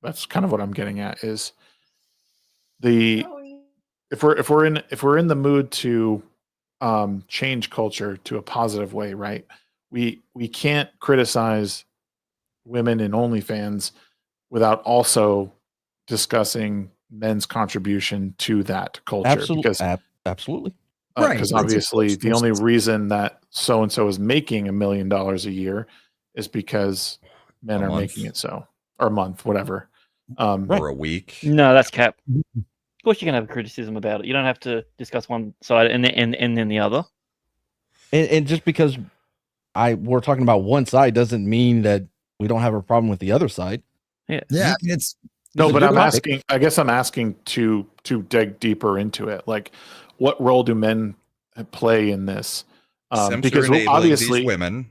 that's kind of what I'm getting at is if we're in the mood to change culture to a positive way, right? We can't criticize women in OnlyFans without also discussing men's contribution to that culture. Absolutely. Because Absolutely. Right. because It's a obviously the personal only sense. reason that so and so is making $1 million a year is because men A are month. making it so, or a month, whatever. Or a week. No, that's cap. Of course, you can have a criticism about it. You don't have to discuss one side and then the other. And just because we're talking about one side doesn't mean that we don't have a problem with the other side. Yeah. Yeah, I mean, it's No, a but good I'm topic. asking. I guess I'm asking to dig deeper into it. Like, what role do men play in this? Because enabling obviously, these women.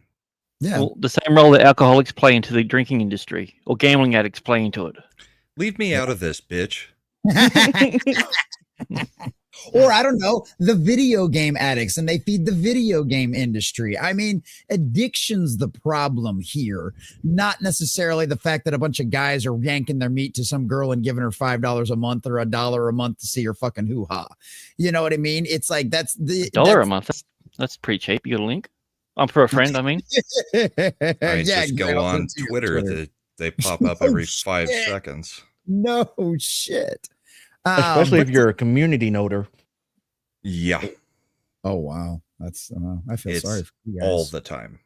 yeah. Well, the same role that alcoholics play into the drinking industry or gambling addicts play into it. Leave me out of this, bitch. Or I don't know, the video game addicts, and they feed the video game industry. I mean, addiction's the problem here, not necessarily the fact that a bunch of guys are yanking their meat to some girl and giving her $5 a month or $1 a month to see her fucking hoo-ha. You know what I mean? It's like that's the $1 a month. That's pretty cheap. You got a link? I'm for a friend. I mean, I Yeah, just go I'll on send it to you on Twitter. They pop up every 5 shit. seconds. No shit. Especially if But- you're a community noter. Yeah, Oh wow, that's I feel it's sorry for you guys. all the time.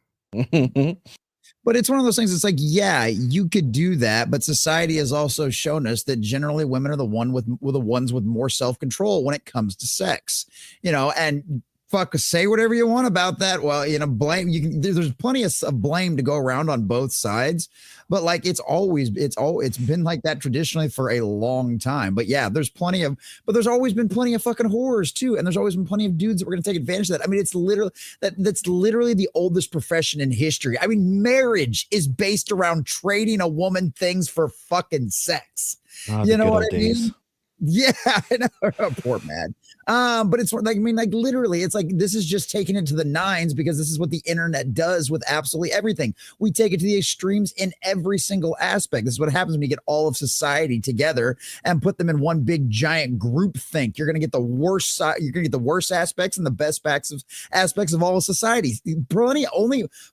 But it's one of those things. It's like, yeah, you could do that, but society has also shown us that generally women are the ones with more self control when it comes to sex. And fuck, say whatever you want about that. Well, blame you can. There's plenty of blame to go around on both sides, but like it's been like that traditionally for a long time. But yeah, there's always been plenty of fucking whores too, and there's always been plenty of dudes that were going to take advantage of that. I mean, it's literally that's literally the oldest profession in history. I mean, marriage is based around trading a woman things for fucking sex. You know what I mean? Yeah, I know. Poor man. But it's like, I mean, like literally, it's like this is just taking it to the nines because this is what the internet does with absolutely everything. We take it to the extremes in every single aspect. This is what happens when you get all of society together and put them in one big giant group think. You're gonna get the worst side, you're gonna get the worst aspects and the best aspects of all of society.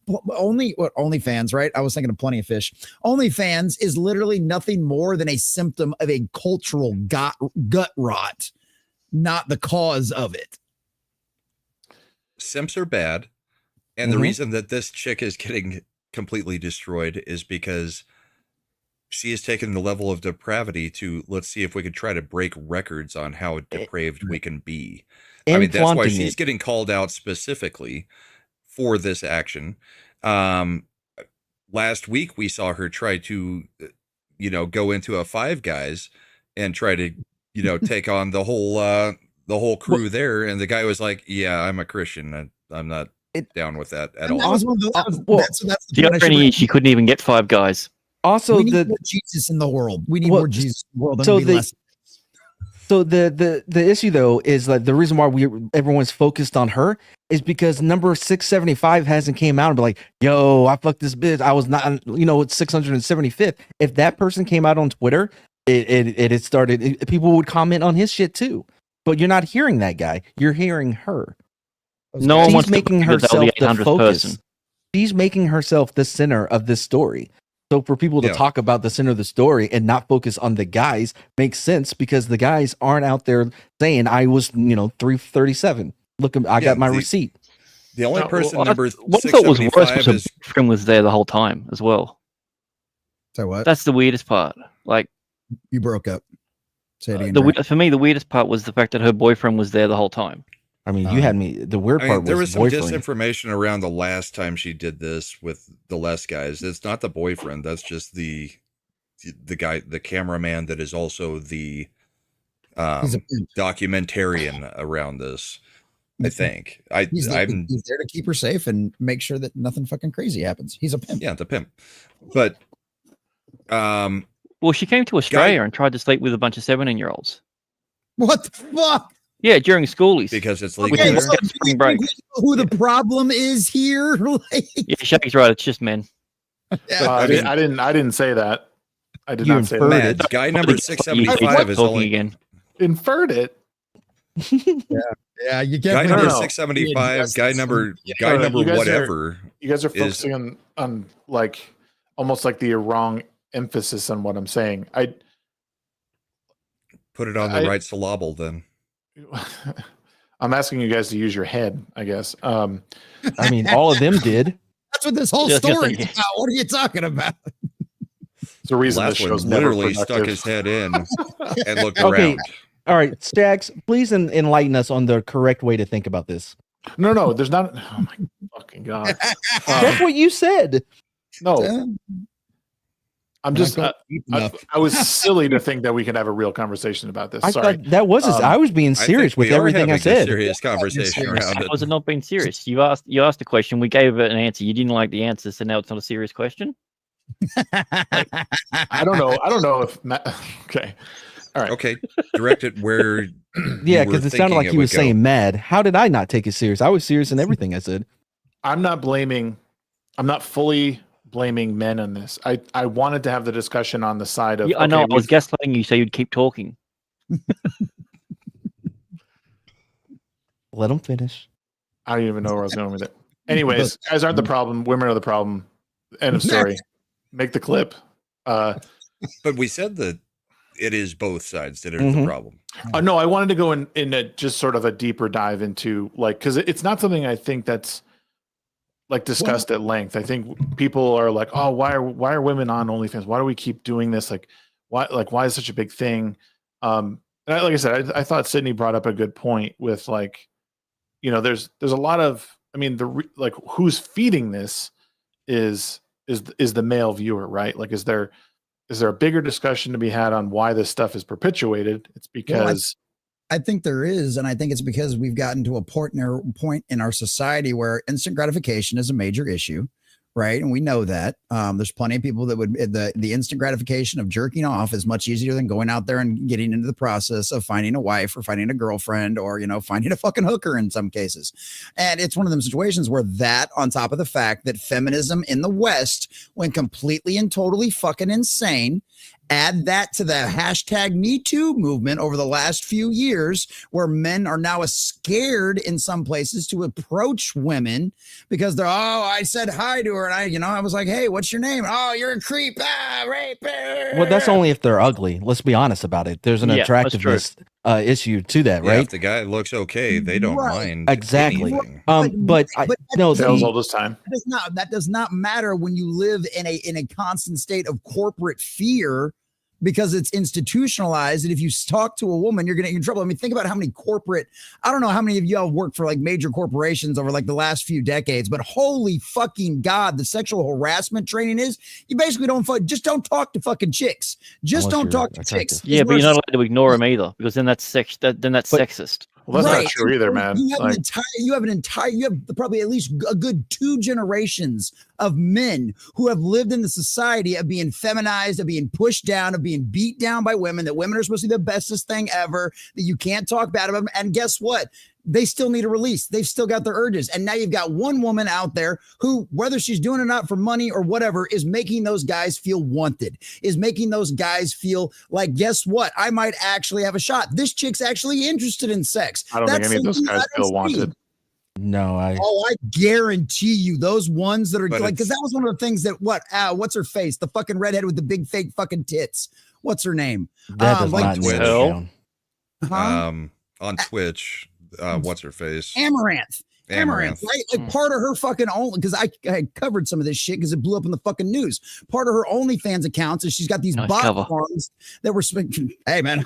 OnlyFans, right? I was thinking of Plenty of Fish. OnlyFans is literally nothing more than a symptom of a cultural gut rot, not the cause of it. Simps are bad. And the reason that this chick is getting completely destroyed is because she has taken the level of depravity to, let's see if we could try to break records on how depraved we can be. I mean, that's why she's getting called out specifically for this action. Last week, we saw her try to, go into a Five Guys and try to, take on the whole crew there. And the guy was like, yeah, I'm a Christian. I'm not down with that at all. That's the irony is she couldn't even get Five Guys. Also, we need more Jesus in the world. We need more Jesus in the world. So the issue though is like the reason why everyone's focused on her is because number 675 hasn't came out and be like, yo, I fucked this bitch. I was not, it's 675th. If that person came out on Twitter, it had started. People would comment on his shit too. But you're not hearing that guy. You're hearing her. No one wants She's making to herself the 800th focus. person. She's making herself the center of this story. So for people to talk about the center of the story and not focus on the guys makes sense because the guys aren't out there saying I was, 337. Look, I got my receipt. The only person what number I thought was worse was 675 her is boyfriend was there the whole time as well. So what? That's the weirdest part. Like you broke up. Say it again. For me, the weirdest part was the fact that her boyfriend was there the whole time. I mean, you had me. The weird part there was some boyfriend. disinformation around the last time she did this with the less guys. It's not the boyfriend. That's just the guy, the cameraman that is also the documentarian around this. I think he's there to keep her safe and make sure that nothing fucking crazy happens. He's a pimp. Yeah, the pimp. But well, she came to Australia and tried to sleep with a bunch of 17-year-olds. What the fuck? Yeah, during schoolies. Because it's legal. Okay, there. Spring break. Who the problem is here? Yeah, Shaggy's right. It's just men. I didn't say that. I did not say Mad. that. Guy number 675 is only again. Inferred it. Yeah, you get guy number 675. Guy number whatever. You guys are focusing on like almost like the wrong emphasis on what I'm saying. I put it on the right syllable then. I'm asking you guys to use your head, I guess. I mean, all of them did. That's what this whole story is about. What are you talking about? It's the reason this show's literally never stuck his head in and looked around. All right, Stags, please enlighten us on the correct way to think about this. No, there's not. Oh my fucking god! That's what you said. No, I'm just. I was silly to think that we could have a real conversation about this. Sorry, that was. I was being serious with everything I said. Serious conversation around it. Was it not being serious? You asked a question. We gave it an answer. You didn't like the answer, so now it's not a serious question. I don't know if. Okay. All right. Okay. Direct it where. Yeah, because it sounded like he was saying mad. How did I not take it serious? I was serious in everything I said. I'm not fully blaming men on this. I wanted to have the discussion on the side of. Yeah, I know. I was gaslighting you so you'd keep talking. Let him finish. I don't even know where I was going with it. Anyways, guys aren't the problem. Women are the problem. End of story. Make the clip. But we said that it is both sides that are the problem. No, I wanted to go in a just sort of a deeper dive into like, because it's not something I think that's like discussed at length. I think people are like, oh, why are women on OnlyFans? Why do we keep doing this? Like, why is such a big thing? And like I said, I thought Sydney brought up a good point with like, you know, there's a lot of, I mean, like who's feeding this is the male viewer, right? Like, is there a bigger discussion to be had on why this stuff is perpetuated? It's because I think there is, and I think it's because we've gotten to a point in our society where instant gratification is a major issue, right? And we know that there's plenty of people that would the instant gratification of jerking off is much easier than going out there and getting into the process of finding a wife or finding a girlfriend or, you know, finding a fucking hooker in some cases. And it's one of them situations where that, on top of the fact that feminism in the West went completely and totally fucking insane, add that to the hashtag Me Too movement over the last few years, where men are now scared in some places to approach women because they're, oh, I said hi to her. And I was like, hey, what's your name? Oh, you're a creep. Rape. Well, that's only if they're ugly. Let's be honest about it. There's an attractiveness issue to that, right? If the guy looks okay, they don't mind. Exactly. Anything. But no, sales all this time. That does not matter when you live in a constant state of corporate fear, because it's institutionalized. And if you talk to a woman, you're going to get in trouble. I mean, think about how many corporate, I don't know how many of y'all worked for like major corporations over like the last few decades, but holy fucking God, the sexual harassment training is, you basically just don't talk to fucking chicks. Just don't talk to chicks. Yeah, but you're not allowed to ignore them either, because then that's sexist. Well, that's not true either, man. You have probably at least a good 2 generations of men who have lived in the society of being feminized, of being pushed down, of being beat down by women, that women are supposed to be the bestest thing ever, that you can't talk bad about them. And guess what? They still need a release. They've still got their urges. And now you've got one woman out there who, whether she's doing it or not for money or whatever, is making those guys feel wanted, is making those guys feel like, guess what? I might actually have a shot. This chick's actually interested in sex. I don't think any of those guys feel wanted. No, I guarantee you those ones that are like, because that was one of the things that what's her face? The fucking redhead with the big fake fucking tits. What's her name? That does not Twitch. know. On Twitch. What's her face? Amaranth, right? Like part of her fucking only, because I covered some of this shit because it blew up in the fucking news. Part of her OnlyFans accounts is she's got these bot farms that were hey man,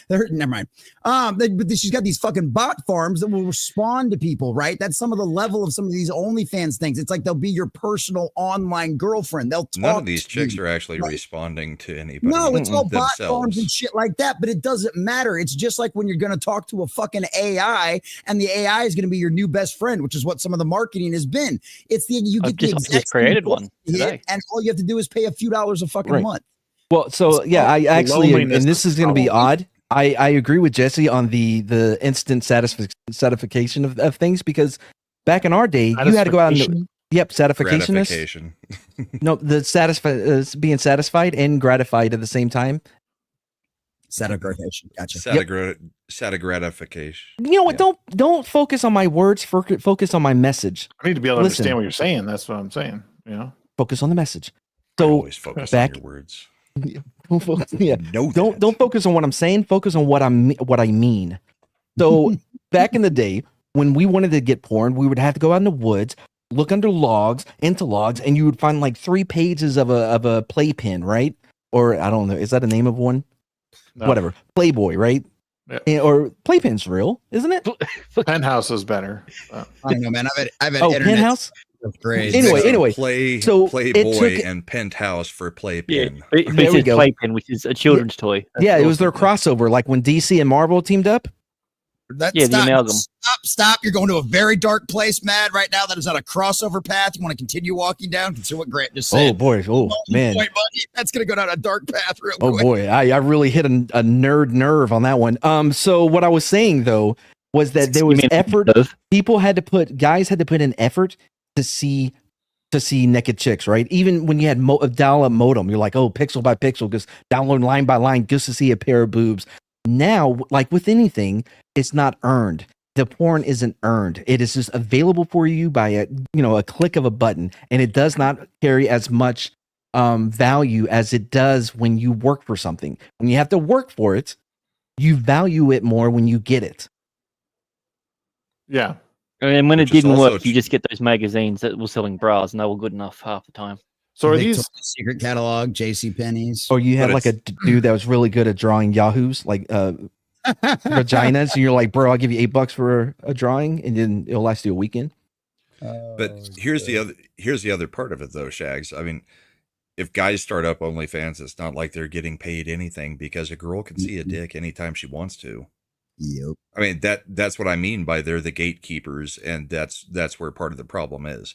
never mind. But she's got these fucking bot farms that will respond to people, right? That's some of the level of some of these OnlyFans things. It's like they'll be your personal online girlfriend. They'll talk. None of these chicks are actually responding to anybody. No, it's all bot farms and shit like that. But it doesn't matter. It's just like when you're going to talk to a fucking AI, and the AI is going to be your new best friend, which is what some of the marketing has been. It's you get the exact created one today, and all you have to do is pay a few dollars a fucking month. Well, so yeah, I actually, and this is going to be odd. I agree with Jesse on the instant satisfaction of things, because back in our day, you had to go out and satisfaction. No, the being satisfied and gratified at the same time. Gratification. Gotcha. Gratification. You know what? Don't focus on my words. Focus on my message. I need to be able to understand what you're saying. That's what I'm saying. You know, focus on the message. So always focus on your words. Don't focus on what I'm saying. Focus on what I mean. So back in the day, when we wanted to get porn, we would have to go out in the woods, look under logs, and you would find like 3 pages of a playpen, right? Or I don't know, is that a name of one? No. Whatever, Playboy, right? Yeah. Or Playpen's real, isn't it? Penthouse is better. I don't know, man. I've had internet. Penthouse. Great. Anyway, Playboy and Penthouse for Playpen. Yeah, there we go. Playpen, which is a children's toy. That's it was their crossover, like when DC and Marvel teamed up. The amalgam. Stop! You're going to a very dark place, Matt. Right now, that is on a crossover path. You want to continue walking down? Consider what Grant just said. Oh boy! Oh man! That's gonna go down a dark path real quick. Oh boy! I really hit a nerd nerve on that one. So what I was saying though was that there was effort. Guys had to put in effort to see naked chicks, right? Even when you had a dial-up modem, you're like, oh, pixel by pixel, just download line by line just to see a pair of boobs. Now, like with anything, it's not earned. the porn isn't earned. It is just available for you by a click of a button, and it does not carry as much value as it does when you work for something. When you have to work for it, you value it more when you get it. Yeah. And when Which it is didn't also work, you just get those magazines that were selling bras, and they were good enough half the time. So are Victoria's these Secret catalog, J.C. Penney's? Or you had But like a dude that was really good at drawing yahoos, like vaginas, and you're like, bro, I'll give you $8 for a drawing, and then it'll last you a weekend. But here's the other part of it though, Shags. I mean, if guys start up OnlyFans, it's not like they're getting paid anything because a girl can see a dick anytime she wants to. Yep. I mean, that's what I mean by they're the gatekeepers, and that's where part of the problem is.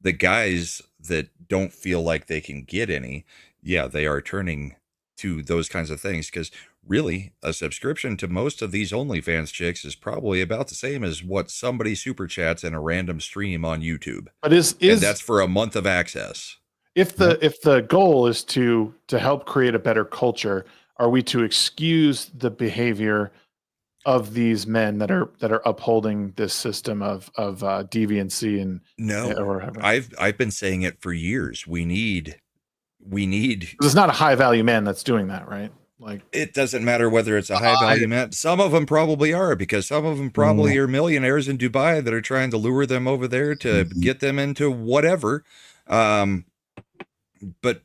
The guys that don't feel like they can get any, yeah, they are turning to those kinds of things, because really a subscription to most of these OnlyFans chicks is probably about the same as what somebody super chats in a random stream on YouTube. But and that's for a month of access. If the goal is to help create a better culture, are we to excuse the behavior of these men that are upholding this system of deviancy and or whatever? I've been saying it for years. We need It's not a high value man that's doing that, right? Like, it doesn't matter whether it's a high value man. Some of them probably are, because some of them probably are millionaires in Dubai that are trying to lure them over there to get them into whatever. But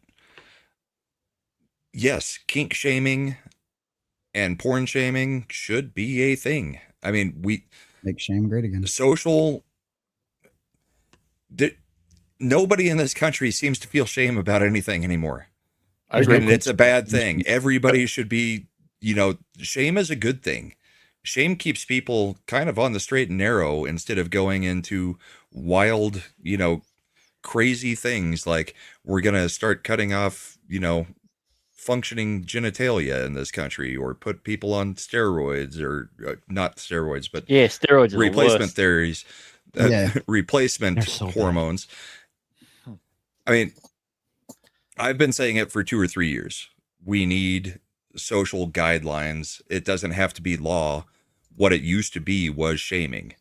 yes, kink shaming and porn shaming should be a thing. I mean, we make shame great again. Nobody in this country seems to feel shame about anything anymore. I agree. And it's a bad thing. Everybody should be, shame is a good thing. Shame keeps people kind of on the straight and narrow instead of going into wild, crazy things like we're going to start cutting off, functioning genitalia in this country, or put people on steroids, or not steroids, but steroids are replacement the theories, replacement hormones. I mean, I've been saying it for 2 or 3 years. We need social guidelines. It doesn't have to be law. What it used to be was shaming.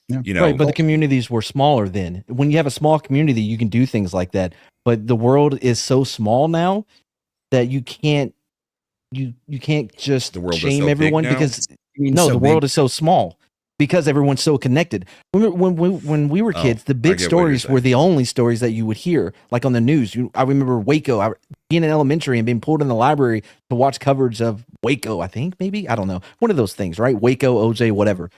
Right, but the communities were smaller then. When you have a small community, you can do things like that. But the world is so small now that you can't just shame everyone because the world is so small because everyone's so connected. When we were kids, the big stories were the only stories that you would hear, like on the news. I remember Waco. Being in elementary and being pulled in the library to watch coverage of Waco. I think maybe, I don't know, one of those things, right? Waco, OJ, whatever.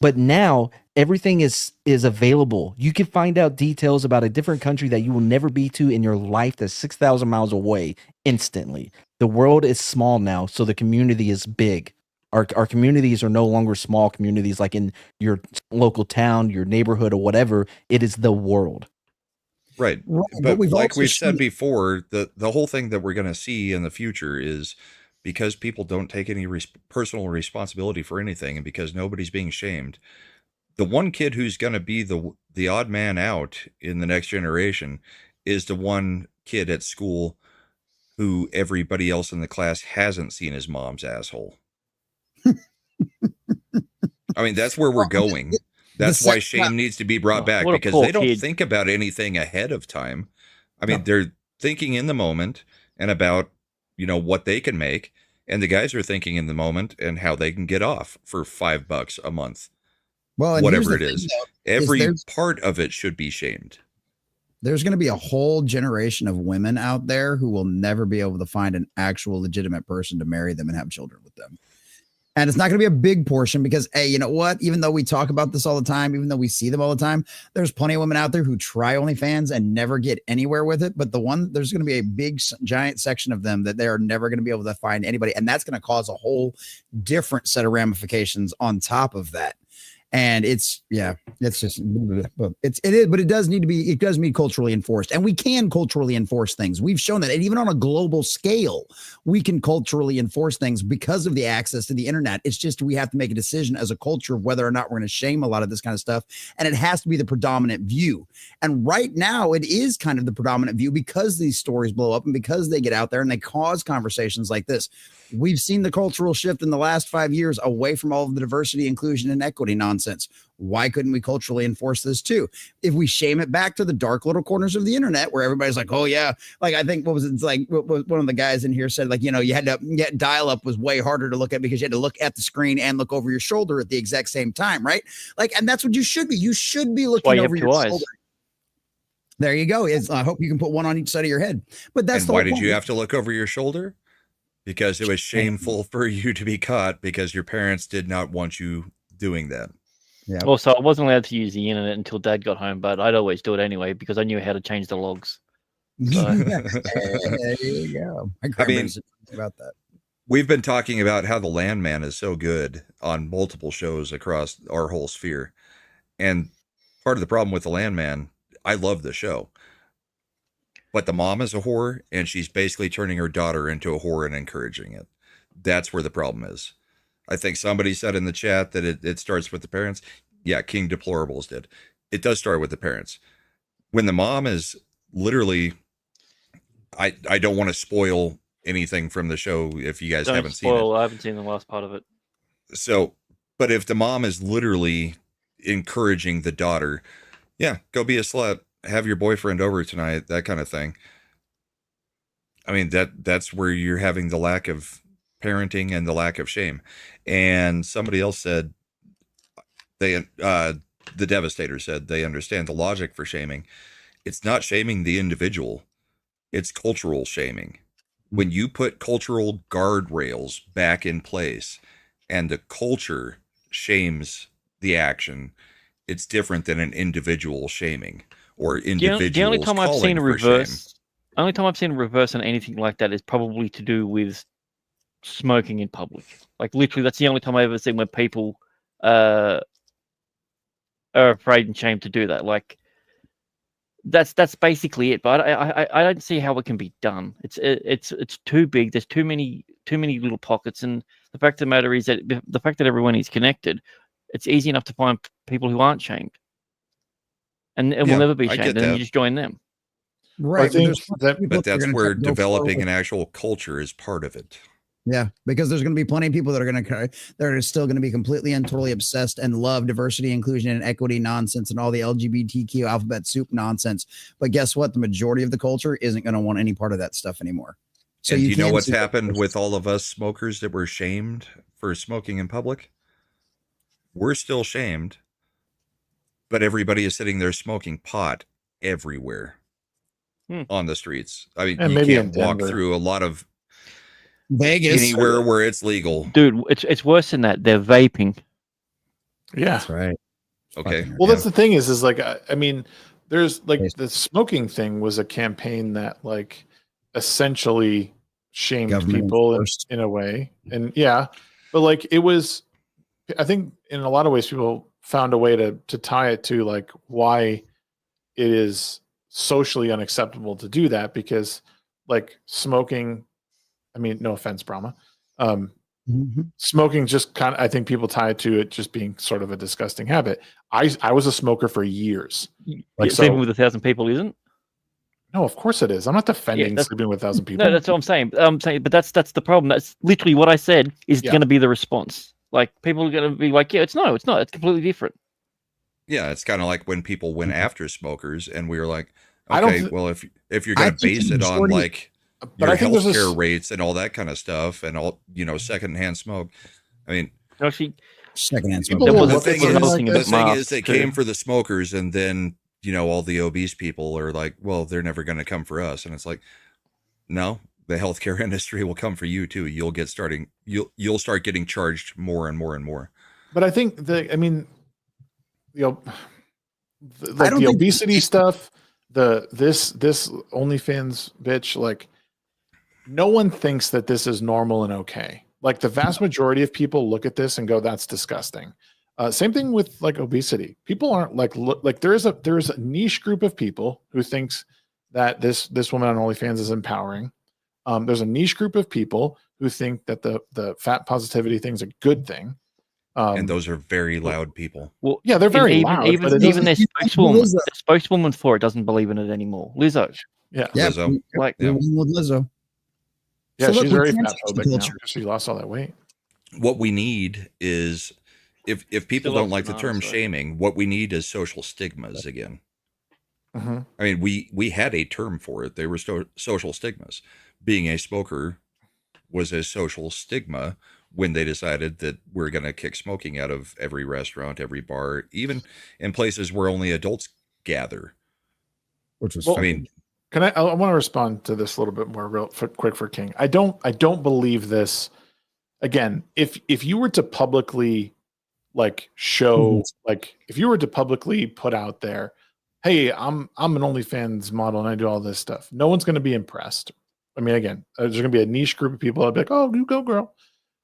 But now everything is available. You can find out details about a different country that you will never be to in your life that's 6,000 miles away instantly. The world is small now, so the community is big. Our communities are no longer small communities like in your local town, your neighborhood, or whatever. It is the world. Right. But like we've said before, the whole thing that we're going to see in the future is because people don't take any personal responsibility for anything, and because nobody's being shamed, the one kid who's going to be the odd man out in the next generation is the one kid at school who everybody else in the class hasn't seen his mom's asshole. I mean, that's where we're going. That's why shame needs to be brought back, because they don't think about anything ahead of time. I mean, they're thinking in the moment and about, what they can make. And the guys are thinking in the moment and how they can get off for $5 a month. Well, and whatever it is, every part of it should be shamed. There's going to be a whole generation of women out there who will never be able to find an actual legitimate person to marry them and have children with them. And it's not going to be a big portion because, hey, you know what? Even though we talk about this all the time, even though we see them all the time, there's plenty of women out there who try OnlyFans and never get anywhere with it. But there's going to be a big, giant section of them that they're never going to be able to find anybody. And that's going to cause a whole different set of ramifications on top of that. And it's just, but it does need to be culturally enforced, and we can culturally enforce things. We've shown that. And even on a global scale, we can culturally enforce things because of the access to the internet. It's just, we have to make a decision as a culture of whether or not we're going to shame a lot of this kind of stuff. And it has to be the predominant view. And right now it is kind of the predominant view because these stories blow up and because they get out there and they cause conversations like this. We've seen the cultural shift in the last 5 years away from all of the diversity, inclusion, and equity nonsense nonsense. Why couldn't we culturally enforce this too? If we shame it back to the dark little corners of the internet where everybody's like, oh yeah, like I think what was it like one of the guys in here said, like, you know, you had to get dial up was way harder to look at because you had to look at the screen and look over your shoulder at the exact same time, right? Like, and that's what you should be. You should be looking over your shoulder. There you go. I hope you can put one on each side of your head. But that's why did you have to look over your shoulder? Because it was shameful for you to be caught because your parents did not want you doing that. Yeah. Also, I wasn't allowed to use the internet until Dad got home, but I'd always do it anyway because I knew how to change the logs. So. There you go. I mean, about that. We've been talking about how the Landman is so good on multiple shows across our whole sphere. And part of the problem with the Landman, I love the show. But the mom is a whore, and she's basically turning her daughter into a whore and encouraging it. That's where the problem is. I think somebody said in the chat that it starts with the parents. Yeah, King Deplorables did. It does start with the parents. When the mom is literally, I don't want to spoil anything from the show if you guys haven't seen it. I haven't seen the last part of it. So, but if the mom is literally encouraging the daughter, yeah, go be a slut, have your boyfriend over tonight, that kind of thing. I mean, that's where you're having the lack of parenting and the lack of shame. And somebody else said the Devastator said they understand the logic for shaming. It's not shaming the individual. It's cultural shaming. When you put cultural guardrails back in place and the culture shames the action, it's different than an individual shaming or individuals. The only time I've seen a reverse, shame. only time I've seen a reverse on anything like that is probably to do with smoking in public. Like literally, that's the only time I've ever seen where people are afraid and shamed to do that. Like that's basically it. But I don't see how it can be done. It's too big. There's too many little pockets, and the fact of the matter is that the fact that everyone is connected, it's easy enough to find people who aren't shamed, and will never be shamed, and then you just join them. Right. But that's where developing an actual culture is part of it. Yeah, because there's going to be plenty of people that are still going to be completely and totally obsessed and love diversity, inclusion, and equity nonsense and all the LGBTQ alphabet soup nonsense. But guess what? The majority of the culture isn't going to want any part of that stuff anymore. So and you know what's happened with all of us smokers that were shamed for smoking in public? We're still shamed, but everybody is sitting there smoking pot everywhere on the streets. I mean, you can't walk through a lot of Vegas, anywhere where it's legal, dude. It's worse than that. They're vaping. Yeah, that's right. Okay. Well, that's the thing is like I mean, there's like the smoking thing was a campaign that like essentially shamed people in a way, and yeah, but like it was, I think in a lot of ways people found a way to tie it to like why it is socially unacceptable to do that, because like smoking, I mean, no offense, Brahma. Smoking just kind of, I think people tie it to it just being sort of a disgusting habit. I was a smoker for years. Like sleeping with 1,000 people isn't? No, of course it is. I'm not defending sleeping with 1,000 people. No, that's what I'm saying. But that's the problem. That's literally what I said is going to be the response. Like people are going to be like, yeah, it's not. It's completely different. Yeah, it's kind of like when people went after smokers, and we were like, okay, well, if you're going to base it on like your healthcare rates and all that kind of stuff, and all secondhand smoke. I mean, actually, secondhand smoke. The thing is, they came for the smokers, and then all the obese people are like, well, they're never going to come for us, and it's like, no, the healthcare industry will come for you too. You'll start getting charged more and more and more. But I think the obesity stuff, this OnlyFans bitch, like. No one thinks that this is normal and okay. Like the vast majority of people look at this and go, that's disgusting. Same thing with like obesity. People aren't like there is a niche group of people who thinks that this woman on OnlyFans is empowering. There's a niche group of people who think that the fat positivity thing is a good thing. And those are very loud people. Well, yeah, they're very loud. Even their spokeswoman for it doesn't believe in it anymore. Lizzo. Yeah. Lizzo. Like with Lizzo. Yeah, she's very fatphobic now because she lost all that weight. What we need is if people Still don't love like the term bananas, though. shaming, what we need is social stigmas again. I mean, we had a term for it. They were social stigmas. Being a smoker was a social stigma when they decided that we're going to kick smoking out of every restaurant, every bar, even in places where only adults gather. Which was, I mean, I want to respond to this a little bit more quick for King. I don't believe this. Again, if you were to publicly like show, like if you were to publicly put out there, hey, I'm an OnlyFans model and I do all this stuff, no one's going to be impressed. I mean, again, there's going to be a niche group of people that'll be like, oh, you go, girl.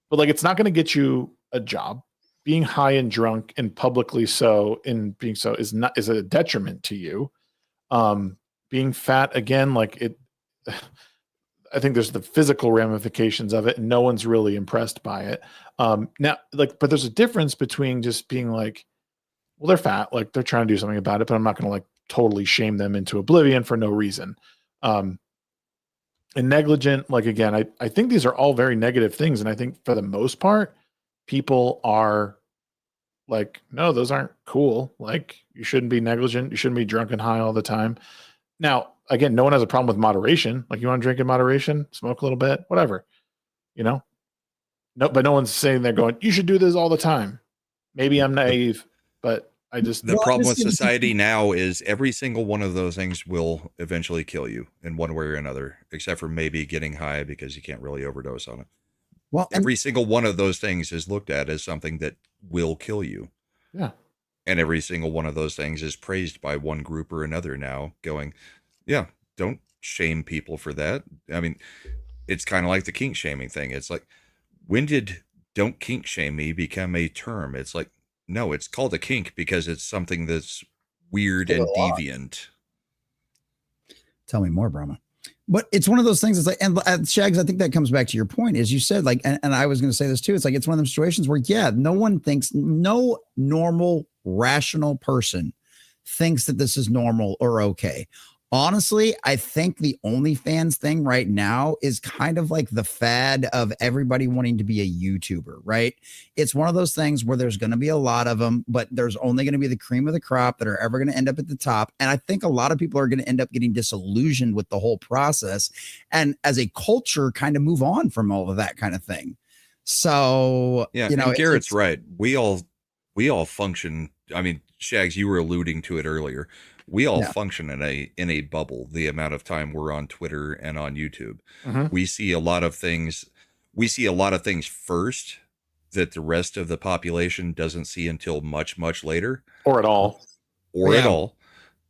But like, it's not going to get you a job. Being high and drunk and publicly so in being so is a detriment to you. Being fat, again, like it, I think there's the physical ramifications of it, and no one's really impressed by it. Now, like, but there's a difference between just being like, well, they're fat, like they're trying to do something about it, but I'm not going to like totally shame them into oblivion for no reason. And negligent, like, again, I think these are all very negative things. And I think for the most part, people are like, no, those aren't cool. Like, you shouldn't be negligent. You shouldn't be drunk and high all the time. Now, again, no one has a problem with moderation. Like, you want to drink in moderation, smoke a little bit, whatever, you know? No, but no one's saying they're going, you should do this all the time. Maybe I'm naive, but I just... The problem with society now is every single one of those things will eventually kill you in one way or another, except for maybe getting high because you can't really overdose on it. Well, every single one of those things is looked at as something that will kill you. Yeah. And every single one of those things is praised by one group or another now, going, yeah, don't shame people for that. I mean, it's kind of like the kink shaming thing. It's like, when did don't kink shame me become a term? It's like, no, it's called a kink because it's something that's weird and deviant. Tell me more, Brahma. But it's one of those things. It's like, and Shags, I think that comes back to your point, as you said, like, and I was going to say this too. It's like, it's one of those situations where, yeah, no normal, rational person thinks that this is normal or okay. Honestly, I think the OnlyFans thing right now is kind of like the fad of everybody wanting to be a YouTuber, right? It's one of those things where there's going to be a lot of them, but there's only going to be the cream of the crop that are ever going to end up at the top. And I think a lot of people are going to end up getting disillusioned with the whole process. And as a culture, kind of move on from all of that kind of thing. So, yeah, you know, and Garrett's right. We all function. I mean, Shags, you were alluding to it earlier. We all function in a bubble. The amount of time we're on Twitter and on YouTube, we see a lot of things. We see a lot of things first that the rest of the population doesn't see until much, much later, or at all, at all.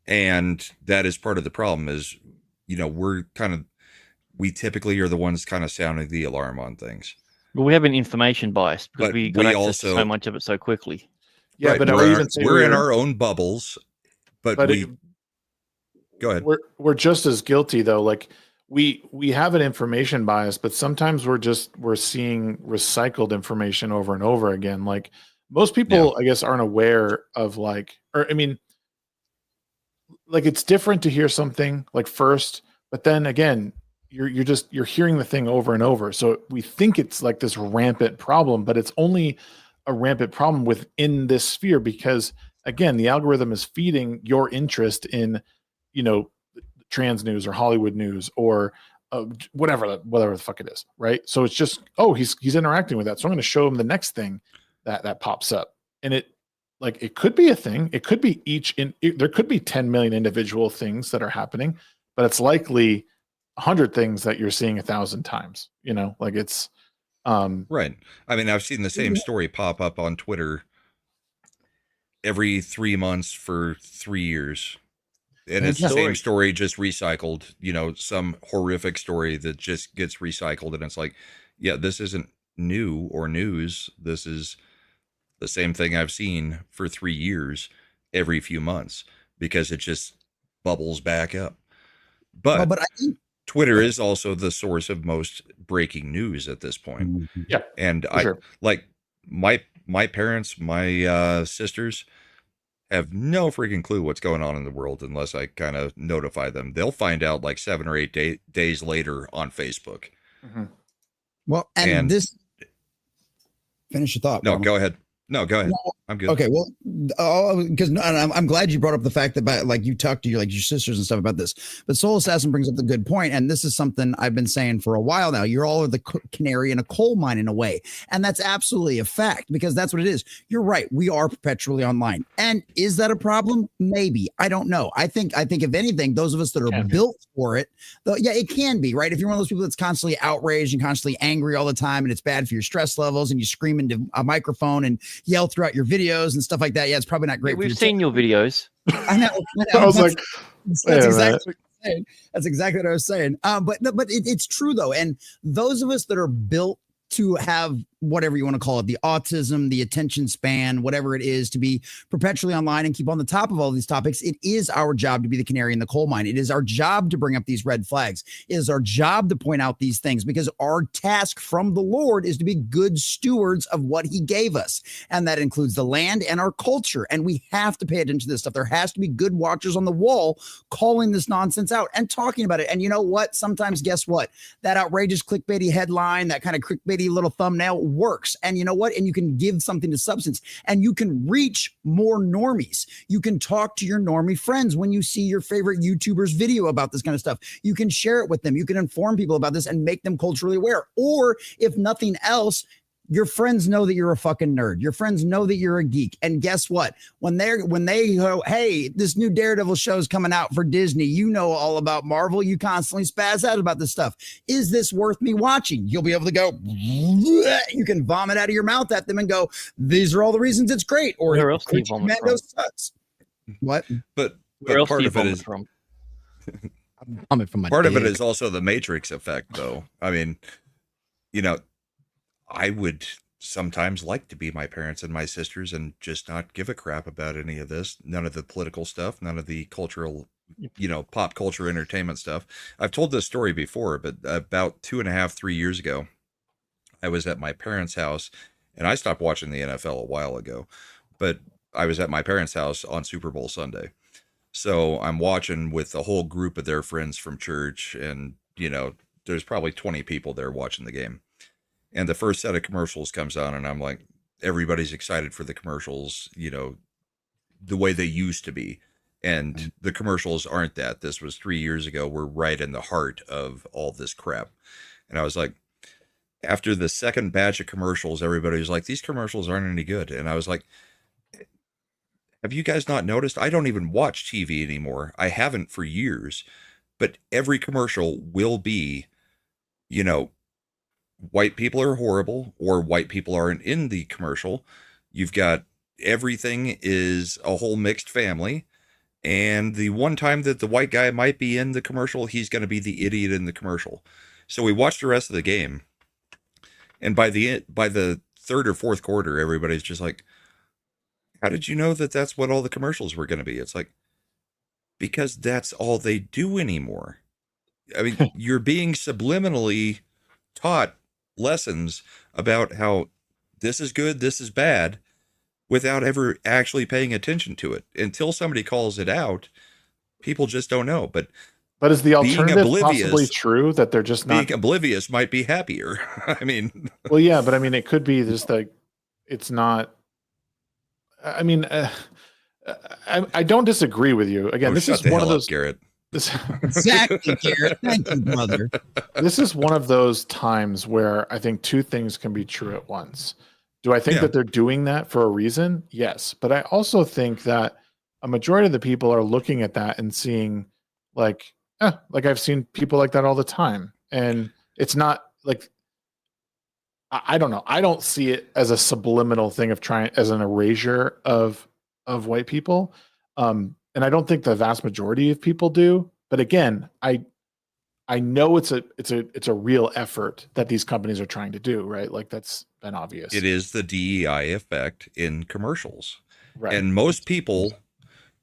And that is part of the problem. Is, you know, we typically are the ones kind of sounding the alarm on things. Well, we have an information bias because But we got we access also- to so much of it so quickly. Yeah, Right, but we're in our own bubbles. But go ahead. We're just as guilty though. Like we have an information bias, but sometimes we're seeing recycled information over and over again. Like most people, I guess, aren't aware of like, or I mean, like it's different to hear something like first, but then again, you're hearing the thing over and over. So we think it's like this rampant problem, but it's only a rampant problem within this sphere because, again, the algorithm is feeding your interest in, you know, trans news or Hollywood news or whatever the fuck it is, right? So it's just, oh, he's interacting with that, so I'm going to show him the next thing that pops up, and it could be a thing, it could be there could be 10 million individual things that are happening, but it's likely 100 things that you're seeing 1,000 times. You know, like it's right. I mean, I've seen the same story pop up on Twitter every 3 months for 3 years. And it's the same story, just recycled, you know, some horrific story that just gets recycled. And it's like, yeah, this isn't new or news. This is the same thing I've seen for 3 years, every few months, because it just bubbles back up. But I think Twitter is also the source of most breaking news at this point. Yeah. And like my parents, my sisters have no freaking clue what's going on in the world unless I kind of notify them. They'll find out like 7 or 8 days later on Facebook. Well, and this finish your thought. No, Brahma. go ahead. No, go ahead. I'm good. Okay, well, because I'm glad you brought up the fact that like you talked to your sisters and stuff about this. But Soul Assassin brings up the good point, and this is something I've been saying for a while now. You're all the canary in a coal mine in a way, and that's absolutely a fact because that's what it is. You're right. We are perpetually online, and is that a problem? Maybe. I don't know. I think if anything, those of us that are built for it, though, yeah, it can be right. If you're one of those people that's constantly outraged and constantly angry all the time, and it's bad for your stress levels, and you scream into a microphone and yell throughout your videos and stuff like that. Yeah, it's probably not great. We've seen your videos. I know. I was like, that's exactly what I'm saying. That's exactly what I was saying. But it's true though, and those of us that are built to have whatever you want to call it, the autism, the attention span, whatever it is, to be perpetually online and keep on the top of all these topics, it is our job to be the canary in the coal mine. It is our job to bring up these red flags. It is our job to point out these things because our task from the Lord is to be good stewards of what he gave us. And that includes the land and our culture. And we have to pay attention to this stuff. There has to be good watchers on the wall calling this nonsense out and talking about it. And you know what? Sometimes, guess what? That outrageous clickbaity headline, that kind of clickbaity little thumbnail works. And you know what? And you can give something to substance and you can reach more normies. You can talk to your normie friends when you see your favorite YouTuber's video about this kind of stuff. You can share it with them. You can inform people about this and make them culturally aware. Or if nothing else, your friends know that you're a fucking nerd. Your friends know that you're a geek. And guess what? When they go, hey, this new Daredevil show is coming out for Disney. You know all about Marvel. You constantly spaz out about this stuff. Is this worth me watching? You'll be able to go, you can vomit out of your mouth at them and go, these are all the reasons it's great. Or where else do you vomit from? Sucks. What? But where else part do you of it vomit is from? Part of it is also the Matrix effect, though. I mean, you know, I would sometimes like to be my parents and my sisters and just not give a crap about any of this. None of the political stuff, none of the cultural, pop culture entertainment stuff. I've told this story before, but about 2.5, 3 years ago, I was at my parents' house and I stopped watching the NFL a while ago, but I was at my parents' house on Super Bowl Sunday. So I'm watching with a whole group of their friends from church and, there's probably 20 people there watching the game. And the first set of commercials comes on and I'm like, everybody's excited for the commercials, the way they used to be. And the commercials aren't that. This was 3 years ago. We're right in the heart of all this crap. And I was like, after the second batch of commercials, everybody was like, these commercials aren't any good. And I was like, have you guys not noticed? I don't even watch TV anymore. I haven't for years. But every commercial will be, white people are horrible or white people aren't in the commercial. You've got everything is a whole mixed family. And the one time that the white guy might be in the commercial, he's going to be the idiot in the commercial. So we watched the rest of the game. And by the third or fourth quarter, everybody's just like, how did you know that that's what all the commercials were going to be? It's like, because that's all they do anymore. I mean, you're being subliminally taught lessons about how this is good, this is bad, without ever actually paying attention to it. Until somebody calls it out, people just don't know. But is the alternative possibly true that they're just not being oblivious might be happier? I mean, well, yeah, but I mean, it could be just like it's not. I mean, I don't disagree with you. Again, this is one of those. Garrett. Exactly, Garrett. Thank you, brother. This is one of those times where I think two things can be true at once. Do I think that they're doing that for a reason? Yes. But I also think that a majority of the people are looking at that and seeing like I've seen people like that all the time. And it's not like, I don't know. I don't see it as a subliminal thing of trying as an erasure of white people. And I don't think the vast majority of people do. But again, I know it's a real effort that these companies are trying to do, right? Like that's been obvious. It is the DEI effect in commercials. Right. And most people,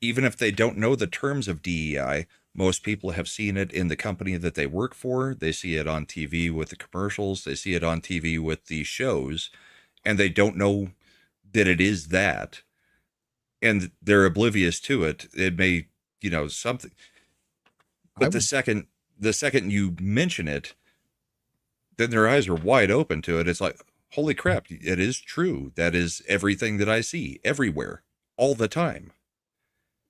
even if they don't know the terms of DEI, most people have seen it in the company that they work for. They see it on TV with the commercials. They see it on TV with the shows, and they don't know that it is that. And they're oblivious to it. It may, something. But the second you mention it, then their eyes are wide open to it. It's like, holy crap, it is true. That is everything that I see everywhere, all the time.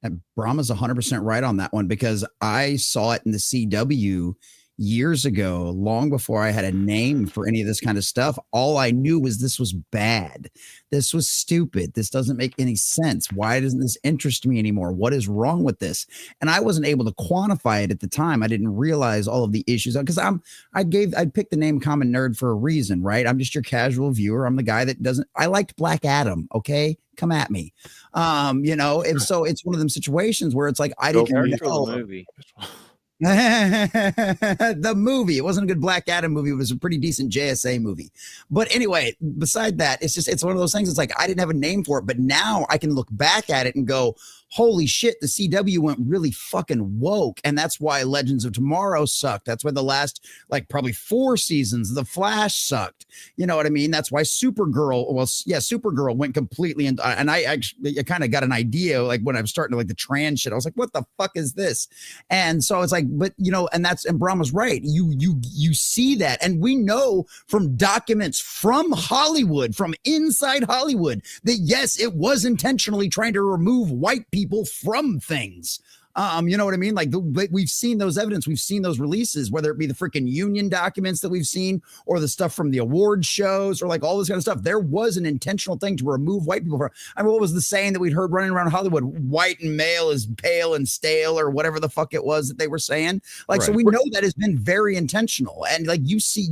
And Brahma's 100% right on that one, because I saw it in the CW years ago, long before I had a name for any of this kind of stuff. All I knew was this was bad. This was stupid. This doesn't make any sense. Why doesn't this interest me anymore? What is wrong with this? And I wasn't able to quantify it at the time. I didn't realize all of the issues, because I picked the name Common Nerd for a reason, right? I'm just your casual viewer. I'm the guy that I liked Black Adam. Okay. Come at me. And so it's one of them situations where it's like, I didn't know. The movie. The movie. It wasn't a good Black Adam movie. It was a pretty decent JSA movie. But anyway, beside that, it's one of those things. It's like, I didn't have a name for it, but now I can look back at it and go, holy shit, the CW went really fucking woke. And that's why Legends of Tomorrow sucked. That's why the last, probably 4 seasons, The Flash sucked. You know what I mean? That's why Supergirl went completely. And I kind of got an idea, when I was starting to the trans shit. I was like, what the fuck is this? And so it's like, but and Brahma's right. You see that. And we know from documents from Hollywood, from inside Hollywood, that yes, it was intentionally trying to remove white people from things. You know what I mean? We've seen those evidence. We've seen those releases, whether it be the freaking union documents that we've seen, or the stuff from the award shows, or all this kind of stuff. There was an intentional thing to remove white people from. I mean, what was the saying that we'd heard running around Hollywood? White and male is pale and stale, or whatever the fuck it was that they were saying. So we know that has been very intentional. And you see,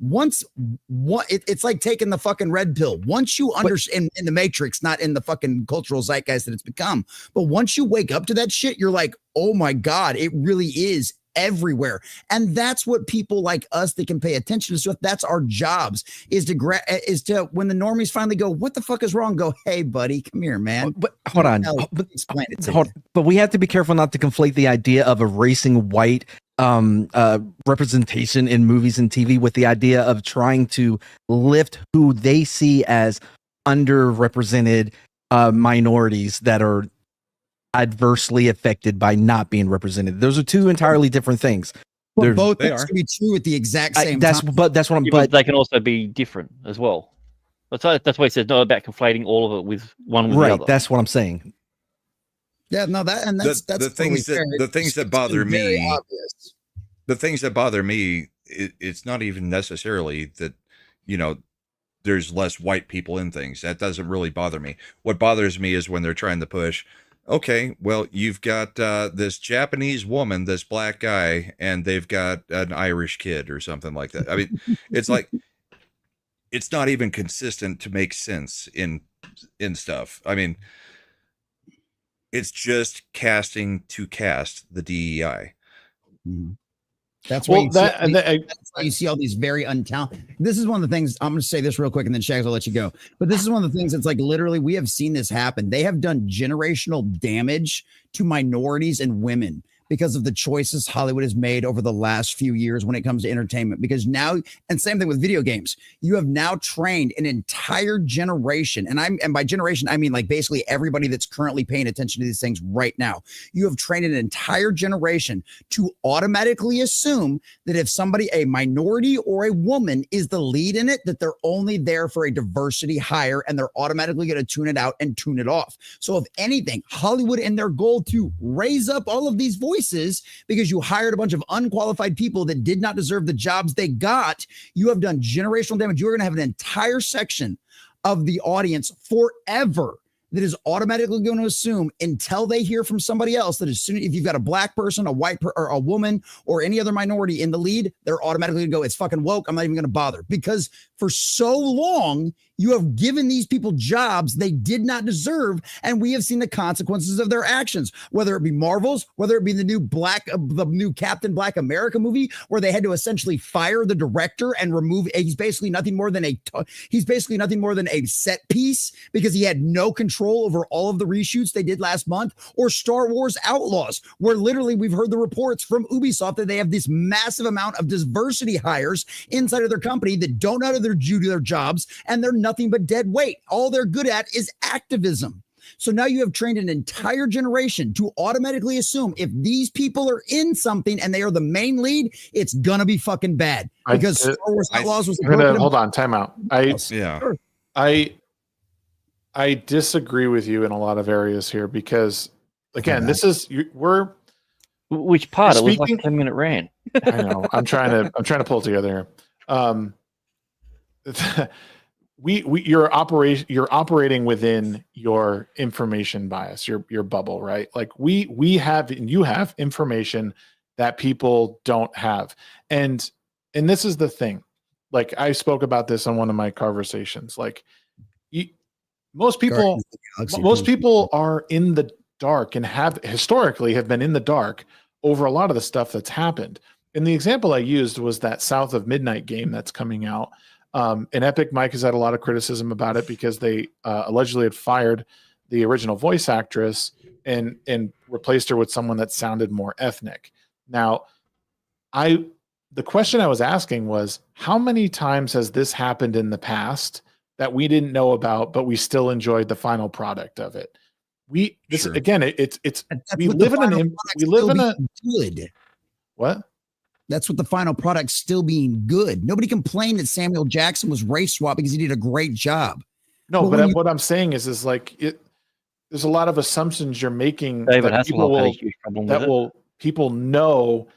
it's like taking the fucking red pill. Once you understand in the Matrix, not in the fucking cultural zeitgeist that it's become, but once you wake up to that shit, you're like, oh my God, it really is everywhere. And that's what people like us that can pay attention to stuff, that's our jobs, is to when the normies finally go, what the fuck is wrong? Go, hey buddy, come here, man. But hold on. Explain it to you. But we have to be careful not to conflate the idea of erasing white representation in movies and TV with the idea of trying to lift who they see as underrepresented minorities that are adversely affected by not being represented. Those are two entirely different things. But both things can be true at the exact same time. But that's what I'm. But they can also be different as well. That's why it says not about conflating all of it with one with the other. That's what I'm saying. Yeah, no, that's the things that bother me. Obvious. The things that bother me, it's not even necessarily that there's less white people in things. That doesn't really bother me. What bothers me is when they're trying to push, okay, well, you've got this Japanese woman, this black guy, and they've got an Irish kid or something like that. I mean, it's like, it's not even consistent to make sense in stuff. I mean, it's just casting to cast the DEI. Mm-hmm. That's why you see all these very untalented. This is one of the things, I'm going to say this real quick and then Shags, I'll let you go. But this is one of the things that's literally, we have seen this happen. They have done generational damage to minorities and women because of the choices Hollywood has made over the last few years when it comes to entertainment. Because now, and same thing with video games, you have now trained an entire generation. And by generation, I mean basically everybody that's currently paying attention to these things right now. You have trained an entire generation to automatically assume that if somebody, a minority or a woman, is the lead in it, that they're only there for a diversity hire and they're automatically going to tune it out and tune it off. So if anything, Hollywood and their goal to raise up all of these voices, because you hired a bunch of unqualified people that did not deserve the jobs they got, you have done generational damage. You're going to have an entire section of the audience forever that is automatically going to assume, until they hear from somebody else, that as soon as if you've got a black person, a white or a woman, or any other minority in the lead, they're automatically going to go, it's fucking woke, I'm not even going to bother. Because for so long, you have given these people jobs they did not deserve, and we have seen the consequences of their actions, whether it be Marvel's, whether it be the new Captain Black America movie, where they had to essentially fire the director and remove, he's basically nothing more than a set piece because he had no control over all of the reshoots they did last month, or Star Wars Outlaws, where literally we've heard the reports from Ubisoft that they have this massive amount of diversity hires inside of their company that don't know how to do their jobs, and they're nothing but dead weight. All they're good at is activism. So now you have trained an entire generation to automatically assume if these people are in something and they are the main lead, it's gonna be fucking bad. Because Star Wars Outlaws was hold on, time out. I disagree with you in a lot of areas here because again, this is which part? It was like a 10-minute rant. I know. I'm trying to pull it together here. You're operating within your information bias, your bubble, right? Like we have, and you have information that people don't have. And this is the thing. Like I spoke about this on one of my conversations. Like most people are in the dark and have historically been in the dark over a lot of the stuff that's happened. And the example I used was that South of Midnight game that's coming out. And Epic Mike has had a lot of criticism about it because they allegedly had fired the original voice actress and replaced her with someone that sounded more ethnic. Now, the question I was asking was, how many times has this happened in the past that we didn't know about, but we still enjoyed the final product of it? We live in a good. What? That's what the final product still being good. Nobody complained that Samuel Jackson was race swap because he did a great job. No, but what I'm saying is like there's a lot of assumptions you're making David that people know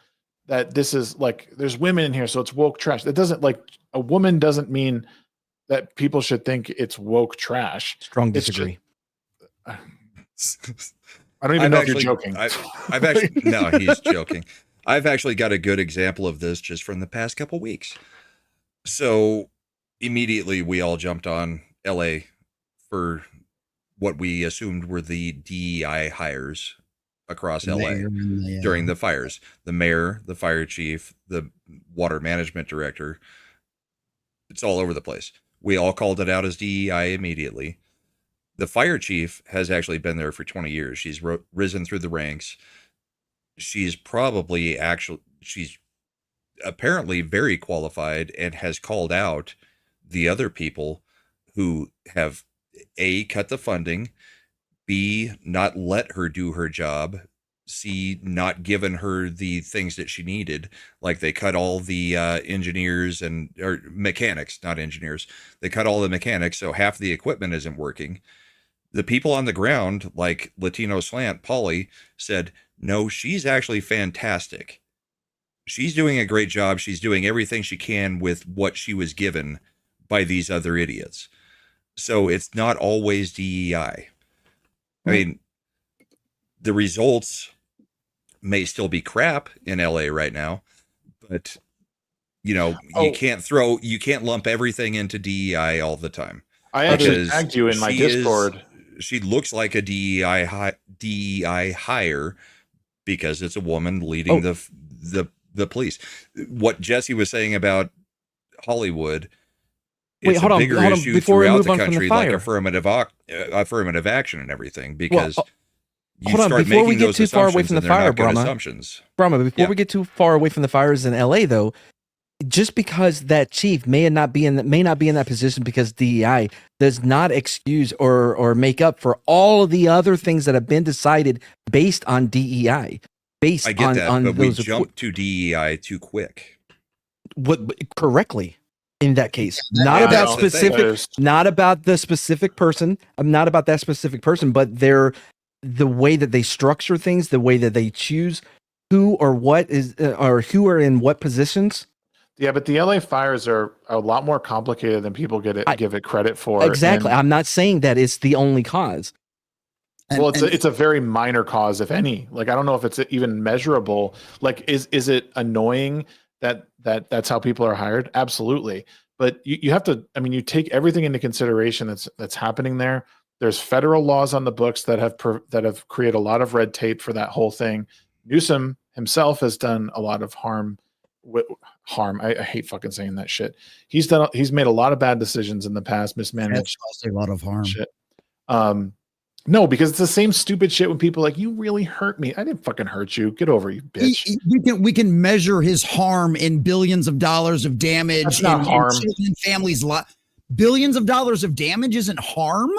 that this is like there's women in here, so it's woke trash. That doesn't like a woman doesn't mean that people should think it's woke trash. Strong disagree. I don't even know if you're joking. I've actually no, he's joking. I've actually got a good example of this just from the past couple weeks. So immediately we all jumped on LA for what we assumed were the DEI hires across LA during the fires. The mayor, the fire chief, the water management director. It's all over the place. We all called it out as DEI immediately. The fire chief has actually been there for 20 years. She's risen through the ranks. She's apparently very qualified and has called out the other people who have A, cut the funding, B, not let her do her job, C, not given her the things that she needed. Like they cut all the engineers or mechanics, not engineers. They cut all the mechanics, so half the equipment isn't working. The people on the ground, like Latino Slant, Polly, said, no, she's actually fantastic. She's doing a great job. She's doing everything she can with what she was given by these other idiots. So it's not always DEI. I mean, the results may still be crap in LA right now, but you can't lump everything into DEI all the time. I actually tagged you in my Discord. She looks like a DEI hire because it's a woman leading the police. What Jesse was saying about Hollywood, it's a bigger issue throughout the country, like affirmative action and everything, because you start making those assumptions and they're not good assumptions. Brahma, before we get too far away from the fires in LA, though, just because that chief may not be in that position because DEI does not excuse or make up for all of the other things that have been decided based on DEI. I get that, but we jumped to DEI too quick. Correctly in that case, not about the specific person. I'm not about that specific person, but the way that they structure things, the way that they choose who or what is or who are in what positions. Yeah, but the LA fires are a lot more complicated than people give it credit for. Exactly. I'm not saying that it's the only cause. It's a very minor cause, if any. Like, I don't know if it's even measurable. Like, is it annoying that's how people are hired? Absolutely. But you have to, I mean, you take everything into consideration that's happening there. There's federal laws on the books that have created a lot of red tape for that whole thing. Newsom himself has done a lot of harm. I hate fucking saying that shit. He's made a lot of bad decisions in the past, mismanaged. A lot of harm. Shit. No, because it's the same stupid shit when people are like, you really hurt me. I didn't fucking hurt you. Get over it, you bitch. We can measure his harm in billions of dollars of damage. That's not harm. In families' billions of dollars of damage isn't harm.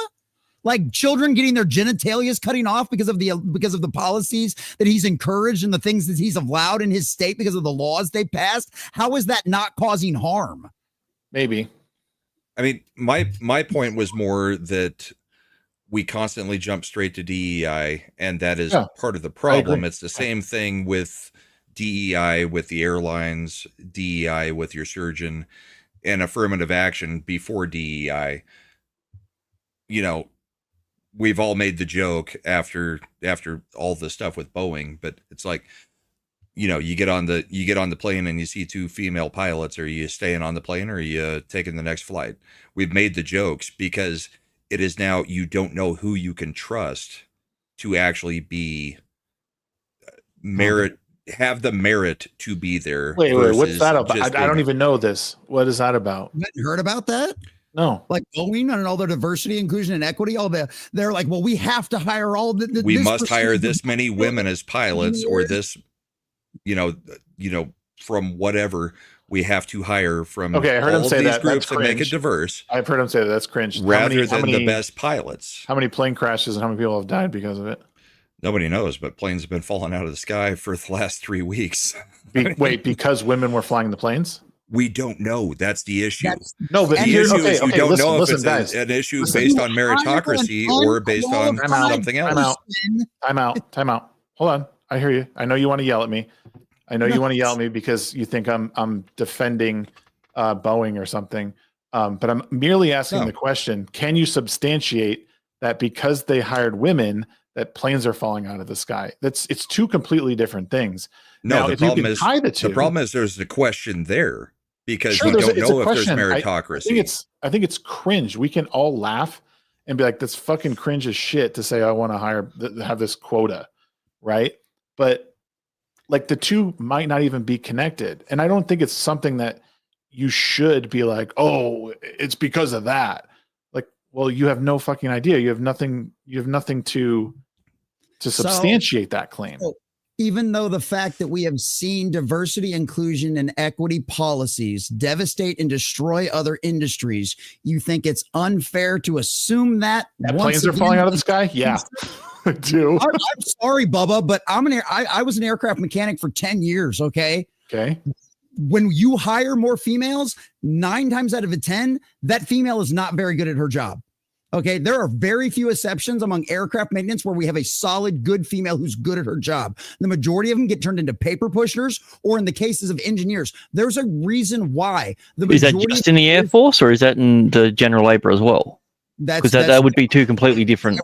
Like children getting their genitalias cutting off because of the policies that he's encouraged and the things that he's allowed in his state because of the laws they passed. How is that not causing harm? Maybe. I mean, my point was more that we constantly jump straight to DEI, and that is part of the problem. It's the same thing with DEI with the airlines, DEI with your surgeon, and affirmative action before DEI. You know, we've all made the joke after all the stuff with Boeing, but it's like, you know, you get on the plane and you see 2 female pilots. Are you staying on the plane or are you taking the next flight? We've made the jokes because it is now you don't know who you can trust to actually be have the merit to be there. Wait, what's that about? I don't even know this. What is that about? You haven't heard about that? No. Like Boeing and all their diversity, inclusion, and equity, they're like, well, we have to hire all the we must hire this many women as pilots, or this, you know, from whatever we have to hire from. Okay, I heard him say that. Groups to make it diverse. I've heard him say that. That's cringe. Rather than the best pilots. How many plane crashes and how many people have died because of it? Nobody knows, but planes have been falling out of the sky for the last 3 weeks. Wait, because women were flying the planes? We don't know. That's the issue. No, but the issue is you don't know if listen, it's an issue based on meritocracy or based on something else. Time out. Hold on. I hear you. I know you want to yell at me. Because you think I'm defending Boeing or something. But I'm merely asking the question: can you substantiate that because they hired women, that planes are falling out of the sky? It's 2 completely different things. No, now, the problem is there's the question there because we don't know if there's meritocracy. I think it's cringe. We can all laugh and be like, "That's fucking cringe as shit" to say I want to have this quota, right? But like the 2 might not even be connected, and I don't think it's something that you should be like, "Oh, it's because of that." Like, well, you have no fucking idea. You have nothing to substantiate that claim. Even though the fact that we have seen diversity, inclusion, and equity policies devastate and destroy other industries, you think it's unfair to assume that planes are falling out of the sky? Yeah, I do. I'm sorry, Bubba, but I was an aircraft mechanic for 10 years. Okay. When you hire more females, 9 times out of 10, that female is not very good at her job. Okay, there are very few exceptions among aircraft maintenance where we have a solid, good female who's good at her job. The majority of them get turned into paper pushers, or in the cases of engineers, there's a reason why. Is that just in the Air Force, or is that in the general labor as well? Because that would be 2 completely different.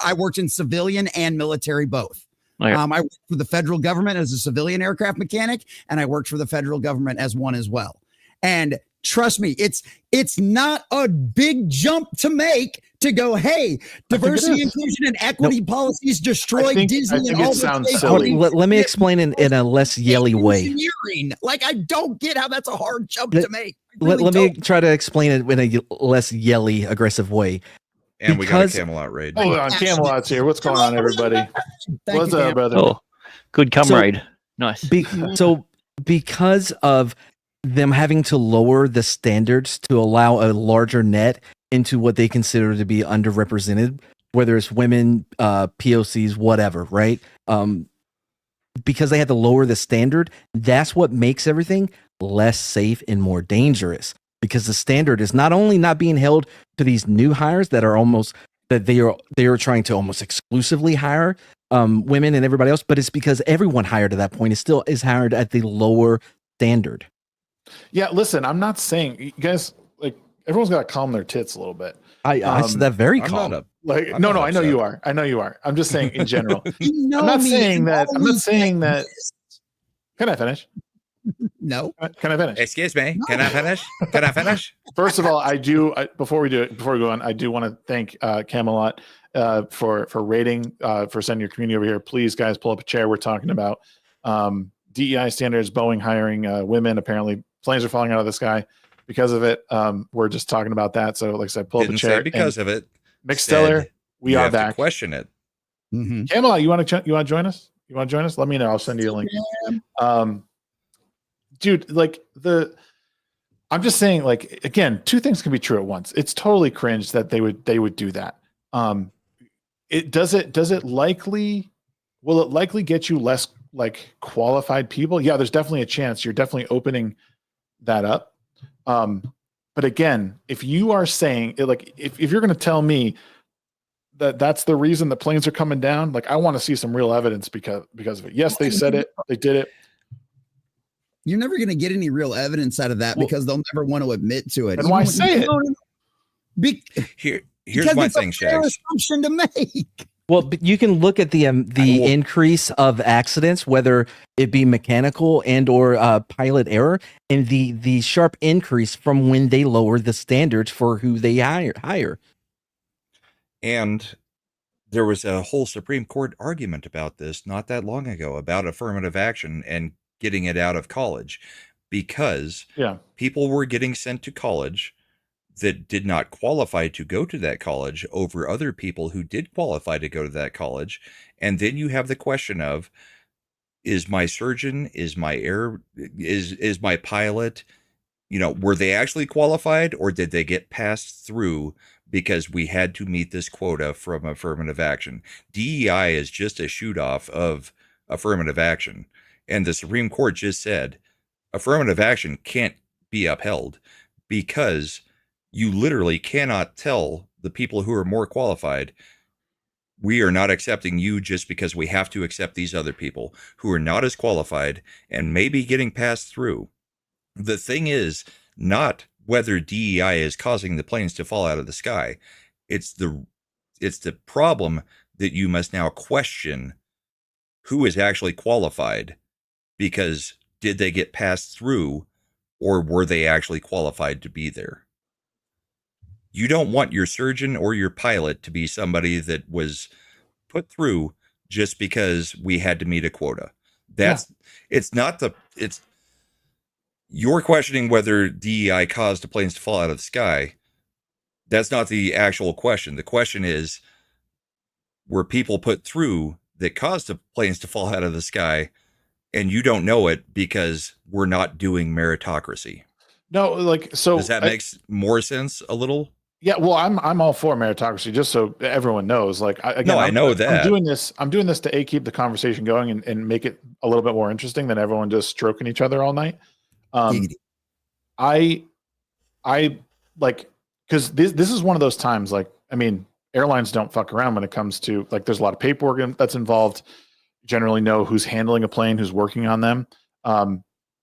I worked in civilian and military both. Okay. I worked for the federal government as a civilian aircraft mechanic, and I worked for the federal government as one as well. And trust me, it's not a big jump to make to go, hey, diversity, inclusion, and equity policies destroy Disney and all the Let me explain in a less yelly way. Like, I don't get how that's a hard jump to make. Let me try to explain it in a less yelly, aggressive way. And we got a Camelot raid. Hold on, Camelot's here. What's going on, everybody? What's up, brother? Oh, good comrade. Nice. Because of them having to lower the standards to allow a larger net into what they consider to be underrepresented, whether it's women, POCs, whatever, right? Because they had to lower the standard, that's what makes everything less safe and more dangerous. Because the standard is not only not being held to these new hires that they are trying to almost exclusively hire women and everybody else, but it's because everyone hired at that point is hired at the lower standard. Yeah, listen, I'm not saying you guys, like, everyone's got to calm their tits a little bit. I said that very calm. I know you are. I'm just saying in general. I'm not saying that. Can I finish? No. Can I finish? Excuse me. Can I finish? First of all, before we go on, I do want to thank Camelot for rating, for sending your community over here. Please, guys, pull up a chair. We're talking about DEI standards, Boeing hiring women. Apparently, planes are falling out of the sky because of it. We're just talking about that. So, like I said, pull up a chair. Because of it. McSteller, we are back. Question it. Mm-hmm. Camelot, you want to join us? Let me know. I'll send you a link. Dude, I'm just saying, like, again, 2 things can be true at once. It's totally cringe that they would do that. Does it likely will it likely get you less like qualified people? Yeah, there's definitely a chance. You're definitely opening that up. But again, if you are saying like if you're going to tell me that that's the reason the planes are coming down, like I want to see some real evidence because of it. Yes, they said it, they did it. You're never going to get any real evidence out of that because they'll never want to admit to it. And why say it? Here's my thing, Shags. Assumption to make. Well, but you can look at the increase of accidents, whether it be mechanical and or pilot error, and the sharp increase from when they lower the standards for who they hire. And there was a whole Supreme Court argument about this not that long ago about affirmative action and getting it out of college, because people were getting sent to college that did not qualify to go to that college over other people who did qualify to go to that college. And then you have the question of, is my surgeon, is my is my pilot, were they actually qualified, or did they get passed through because we had to meet this quota from affirmative action? DEI is just a shoot off of affirmative action. And the Supreme Court just said affirmative action can't be upheld because you literally cannot tell the people who are more qualified, we are not accepting you just because we have to accept these other people who are not as qualified and maybe getting passed through. The thing is not whether DEI is causing the planes to fall out of the sky. It's the problem that you must now question who is actually qualified, because did they get passed through or were they actually qualified to be there? You don't want your surgeon or your pilot to be somebody that was put through just because we had to meet a quota. You're questioning whether DEI caused the planes to fall out of the sky. That's not the actual question. The question is, were people put through that caused the planes to fall out of the sky, and you don't know it because we're not doing meritocracy? No, like, so does that make more sense a little? Yeah, well, I'm all for meritocracy, just so everyone knows. Like, I know that I'm doing this to keep the conversation going and make it a little bit more interesting than everyone just stroking each other all night. I like, because this is one of those times. Like, I mean, airlines don't fuck around when it comes to, like, there's a lot of paperwork that's involved. You generally know who's handling a plane, who's working on them.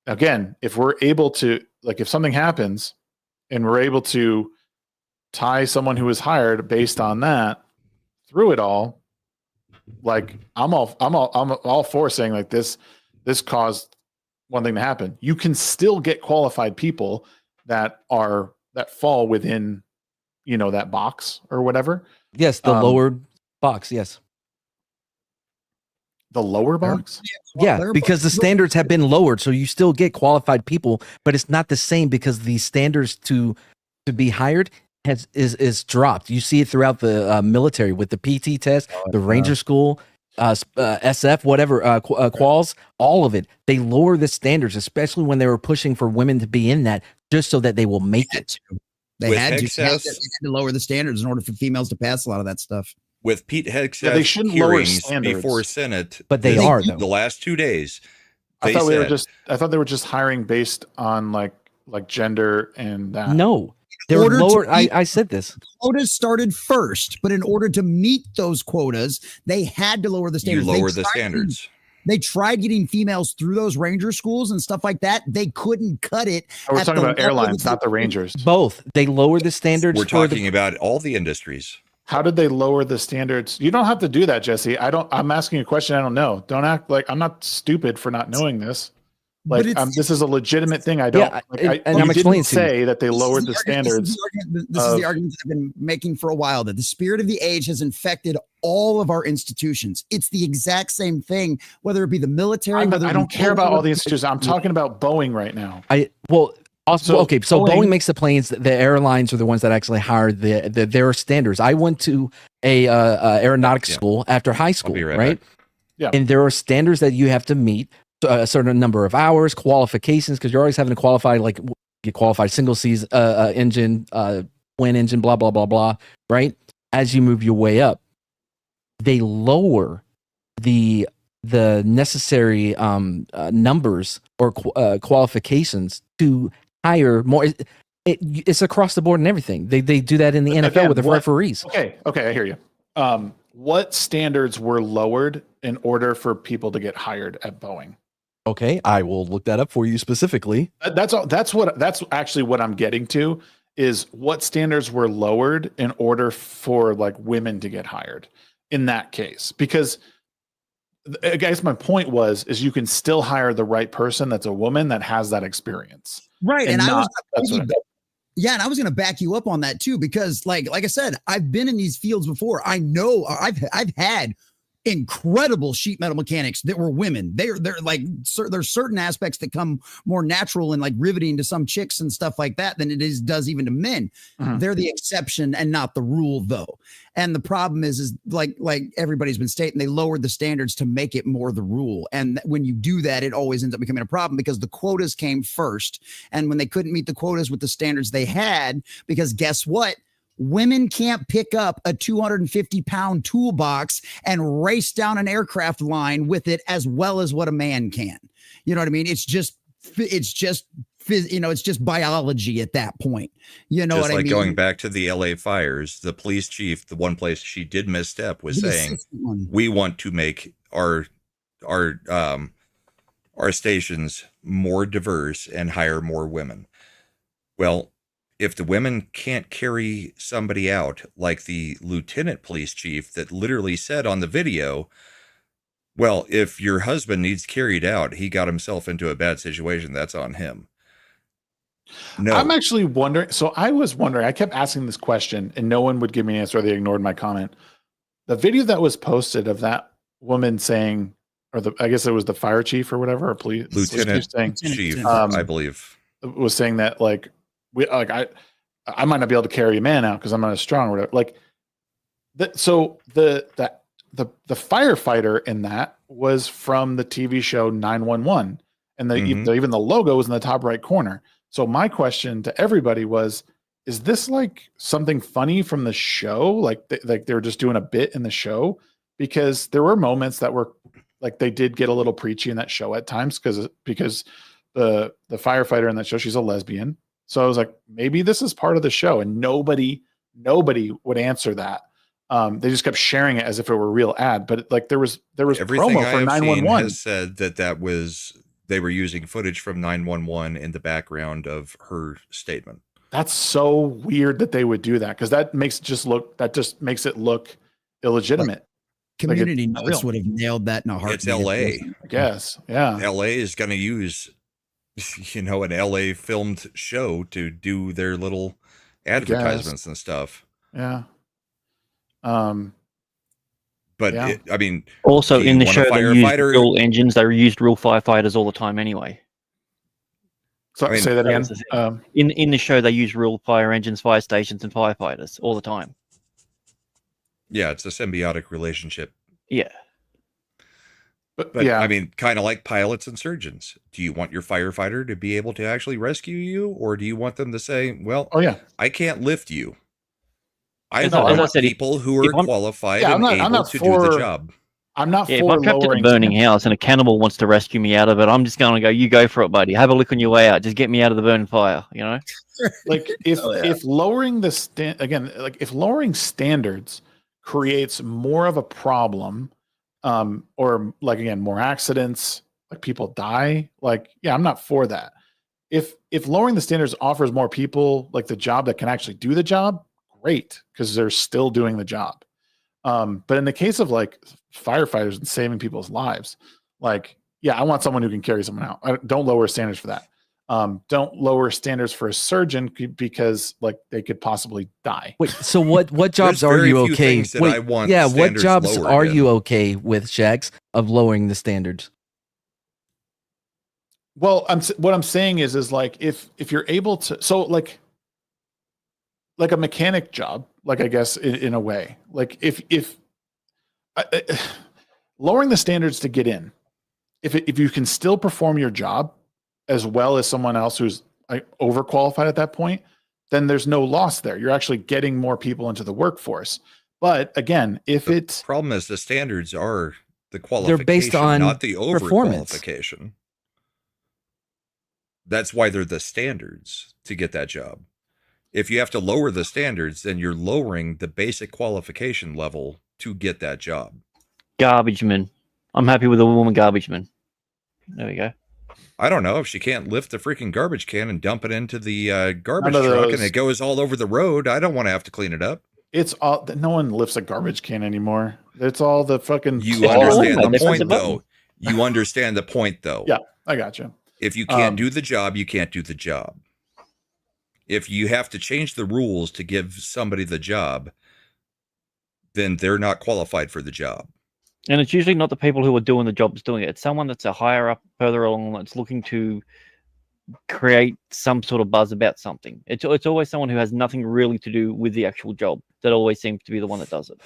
Again, if we're able to, like, if something happens and we're able to tie someone who was hired based on that through it all, like, I'm all for saying, like, this caused one thing to happen. You can still get qualified people that fall within, that box or whatever. Yes, the lower box. Yes. The lower box? Yeah, because the standards have been lowered, so you still get qualified people, but it's not the same because the standards to be hired is dropped. You see it throughout the military with the PT test, the Ranger School, SF, whatever, quals, all of it. They lower the standards, especially when they were pushing for women to be in that, just so that they will make it. They had to lower the standards in order for females to pass a lot of that stuff. With Pete Hegseth's they shouldn't lower hearings standards before Senate, but they are though. The last 2 days. I thought they were just hiring based on like gender and that. No, they're lower. I said this. Quotas started first, but in order to meet those quotas, they had to lower the standards. You lower the standards. They tried getting females through those Ranger schools and stuff like that. They couldn't cut it. We're talking about airlines, not the Rangers. Both. They lowered the standards. We're talking about all the industries. How did they lower the standards? You don't have to do that, Jesse. I'm asking a question I don't know. Don't act like I'm not stupid for not knowing this. Like, this is a legitimate thing. I don't. I'm explaining. Say that they lowered the standards. This is the argument I've been making for a while, that the spirit of the age has infected all of our institutions. It's the exact same thing, whether it be the military. I don't care about all the institutions. I'm talking about Boeing right now. So Boeing makes the planes. The airlines are the ones that actually hire their standards. I went to a aeronautics school after high school, right? Yeah, and there are standards that you have to meet. A certain number of hours, qualifications, because you're always having to qualify, like get qualified single seas engine, twin engine, blah blah blah blah, right? as you move your way up, they lower the necessary numbers or qualifications to hire more. It's across the board and everything. They do that in the NFL Again, with the what- referees. Okay, I hear you. What standards were lowered in order for people to get hired at Boeing? Okay, I will look that up for you specifically. That's actually what I'm getting to, is what standards were lowered in order for like women to get hired in that case. Because I guess my point is you can still hire the right person that's a woman that has that experience. Right. And I was that's what yeah, and I was going to back you up on that too, because like I said, I've been in these fields before. I know I've had incredible sheet metal mechanics that were women. They're like, there's certain aspects that come more natural and like riveting to some chicks and stuff like that than it does even to men. They're the exception and not the rule though. And the problem is like everybody's been stating, they lowered the standards to make it more the rule. And when you do that, it always ends up becoming a problem because the quotas came first. And when they couldn't meet the quotas with the standards they had, because guess what? Women can't pick up a 250-pound toolbox and race down an aircraft line with it as well as what a man can. You know what I mean? It's just biology at that point. You know Just what I like mean? going back to the LA fires, the police chief, the one place she did misstep was saying, we want to make our stations more diverse and hire more women. Well, if the women can't carry somebody out, like the lieutenant police chief that literally said on the video, well, if your husband needs carried out, he got himself into a bad situation, that's on him. No. I'm actually wondering. So I was wondering, I kept asking this question and no one would give me an answer, or they ignored my comment. The video that was posted of that woman saying, I guess it was the fire chief or whatever, or Lieutenant chief, I believe, was saying that like, I might not be able to carry a man out because I'm not as strong or whatever. Like, so the firefighter in that was from the TV show 911, and even the logo was in the top right corner. So my question to everybody was, is this like something funny from the show? Like they were just doing a bit in the show? Because there were moments that were like, they did get a little preachy in that show at times because the firefighter in that show, she's a lesbian. So I was like, maybe this is part of the show, and nobody would answer that. They just kept sharing it as if it were a real ad, but like there was everything promo for 911 has said that was they were using footage from 911 in the background of her statement. That's so weird that they would do that, because that just makes it look illegitimate. Community notice would have nailed that in a heartbeat. It's LA, I guess. Yeah, LA is going to use an LA filmed show to do their little advertisements and stuff. Yeah. But yeah. I mean, also in the show, they used firefighter? real engines. They used real firefighters all the time anyway. So I mean, say that again. In the show, they use real fire engines, fire stations, and firefighters all the time. Yeah, it's a symbiotic relationship. Yeah. But yeah, I mean, kind of like pilots and surgeons. Do you want your firefighter to be able to actually rescue you, or do you want them to say, "Well, I can't lift you. I want people who are qualified and able to do the job." I'm not for if I'm trapped in a lowering burning house and a cannibal wants to rescue me out of it, I'm just going to go, you go for it, buddy. Have a look on your way out. Just get me out of the burning fire, you know? Like if lowering if lowering standards creates more of a problem, or like, again, more accidents, like people die, like, yeah, I'm not for that. If lowering the standards offers more people like the job that can actually do the job, great, because they're still doing the job. But in the case of like firefighters and saving people's lives, like, yeah, I want someone who can carry someone out. Don't lower standards for that. Don't lower standards for a surgeon because like they could possibly die. Wait, so what jobs are you okay? Wait, what jobs are you okay with, Shags, of lowering the standards? Well, what I'm saying is like if you're able to, so like a mechanic job, like I guess in a way, like if lowering the standards to get in, if you can still perform your job as well as someone else who's like overqualified at that point, then there's no loss there. You're actually getting more people into the workforce. But again, if The it's problem is the standards are the They're qualification, based on not the performance. overqualification. That's why they're the standards to get that job. If you have to lower the standards, then you're lowering the basic qualification level to get that job. Garbage man. I'm happy with a woman garbage man. There we go. I don't know if she can't lift the freaking garbage can and dump it into the garbage None of truck those. and it goes all over the road. I don't want to have to clean it up. it's all no one lifts a garbage can anymore. It's all the fucking. You understand the point, though. You understand the point, though. Yeah, I got you. If you can't do the job, you can't do the job. If you have to change the rules to give somebody the job, then they're not qualified for the job. And it's usually not the people who are doing the jobs doing it. It's someone that's a higher up, further along, that's looking to create some sort of buzz about something. It's always someone who has nothing really to do with the actual job that always seems to be the one that does it.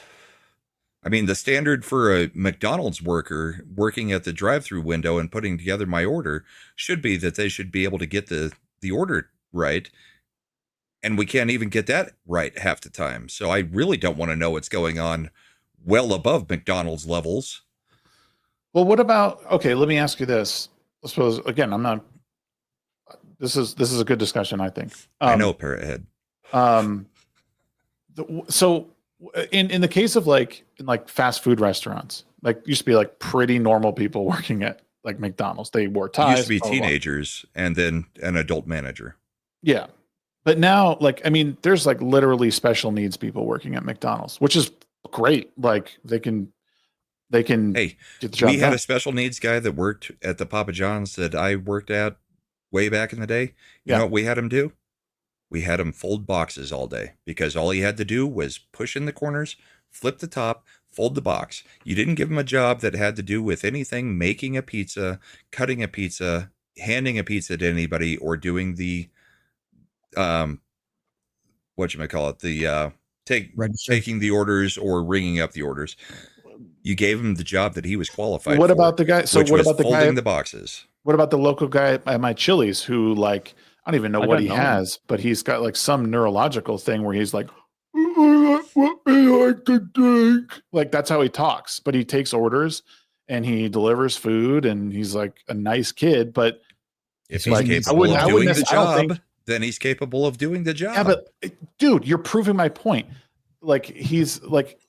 I mean, the standard for a McDonald's worker working at the drive-through window and putting together my order should be that they should be able to get the order right. And we can't even get that right half the time. So I really don't want to know what's going on well above McDonald's levels. Well, what about, okay, let me ask you this. I suppose, again, I'm not, this is a good discussion, I think. I know, Parrot Head. So in the case of like fast food restaurants, like used to be like pretty normal people working at like McDonald's. They wore ties. Used to be blah, blah, blah. teenagers and then an adult manager. Yeah. But now, like, I mean, there's like literally special needs people working at McDonald's, which is great. Like they can Hey, get the job we had done. a special needs guy that worked at the Papa John's that I worked at way back in the day. You know what we had him do? We had him fold boxes all day because all he had to do was push in the corners, flip the top, fold the box. You didn't give him a job that had to do with anything making a pizza, cutting a pizza, handing a pizza to anybody, or doing the whatchamacallit, the taking the orders or ringing up the orders. You gave him the job that he was qualified What for, about the guy? So which what was about the folding guy? the boxes? What about the local guy at my Chili's who, like, I don't even know I what don't he know. has, but he's got like some neurological thing where he's like, what I like to drink. Like that's how he talks, but he takes orders and he delivers food and he's like a nice kid. But If it's he's like, capable of doing the I don't think- job, then he's capable of doing the job. Yeah, but dude, you're proving my point. Like he's like,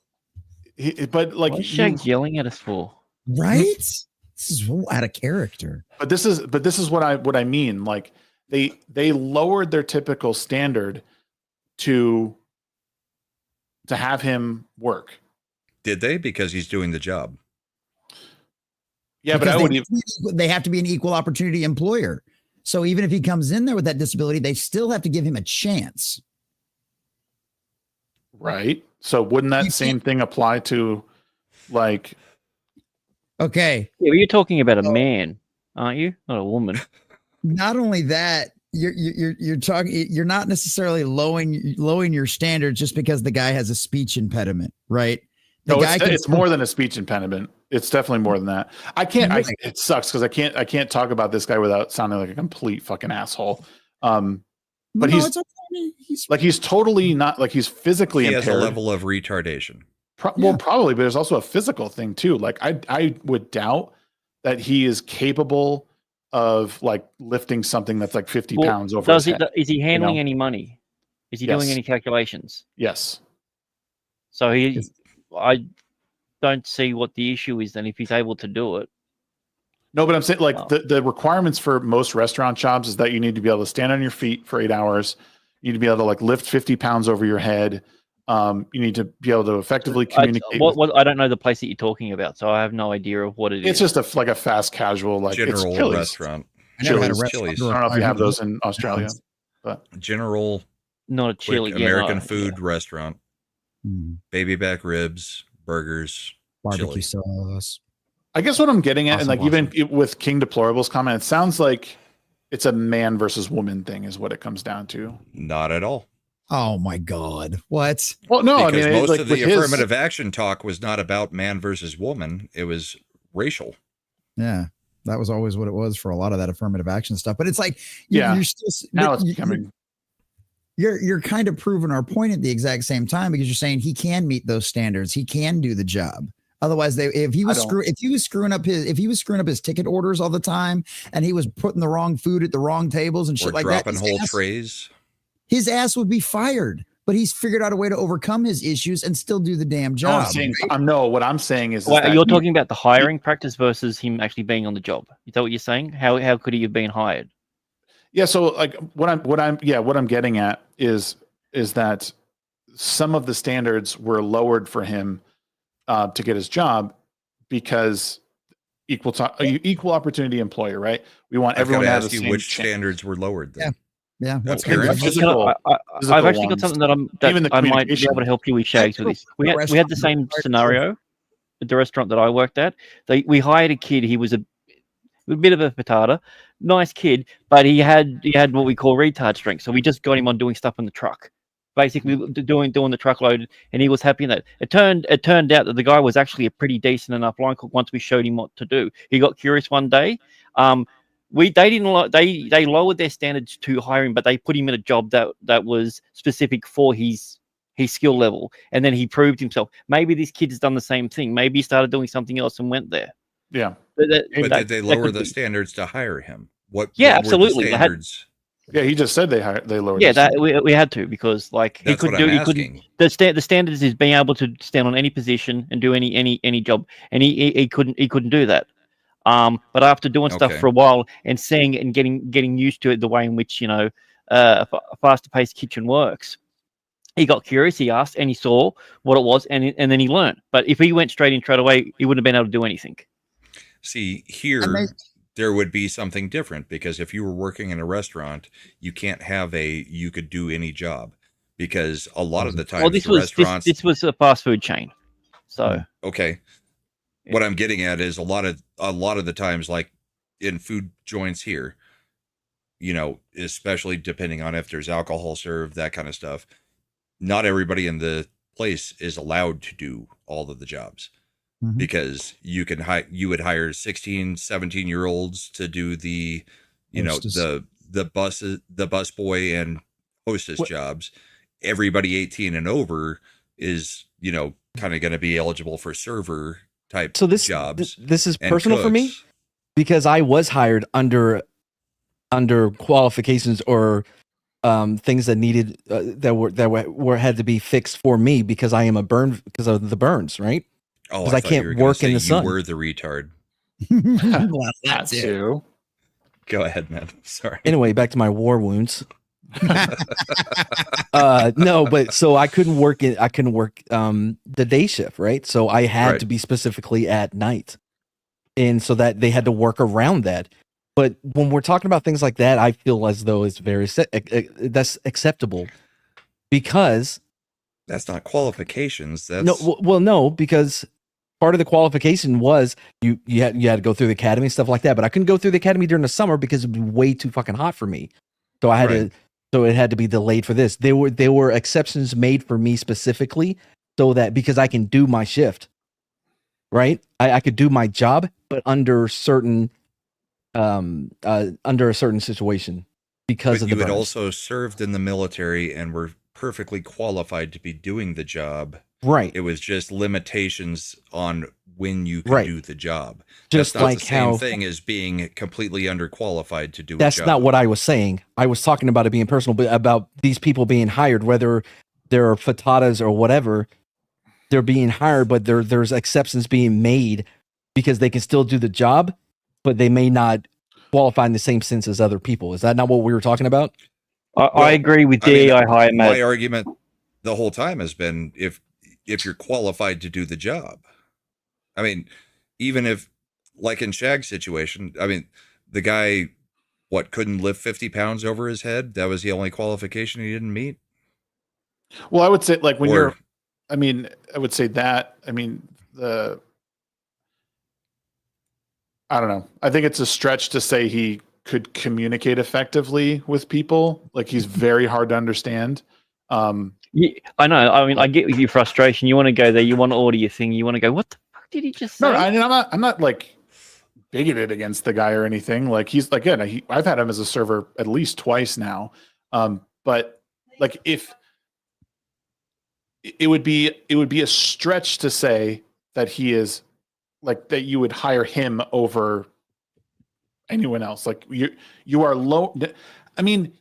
but like What's Shags yelling at us for? Right? This is out of character. But this is what I mean. Like they lowered their typical standard to have him work. Did they? Because he's doing the job. Yeah, Because but I would. they have to be an equal opportunity employer. So even if he comes in there with that disability, they still have to give him a chance. Right. So wouldn't that same thing apply to like? Okay. Yeah, but you're talking about a man, aren't you? Not a woman. Not only that, you're talking. You're not necessarily lowering your standards just because the guy has a speech impediment, right? No, it's more than a speech impediment. It's definitely more than that. I can't. Right. It sucks because I can't talk about this guy without sounding like a complete fucking asshole. But No, it's okay. he's totally not like he's physically He impaired. has a level of retardation. Well, probably, but there's also a physical thing too. Like I would doubt that he is capable of like lifting something that's like 50 Well, pounds over his head. Is he handling know? any money? Is he Yes. doing any calculations? Yes. So I don't see what the issue is then if he's able to do it. No, but I'm saying like the requirements for most restaurant jobs is that you need to be able to stand on your feet for 8 hours. You need to be able to like lift 50 pounds over your head. You need to be able to effectively communicate. I don't know the place that you're talking about, so I have no idea of what it It's is. just like a fast casual, like General it's Chili's. restaurant. I never had a Chili's. restaurant. I don't know if you have those in Australia, but General Not a quick chili. American food restaurant. Mm. Baby back ribs, burgers, Barbecue chili. sauce. I guess what I'm getting at, and Awesome, like even with King Deplorable's comment, it sounds like it's a man versus woman thing, is what it comes down to. Not at all. Oh my God! What? Well, no, Because I mean, most like, of the with his- affirmative action talk was not about man versus woman. It was racial. Yeah, that was always what it was for a lot of that affirmative action stuff. But it's like, Yeah. you're still now it's becoming. you're kind of proving our point at the exact same time, because you're saying he can meet those standards. He can do the job. Otherwise, if he was screwing up his ticket orders all the time, and he was putting the wrong food at the wrong tables and shit like that, dropping whole trays, his ass would be fired. But he's figured out a way to overcome his issues and still do the damn job. What I'm saying is, Well, you're talking about the hiring practice versus him actually being on the job. Is that what you're saying? How could he have been hired? Yeah. So like what I'm getting at is that some of the standards were lowered for him to get his job, because equal opportunity employer, right? We want everyone to have the same which standards were lowered then. Yeah. What's I've actually got something that I might be able to help you with, Shags, with this. We had the same scenario at the restaurant that I worked at. We hired a kid. He was a bit of a petard, nice kid, but he had what we call retard strength. So we just got him on doing stuff in the truck, basically doing the truckload, and he was happy in that. It turned out that the guy was actually a pretty decent enough line cook once we showed him what to do. He got curious one day. They lowered their standards to hiring, but they put him in a job that was specific for his skill level, and then he proved himself. Maybe this kid has done the same thing. Maybe he started doing something else and went there. Yeah, but did they lower the standards to hire him? What absolutely. were the standards? He just said they lowered. Yeah, we had to, because like he couldn't. The standards is being able to stand on any position and do any job, and he couldn't do that. But after doing stuff for a while and seeing it and getting used to it, the way in which a faster paced kitchen works, he got curious. He asked and he saw what it was, and then he learned. But if he went straight away, he wouldn't have been able to do anything. See, here there would be something different, because if you were working in a restaurant, you can't have you could do any job, because a lot of the times this was a fast food chain. So okay. What I'm getting at is a lot of the times, like in food joints here, especially depending on if there's alcohol served, that kind of stuff, not everybody in the place is allowed to do all of the jobs, because you would hire 16, 17-year-olds to do the bus boy and hostess jobs. Everybody 18 and over is, kind of going to be eligible for server type jobs. This is personal for me, because I was hired under qualifications or things that needed that had to be fixed for me, because I am because of the burns, right? Oh, because I can't work in the sun. You were the retard. Well, that's it. too. Go ahead, man. Sorry. Anyway, back to my war wounds. No, but so I couldn't work the day shift, right? So I had to be specifically at night, and so that they had to work around that. But when we're talking about things like that, I feel as though it's that's acceptable, because that's not qualifications. That's no, because part of the qualification was you had to go through the academy and stuff like that. But I couldn't go through the academy during the summer because it'd be way too fucking hot for me. So I had to. So it had to be delayed for this. There were exceptions made for me specifically, so that because I can do my shift, right? I could do my job, but under a certain situation, because of the burns. You had also served in the military and were perfectly qualified to be doing the job. Right. It was just limitations on when you could do the job. Just that's not like the same thing as being completely underqualified to do a job. That's not what I was saying. I was talking about it being personal, but about these people being hired, whether they're fatatas or whatever, they're being hired, but there's exceptions being made because they can still do the job, but they may not qualify in the same sense as other people. Is that not what we were talking about? I agree with hire Matt. My argument the whole time has been if you're qualified to do the job. I mean, even if, like in Shag's situation, I mean, the guy, couldn't lift 50 pounds over his head? That was the only qualification he didn't meet? Well, I would say, like, I would say that, I don't know. I think it's a stretch to say he could communicate effectively with people. Like, he's very hard to understand. Yeah, I know. I mean, I get your frustration. You want to go there. You want to order your thing. You want to go, what the fuck did he just say? No, I'm not like bigoted against the guy or anything. Like, he's like, I've had him as a server at least twice now. But like if it would be a stretch to say that he is like that you would hire him over anyone else. Like you are low. I mean,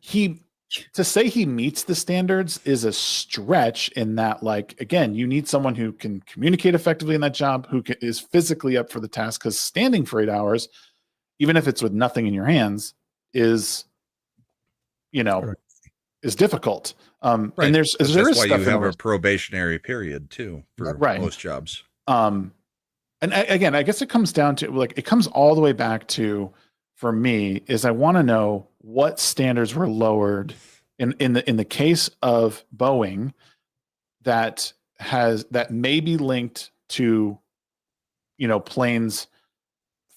to say he meets the standards is a stretch in that, like, again, you need someone who can communicate effectively in that job, who is physically up for the task, because standing for 8 hours, even if it's with nothing in your hands, is, is difficult. Right. And there is why stuff you have a probationary period too for most jobs. And again, I guess it comes down to, like, it comes all the way back to, for me, is I want to know what standards were lowered in the case of Boeing that may be linked to, planes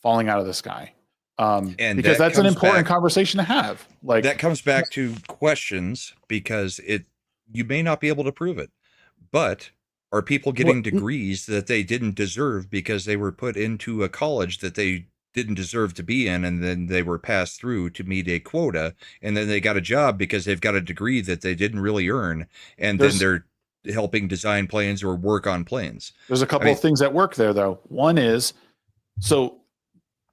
falling out of the sky. And because that's an important conversation to have. Like, that comes back to questions, because you may not be able to prove it, but are people getting degrees that they didn't deserve because they were put into a college that they didn't deserve to be in, and then they were passed through to meet a quota, and then they got a job because they've got a degree that they didn't really earn, and then they're helping design planes or work on planes. There's a couple of things that work there, though. One is, so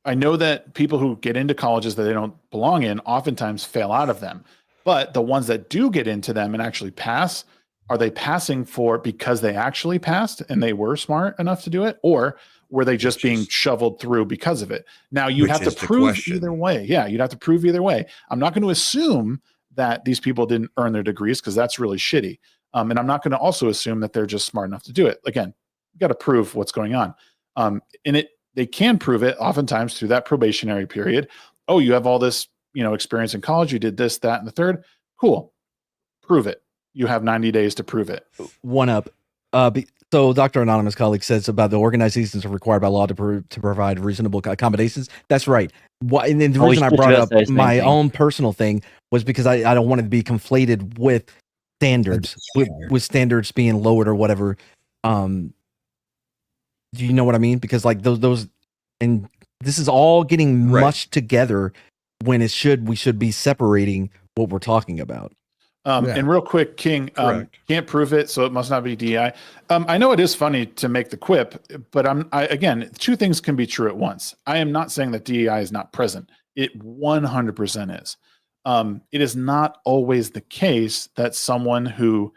I know that people who get into colleges that they don't belong in oftentimes fail out of them, but the ones that do get into them and actually pass, are they passing because they actually passed and they were smart enough to do it, or were they just being shoveled through because of it? Now, you'd have to prove either way. Yeah, you'd have to prove either way. I'm not going to assume that these people didn't earn their degrees, because that's really shitty. And I'm not going to also assume that they're just smart enough to do it. Again, you got to prove what's going on. They can prove it oftentimes through that probationary period. Oh, you have all this, experience in college. You did this, that, and the third. Cool. Prove it. You have 90 days to prove it. One up. So Dr. Anonymous colleague says about the organizations are required by law to provide reasonable accommodations. That's right. And then the reason I brought up my own personal thing was because I don't want it to be conflated with standards, with standards being lowered or whatever. Do you know what I mean? Because like those, and this is all getting mushed together when we should be separating what we're talking about. And real quick, King, can't prove it, so it must not be DEI. I know it is funny to make the quip, but again, two things can be true at once. I am not saying that DEI is not present. It 100% is. It is not always the case that someone who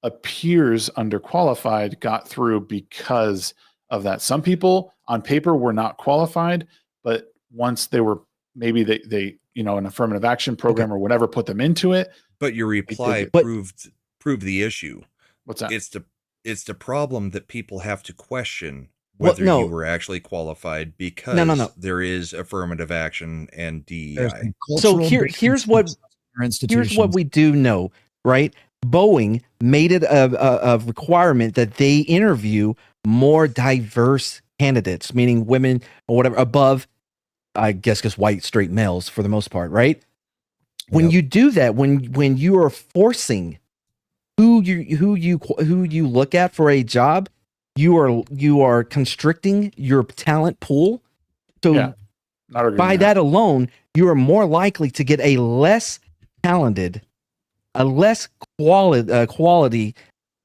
appears underqualified got through because of that. Some people on paper were not qualified, but once they were, maybe they an affirmative action program or whatever put them into it. But your reply proved the issue. What's that? It's the problem that people have to question whether you were actually qualified, because there is affirmative action and DEI. So here's what we do know, right? Boeing made it a requirement that they interview more diverse candidates, meaning women or whatever, above, I guess, just white straight males for the most part, right? When you do that, when you are forcing who you look at for a job, you are constricting your talent pool. So by that alone, you are more likely to get a less talented, a less quality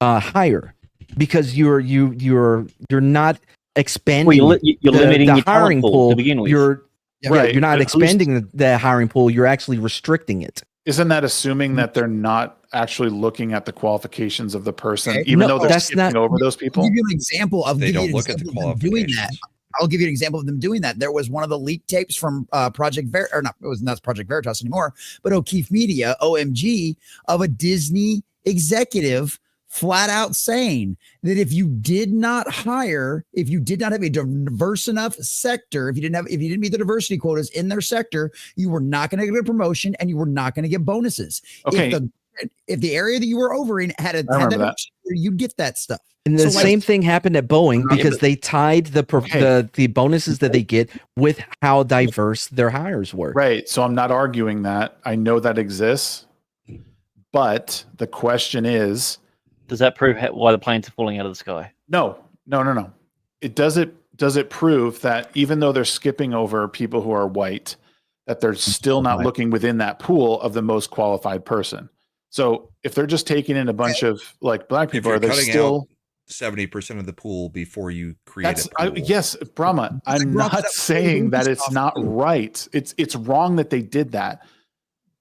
hire, because you're not expanding you're limiting the your hiring pool to begin with. You're not expanding the hiring pool. You're actually restricting it. Isn't that assuming that they're not actually looking at the qualifications of the person, even though they're skipping over those people? I'll give you an example of they don't look at the qualifications. I'll give you an example of them doing that. There was one of the leaked tapes from Project Veritas, it was not Project Veritas anymore, but O'Keefe Media, OMG, of a Disney executive flat out saying that if you did not have a diverse enough sector, if you didn't meet the diversity quotas in their sector, you were not going to get a promotion and you were not going to get bonuses. Okay. If the area that you were over in had that, you'd get that stuff. And the same thing happened at Boeing, because they tied the bonuses that they get with how diverse their hires were. Right. So I'm not arguing that. I know that exists, but the question is, does that prove why the planes are falling out of the sky? No. It does prove that even though they're skipping over people who are white, that they're still not looking within that pool of the most qualified person. So if they're just taking in a bunch of like black If people, you're are they cutting still? 70% of the pool before you create a pool. Yes, Brahma. I'm not saying that it's not right. It's wrong that they did that,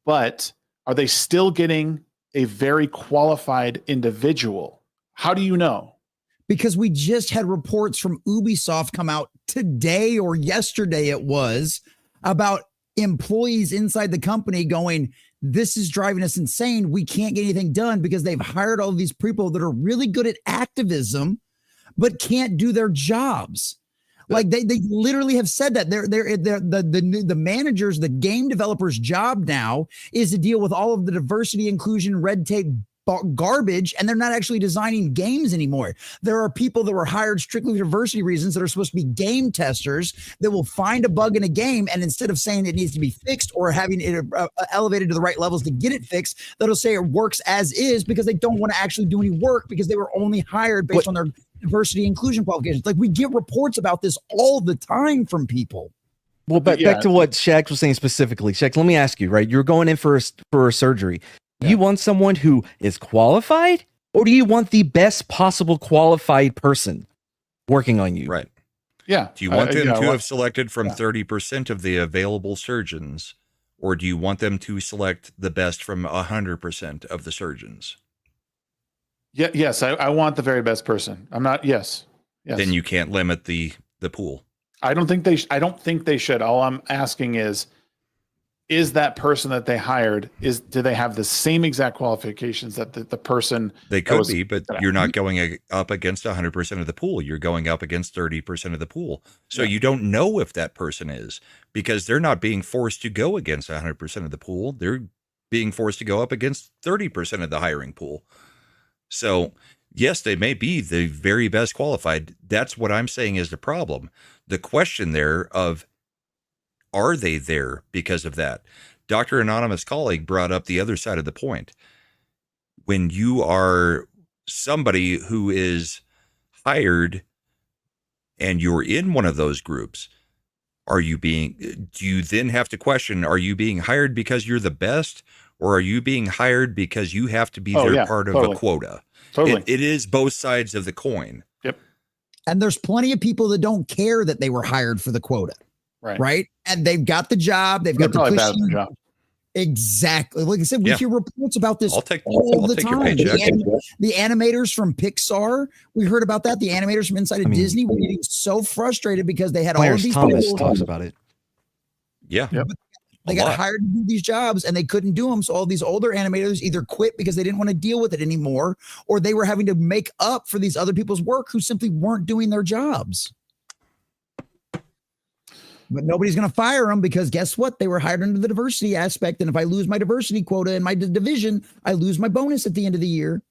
but are they still getting a very qualified individual? How do you know? Because we just had reports from Ubisoft come out today or yesterday, it was, about employees inside the company going, this is driving us insane. We can't get anything done because they've hired all these people that are really good at activism, but can't do their jobs. Like they literally have said that the managers, the game developers' job now is to deal with all of the diversity, inclusion, red tape garbage, and they're not actually designing games anymore. There are people that were hired strictly for diversity reasons that are supposed to be game testers that will find a bug in a game, and instead of saying it needs to be fixed or having it elevated to the right levels to get it fixed, that'll say it works as is because they don't want to actually do any work because they were only hired based on their diversity inclusion qualifications. Like we get reports about this all the time from people. Well, but back to what Shags was saying specifically. Shags, let me ask you, right? You're going in for a surgery. You want someone who is qualified, or do you want the best possible qualified person working on you? Right. Yeah. Do you want them to have selected from 30% of the available surgeons, or do you want them to select the best from 100% of the surgeons? Yeah. Yes. I want the very best person. I'm not. Yes. Yes. Then you can't limit the pool. I don't think they should. All I'm asking is that person that they hired, do they have the same exact qualifications that the person they could be, but you're not going up against 100% of the pool. You're going up against 30% of the pool. So you don't know if that person is, because they're not being forced to go against 100% of the pool. They're being forced to go up against 30% of the hiring pool. So yes, they may be the very best qualified. That's what I'm saying is the problem. The question there of, are they there because of that? Dr. Anonymous Colleague brought up the other side of the point. When you are somebody who is hired and you're in one of those groups, do you then have to question, are you being hired because you're the best, or are you being hired because you have to be part of a quota? Totally. It is both sides of the coin. Yep. And there's plenty of people that don't care that they were hired for the quota. Right. And they've got the job. They've got the bad at the job. Exactly. Like I said, we hear reports about this all the time. The animators from Pixar, we heard about that. The animators from inside of Disney were getting so frustrated because they had all of these Thomas people. talks about it. Yeah. Yep. They got hired to do these jobs and they couldn't do them. So all these older animators either quit because they didn't want to deal with it anymore, or they were having to make up for these other people's work who simply weren't doing their jobs. But nobody's going to fire them because guess what? They were hired under the diversity aspect. And if I lose my diversity quota in my division, I lose my bonus at the end of the year.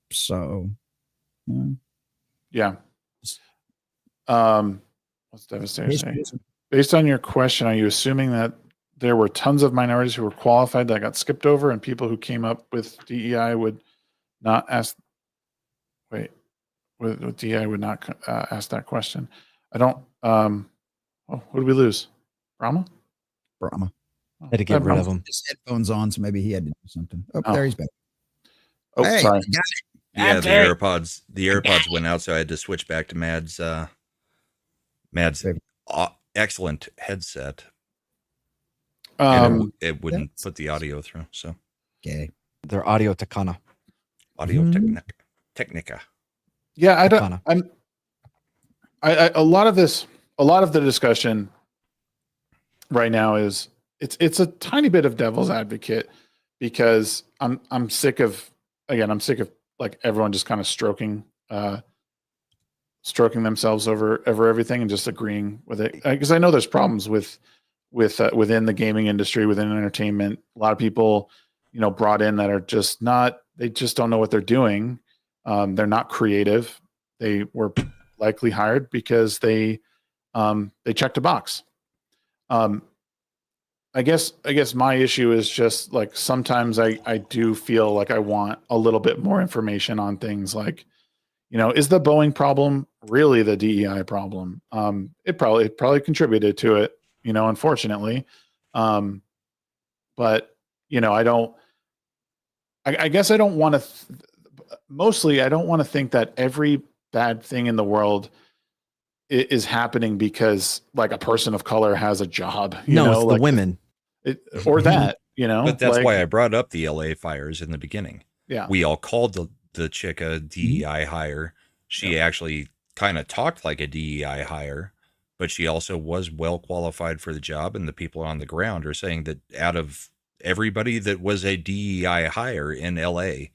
So, yeah. What's devastating? Based on your question, are you assuming that there were tons of minorities who were qualified that got skipped over, and people who came up with DEI would not ask? With DEI would not ask that question. I don't. Oh, who did we lose? Brahma. Had to get rid of him. His headphones on, so maybe he had to do something. There he's back. Oh, hey, sorry. Yeah, the AirPods went out, so I had to switch back to Mad's excellent headset. And it wouldn't put the audio through. So okay, their Audio Technica. Technica. Yeah, I don't. A lot of the discussion right now is it's a tiny bit of devil's advocate, because I'm sick of like everyone just kind of stroking themselves over everything and just agreeing with it, because I know there's problems within the gaming industry, within entertainment. A lot of people, brought in that are just not, they just don't know what they're doing. They're not creative. They were likely hired because they checked a box. I guess my issue is just like, sometimes I do feel like I want a little bit more information on things like, is the Boeing problem really the DEI problem? It probably contributed to it, unfortunately. But I I guess I don't want to. Mostly, I don't want to think that every bad thing in the world is happening because like a person of color has a job. No, it's the like women. or that. But that's like, why I brought up the LA fires in the beginning. Yeah. We all called the chick a DEI hire. She actually kind of talked like a DEI hire, but she also was well qualified for the job. And the people on the ground are saying that out of everybody that was a DEI hire in LA,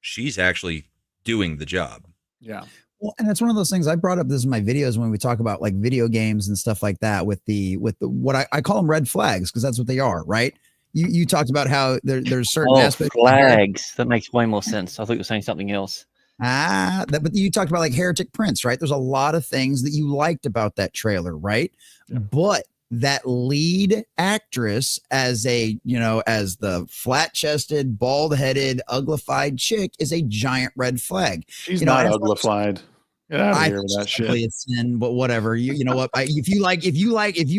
she's actually doing the job. Yeah. Well, and it's one of those things I brought up this in my videos when we talk about like video games and stuff like that with the what I call them red flags, because that's what they are, right? You talked about how there's certain aspects flags. That makes way more sense. I thought you were saying something else. But you talked about like Heretic Prince, right? There's a lot of things that you liked about that trailer, right? Yeah. But that lead actress as as the flat-chested, bald-headed, uglified chick is a giant red flag. She's not uglified. Get out of here with that shit. It's sin, but whatever. You know what? If you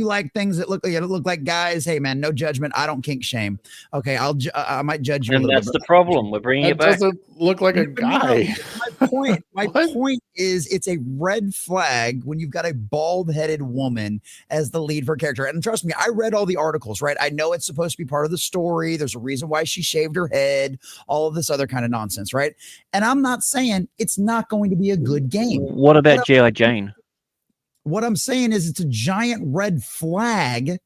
like things that look like guys, hey man, no judgment. I don't kink shame. Okay, I might judge you. And that's the problem. We're bringing it back. Doesn't look like a guy. My point is, it's a red flag when you've got a bald-headed woman as the lead for a character. And trust me, I read all the articles. Right? I know it's supposed to be part of the story. There's a reason why she shaved her head. All of this other kind of nonsense, right? And I'm not saying it's not going to be a good game. What about G.I. Jane? What I'm saying is it's a giant red flag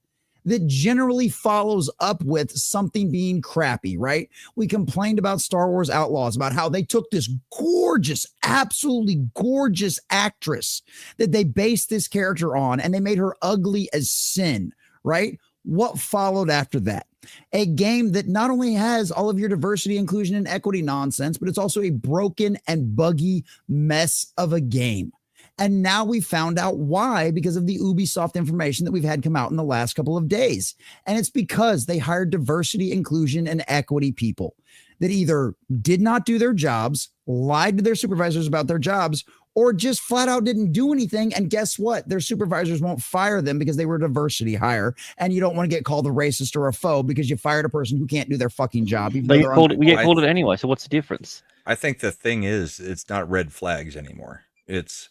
that generally follows up with something being crappy, right? We complained about Star Wars Outlaws, about how they took this gorgeous, absolutely gorgeous actress that they based this character on, and they made her ugly as sin, right? What followed after that? A game that not only has all of your diversity, inclusion, and equity nonsense, but it's also a broken and buggy mess of a game. And now we found out why, because of the Ubisoft information that we've had come out in the last couple of days. And it's because they hired diversity, inclusion, and equity people that either did not do their jobs, lied to their supervisors about their jobs, or just flat out didn't do anything. And guess what? Their supervisors won't fire them because they were a diversity hire. And you don't want to get called a racist or a foe because you fired a person who can't do their fucking job. We get called it anyway. So what's the difference? I think the thing is, it's not red flags anymore. It's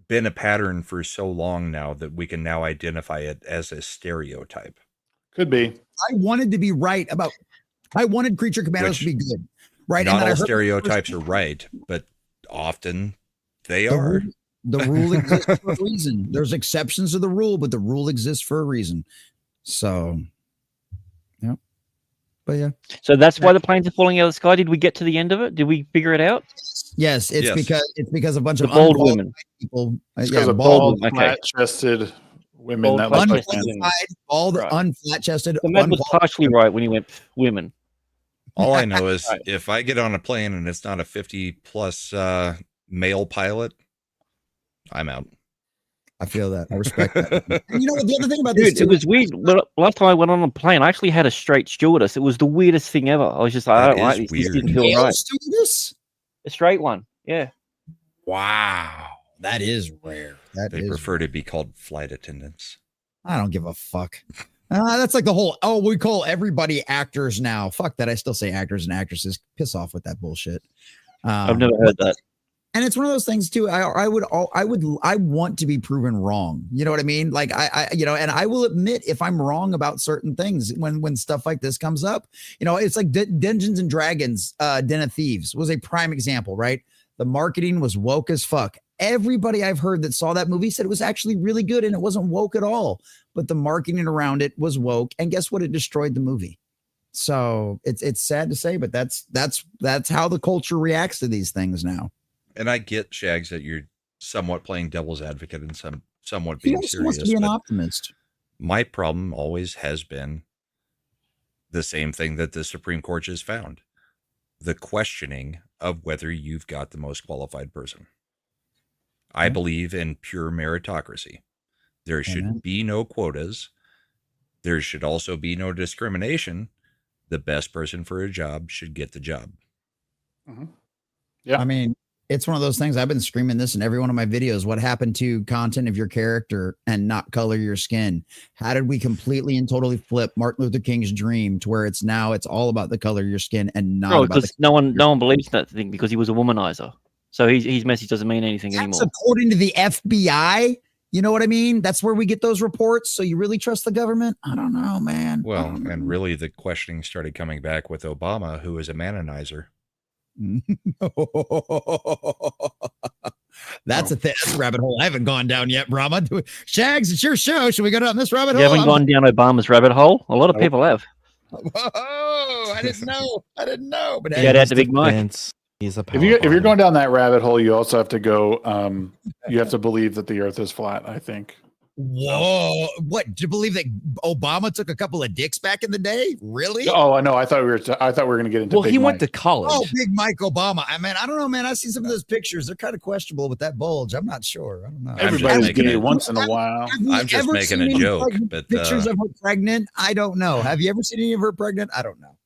been a pattern for so long now that we can now identify it as a stereotype. Could be. I wanted to be right about. I wanted Creature Commandos to be good, right? Not all stereotypes are right, but often they are. The rule exists for a reason. There's exceptions to the rule, but the rule exists for a reason. So, yeah. But yeah. So that's why the planes are falling out of the sky. Did we get to the end of it? Did we figure it out? Yes, it's because a bunch of bald women. People. It's because of bald, flat-chested women that look like men. Bald, unflat-chested. The man was partially right when he went women. All I know is if I get on a plane and it's not a 50+ male pilot, I'm out. I feel that. I respect that. And you know what? The other thing about this, too, it was weird. Last time I went on a plane, I actually had a straight stewardess. It was the weirdest thing ever. I was just like, I don't like this. This didn't feel right. Stewardess? A straight one. Yeah. Wow. That is rare. They prefer to be called flight attendants. I don't give a fuck. That's like the whole, we call everybody actors now. Fuck that. I still say actors and actresses. Piss off with that bullshit. I've never heard that. And it's one of those things too. I want to be proven wrong. You know what I mean? Like and I will admit if I'm wrong about certain things when stuff like this comes up. It's like Dungeons and Dragons, Den of Thieves was a prime example, right? The marketing was woke as fuck. Everybody I've heard that saw that movie said it was actually really good and it wasn't woke at all. But the marketing around it was woke, and guess what? It destroyed the movie. So it's sad to say, but that's how the culture reacts to these things now. And I get, Shags, that you're somewhat playing devil's advocate and somewhat being serious. He wants to be an optimist. My problem always has been the same thing that the Supreme Court has found: the questioning of whether you've got the most qualified person. I believe in pure meritocracy. There should be no quotas. There should also be no discrimination. The best person for a job should get the job. Mm-hmm. Yeah. I mean, It's one of those things. I've been screaming this in every one of my videos. What happened to content of your character and not color your skin? How did we completely and totally flip Martin Luther King's dream to where it's all about the color of your skin and not about because no one believes that thing because he was a womanizer. So his message doesn't mean anything anymore. According to the FBI, you know what I mean? That's where we get those reports. So you really trust the government? I don't know, man. Well, and really the questioning started coming back with Obama, who is a manonizer. That's a rabbit hole I haven't gone down yet, Brahma. Shags, it's your show. Should we go down this rabbit hole? You haven't gone down Obama's rabbit hole? A lot of people have. Oh, I didn't know. But Shout out to Big Mike. He's a if you're going down that rabbit hole, you also have to go. You have to believe that the Earth is flat. I think. Whoa! What? Do you believe that Obama took a couple of dicks back in the day? Really? Oh, I know. I thought we were going to get into. Well, Big he Mike. went to college. Oh, Big Mike Obama. I mean, I don't know, man. I see some of those pictures. They're kind of questionable with that bulge. I'm not sure. I don't know. Everybody's getting it once in a while. I'm just making a joke, but pictures of her pregnant. I don't know. Have you ever seen any of her pregnant? I don't know.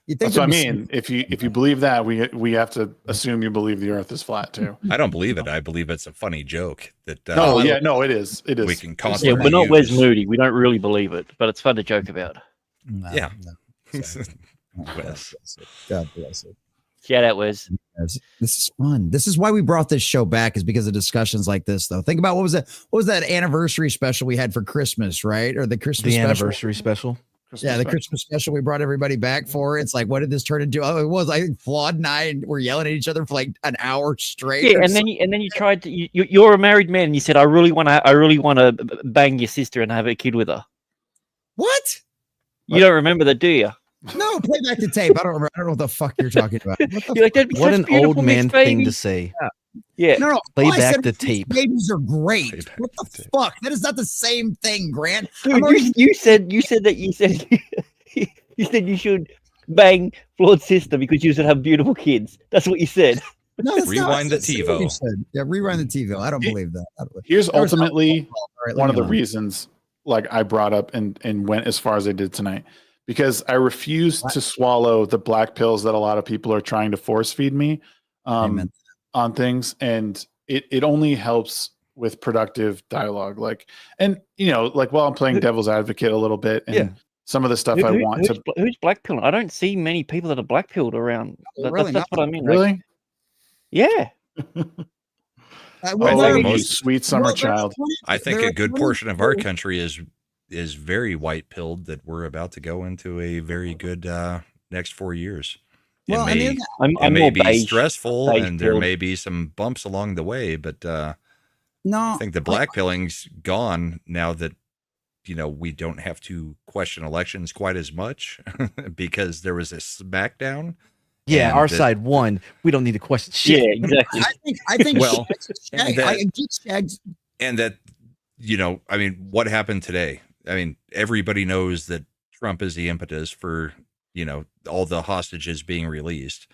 You think That's what I mean. If you believe that, we have to assume you believe the Earth is flat too. I don't believe it. I believe it's a funny joke. That it is. It is. We can constantly. Yeah, we're not Wes Moody. We don't really believe it, but it's fun to joke about. Yeah. Wes. God bless it. Shout out, Wes. This is fun. This is why we brought this show back, is because of discussions like this, though. Think about what was that anniversary special we had for Christmas, right? Or the Christmas anniversary special. The Christmas special we brought everybody back for. It's like, what did this turn into? Oh, it was, I think Flawed and I were yelling at each other for like an hour straight. Yeah, and then you tried to. You're a married man, and you said, I really want to bang your sister and have a kid with her. What? You don't remember that, do you? No, play back the tape. I don't remember. I don't know what the fuck you're talking about. You're like, that'd be what such an beautiful old man mixed thing baby. to say. Yeah. No. Play all I back said the was tape. Babies are great. What the fuck? That is not the same thing, Grant. Dude, you said you said you said you should bang Floyd's sister because you should have beautiful kids. That's what you said. No, that's Rewind not, the that's what you TiVo. said. Yeah, rewind the TiVo. I don't believe that. Here's There was ultimately alcohol. All right, one leave of the me alone. reasons, like I brought up and went as far as I did tonight, because I refuse to swallow the black pills that a lot of people are trying to force feed me on things, and it only helps with productive dialogue. Like, and while I'm playing devil's advocate a little bit, and some of the stuff I want to. Who's black pilling? I don't see many people that are black pilled around. That's what I mean. Really? Like, yeah. I think most sweet summer child. I think a good portion of our country is very white pilled, that we're about to go into a very good next 4 years. Well, it I'm may more be beige- stressful, beige and there pilled. may be some bumps along the way, but No, I think the black pilling's gone now that we don't have to question elections quite as much because there was a smackdown. Yeah, our side won. We don't need to question shit. Yeah, exactly. I think Well, I get Shags. And that, what happened today? I mean, everybody knows that Trump is the impetus for, all the hostages being released.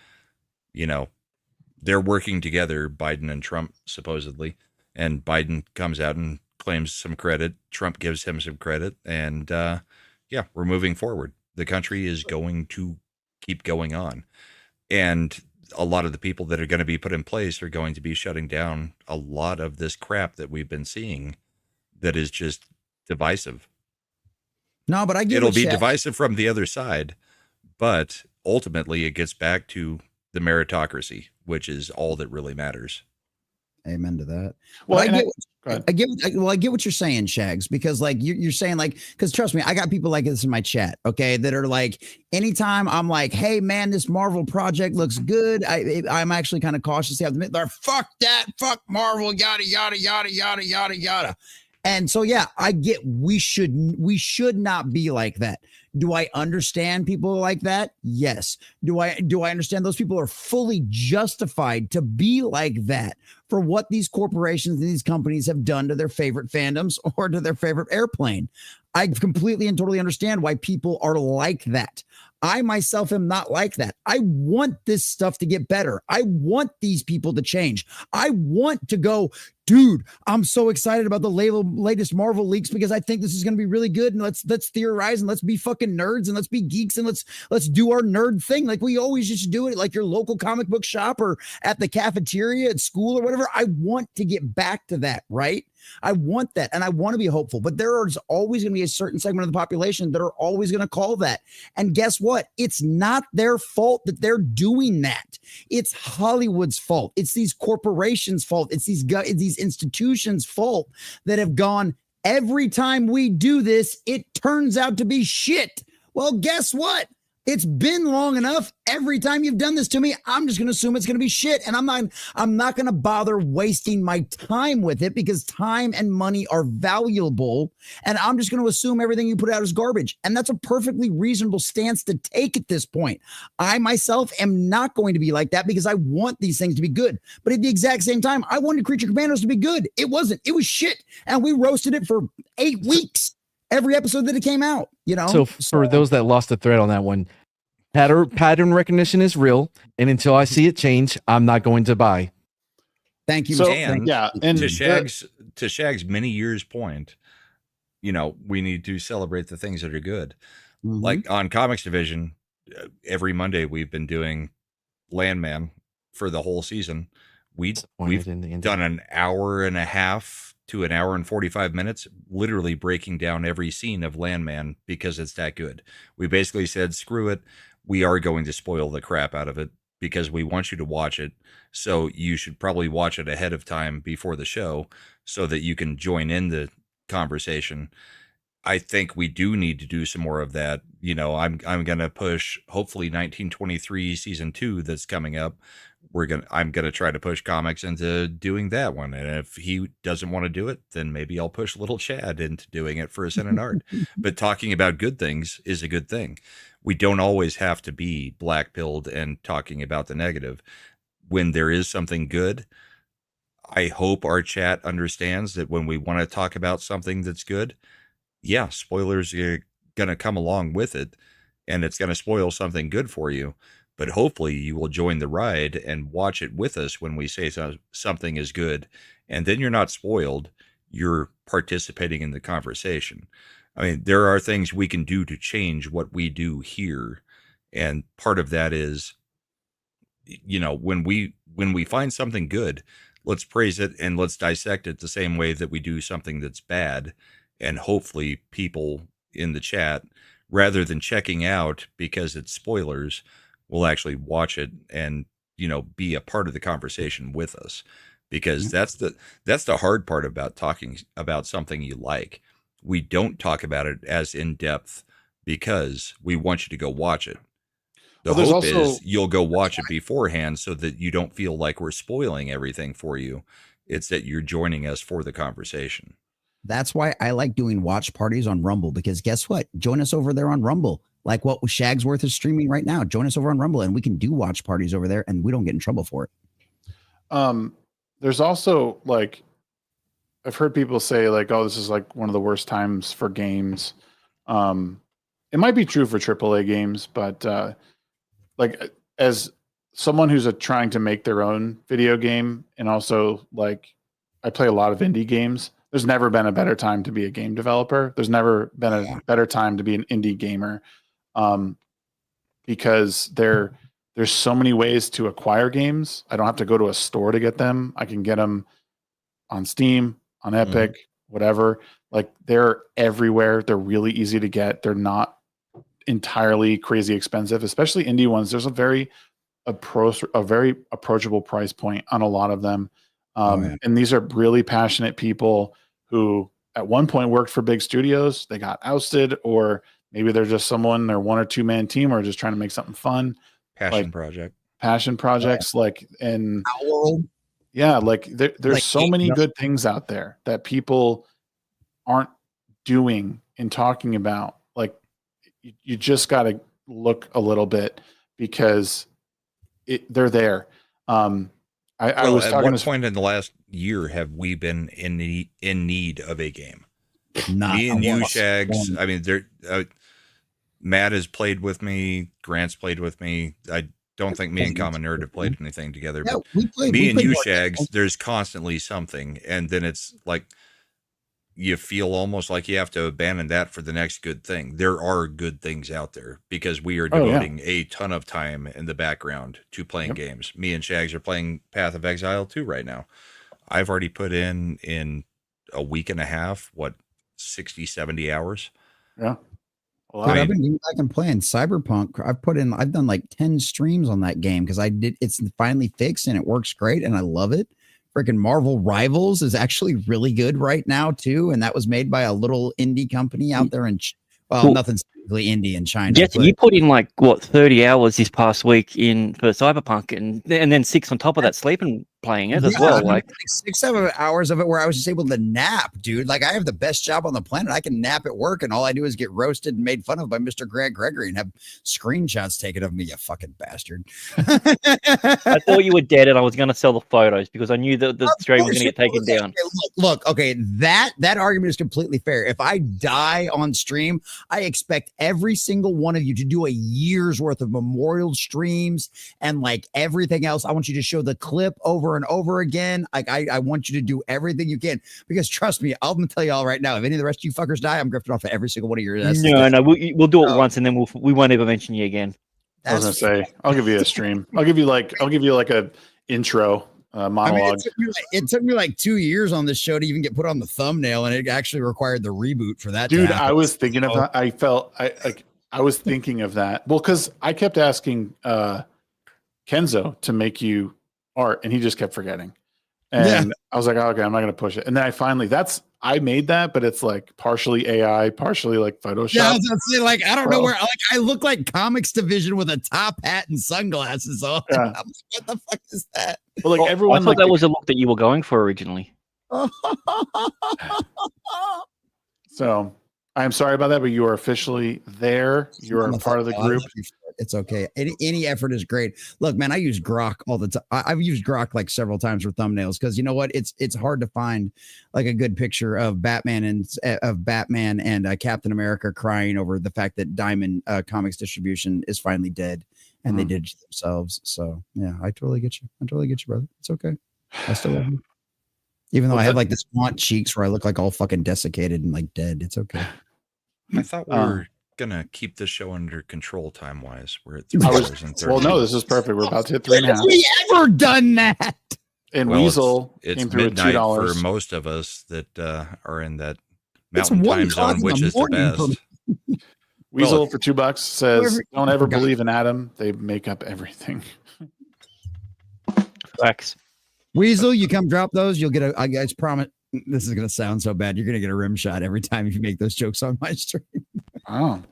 They're working together, Biden and Trump, supposedly. And Biden comes out and claims some credit. Trump gives him some credit. And we're moving forward. The country is going to keep going on. And a lot of the people that are going to be put in place are going to be shutting down a lot of this crap that we've been seeing that is just divisive. No, but I get It'll what be Shags- divisive from the other side, but ultimately it gets back to the meritocracy, which is all that really matters. Amen to that. Well, But and I get what you're saying, Shags, because like you're saying, like, because trust me, I got people like this in my chat, okay, that are like, anytime I'm like, hey man, this Marvel project looks good, I'm actually kind of cautious. They're fuck that, fuck Marvel, yada yada yada yada yada yada. And so yeah, I get we should not be like that. Do I understand people like that? Yes. Do I understand those people are fully justified to be like that for what these corporations and these companies have done to their favorite fandoms or to their favorite airplane? I completely and totally understand why people are like that. I myself am not like that. I want this stuff to get better. I want these people to change. I want to go dude, I'm so excited about the latest Marvel leaks because I think this is going to be really good. And let's theorize and let's be fucking nerds and let's be geeks and let's do our nerd thing like we always used to do it, like your local comic book shop or at the cafeteria at school or whatever. I want to get back to that, right? I want that, and I want to be hopeful, but there is always going to be a certain segment of the population that are always going to call that. And guess what? It's not their fault that they're doing that. It's Hollywood's fault. It's these corporations' fault. It's these institutions' fault that have gone, every time we do this, it turns out to be shit. Well, guess what? It's been long enough. Every time you've done this to me, I'm just going to assume it's going to be shit. And I'm not going to bother wasting my time with it because time and money are valuable. And I'm just going to assume everything you put out is garbage. And that's a perfectly reasonable stance to take at this point. I myself am not going to be like that because I want these things to be good. But at the exact same time, I wanted Creature Commandos to be good. It wasn't. It was shit. And we roasted it for 8 weeks. Every episode that it came out, you know. So for those that lost the thread on that one, pattern recognition is real, and until I see it change, I'm not going to buy. Thank you. So, And yeah, and to Shag's many years point, you know, we need to celebrate the things that are good. Like on Comics Division, every Monday we've been doing Landman for the whole season. We've done an hour and a half to an hour and 45 minutes, literally breaking down every scene of Landman because it's that good. We basically said, screw it. We are going to spoil the crap out of it because we want you to watch it. So you should probably watch it ahead of time before the show so that you can join in the conversation. I think we do need to do some more of that. You know, I'm going to push hopefully 1923 season 2 that's coming up. I'm going to try to push comics into doing that one. And if he doesn't want to do it, then maybe I'll push little Chad into doing it for a Sin and Art. But talking about good things is a good thing. We don't always have to be black-pilled and talking about the negative. When there is something good, I hope our chat understands that when we want to talk about something that's good, yeah, spoilers are going to come along with it, and it's going to spoil something good for you. But hopefully you will join the ride and watch it with us when we say something is good. And then you're not spoiled. You're participating in the conversation. I mean, there are things we can do to change what we do here. And part of that is, you know, when we find something good, let's praise it and let's dissect it the same way that we do something that's bad. And hopefully people in the chat, rather than checking out because it's spoilers, will actually watch it and, you know, be a part of the conversation with us, because that's the hard part about talking about something you like. We don't talk about it as in depth because we want you to go watch it. The hope is you'll go watch it beforehand so that you don't feel like we're spoiling everything for you. It's that you're joining us for the conversation. That's why I like doing watch parties on Rumble, because guess what? Join us over there on Rumble. Like what Shagsworth is streaming right now. Join us over on Rumble and we can do watch parties over there and we don't get in trouble for it. There's also, like, I've heard people say like, oh, this is like one of the worst times for games. It might be true for AAA games, but like as someone who's trying to make their own video game, and also like I play a lot of indie games, there's never been a better time to be a game developer. There's never been a better time to be an indie gamer. Because there's so many ways to acquire games. I don't have to go to a store to get them. I can get them on Steam, on Epic, whatever. Like they're everywhere. They're really easy to get. They're not entirely crazy expensive, especially indie ones. There's a very approachable price point on a lot of them. And these are really passionate people who at one point worked for big studios. They got ousted, or maybe they're just someone, they're 1 or 2 man team, or just trying to make something fun. Passion projects. Like, and yeah, like there's like so many good things out there that people aren't doing and talking about. Like you just got to look a little bit because they're there. I was talking at what point in the last year have we been in need of a game? Me and you, Shags. I mean, Matt has played with me. Grant's played with me. don't think me and Common Nerd have played anything together. Yeah, But we played. me we and played you, more Shags, games. there's constantly something, and then it's like you feel almost like you have to abandon that for the next good thing. There are good things out there because we are Oh, yeah. devoting a ton of time in the background to playing games. Me and Shags are playing Path of Exile 2 right now. I've already put in a week and a half, 60, 70 hours. Yeah. Well, Dude, I've been going back and playing Cyberpunk. I've done like 10 streams on that game because it's finally fixed and it works great and I love it. Freaking Marvel Rivals is actually really good right now too, and that was made by a little indie company out there in nothing's really indie in China. Jesse, but- you put in like what 30 hours this past week for Cyberpunk, and then 6 on top of that sleeping playing it as Yeah, well. I mean, Like 6, 7 hours of it where I was just able to nap, dude. Like I have the best job on the planet. I can nap at work, and all I do is get roasted and made fun of by Mr. Greg Gregory and have screenshots taken of me. You fucking bastard. I thought you were dead, and I was going to sell the photos because I knew that the stream was going to get taken down. Look, okay, that argument is completely fair. If I die on stream, I expect every single one of you to do a year's worth of memorial streams and like everything else. I want you to show the clip over and over again. Like I want you to do everything you can because trust me, I'm gonna tell you all right now. If any of the rest of you fuckers die, I'm grifting off of every single one of your. No, we'll do it once, and then we won't ever mention you again. I was gonna say I'll give you a stream. I'll give you like a intro monologue. I mean, it took me like 2 years on this show to even get put on the thumbnail, and it actually required the reboot for that. Dude, I was thinking of that. I was thinking of that. Well, because I kept asking Kenzo to make you art, and he just kept forgetting. And I was like, oh, okay, I'm not gonna push it. And then I made that, but it's like partially AI, partially like Photoshop. Yeah, I was gonna say, like, I don't know where, like, I look like Comics Division with a top hat and sunglasses on. Yeah. I'm like, what the fuck is that? Well, like everyone, I thought that was a look that you were going for originally. So I'm sorry about that, but you are officially there. You are part of the group. It's okay. Any effort is great. Look, man, I use Grok all the time. I've used Grok like several times for thumbnails because you know what? It's hard to find like a good picture of Batman and Captain America crying over the fact that Diamond Comics Distribution is finally dead, and they did it themselves. So yeah, I totally get you. Brother. It's okay. I still love you. Even though I have like this want cheeks where I look like all fucking desiccated and like dead. It's okay. I thought we were gonna keep this show under control time wise. We're at 3 hours and 30. Well, no, this is perfect. We're about to hit 3.5. Have we ever done that? And Well, Weasel it's came through at midnight $2 for most of us that are in that It's mountain 1 time o'clock zone, in which the is the morning for best. me. Weasel Well, for $2 says, Whoever- "Don't ever forgot. believe in Adam. They make up everything." Facts. Weasel, you come drop those, you'll get a. I guys promise. This is gonna sound so bad. You're gonna get a rim shot every time if you make those jokes on my stream. Oh,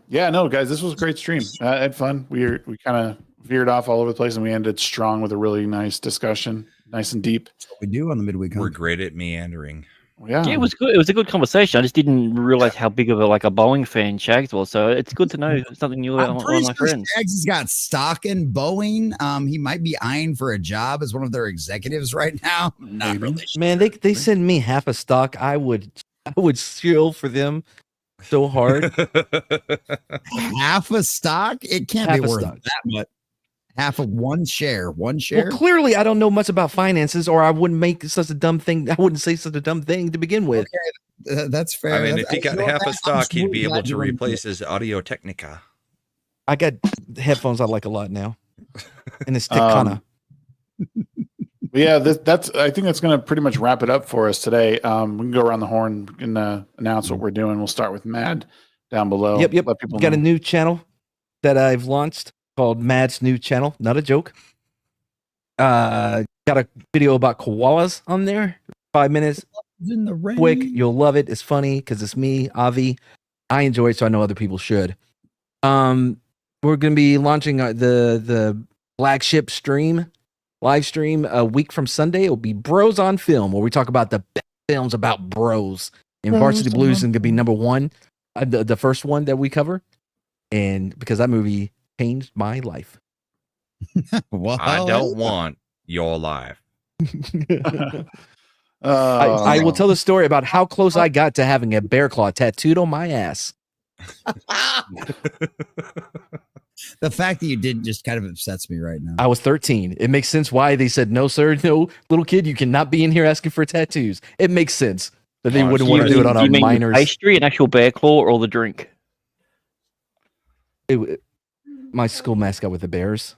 yeah, no, guys, this was a great stream. I had fun. We kind of veered off all over the place, and we ended strong with a really nice discussion, nice and deep. That's what we do on the midweek. We're great at meandering. Yeah, Yeah, it was good. It was a good conversation. I just didn't realize how big of a Boeing fan Shags was. So it's good to know something new about I'm one pretty of my sure friends. Shags has got stock in Boeing. He might be eyeing for a job as one of their executives right now. Not really. Man, they send me half a stock. I would shill for them so hard. Half a stock? It can't Half be a worth stock. that much. Half of one share. One Well, share. clearly I don't know much about finances, or I wouldn't make such a dumb thing. I wouldn't say such a dumb thing to begin with. That's fair. I mean, That's- if he got you know half what? a I'm stock, he'd really be able glad to you wouldn't do replace his Audio Technica. I got headphones I like a lot now, and it's Tikana. But yeah, I think that's going to pretty much wrap it up for us today. We can go around the horn and announce what we're doing. We'll start with Mad down below. Yep. Let people Got a know. new channel that I've launched called Mad's New Channel. Not a joke. Got a video about koalas on there. 5 minutes, in the rain. quick. You'll love it. It's funny because it's me, Avi. I enjoy it, so I know other people should. We're gonna be launching the flagship live stream a week from Sunday. It'll be Bros on Film, where we talk about the best films about bros. And Varsity Blues is gonna be number one, the first one that we cover, and because that movie changed my life. Well, I don't want your life. I will tell the story about how close I got to having a bear claw tattooed on my ass. The fact that you didn't just kind of upsets me right now. I was 13. It makes sense why they said, no, sir, no, little kid, you cannot be in here asking for tattoos. It makes sense that they wouldn't want to do it on a minor's. Pastry, an actual bear claw, or the drink? My school mascot with the Bears.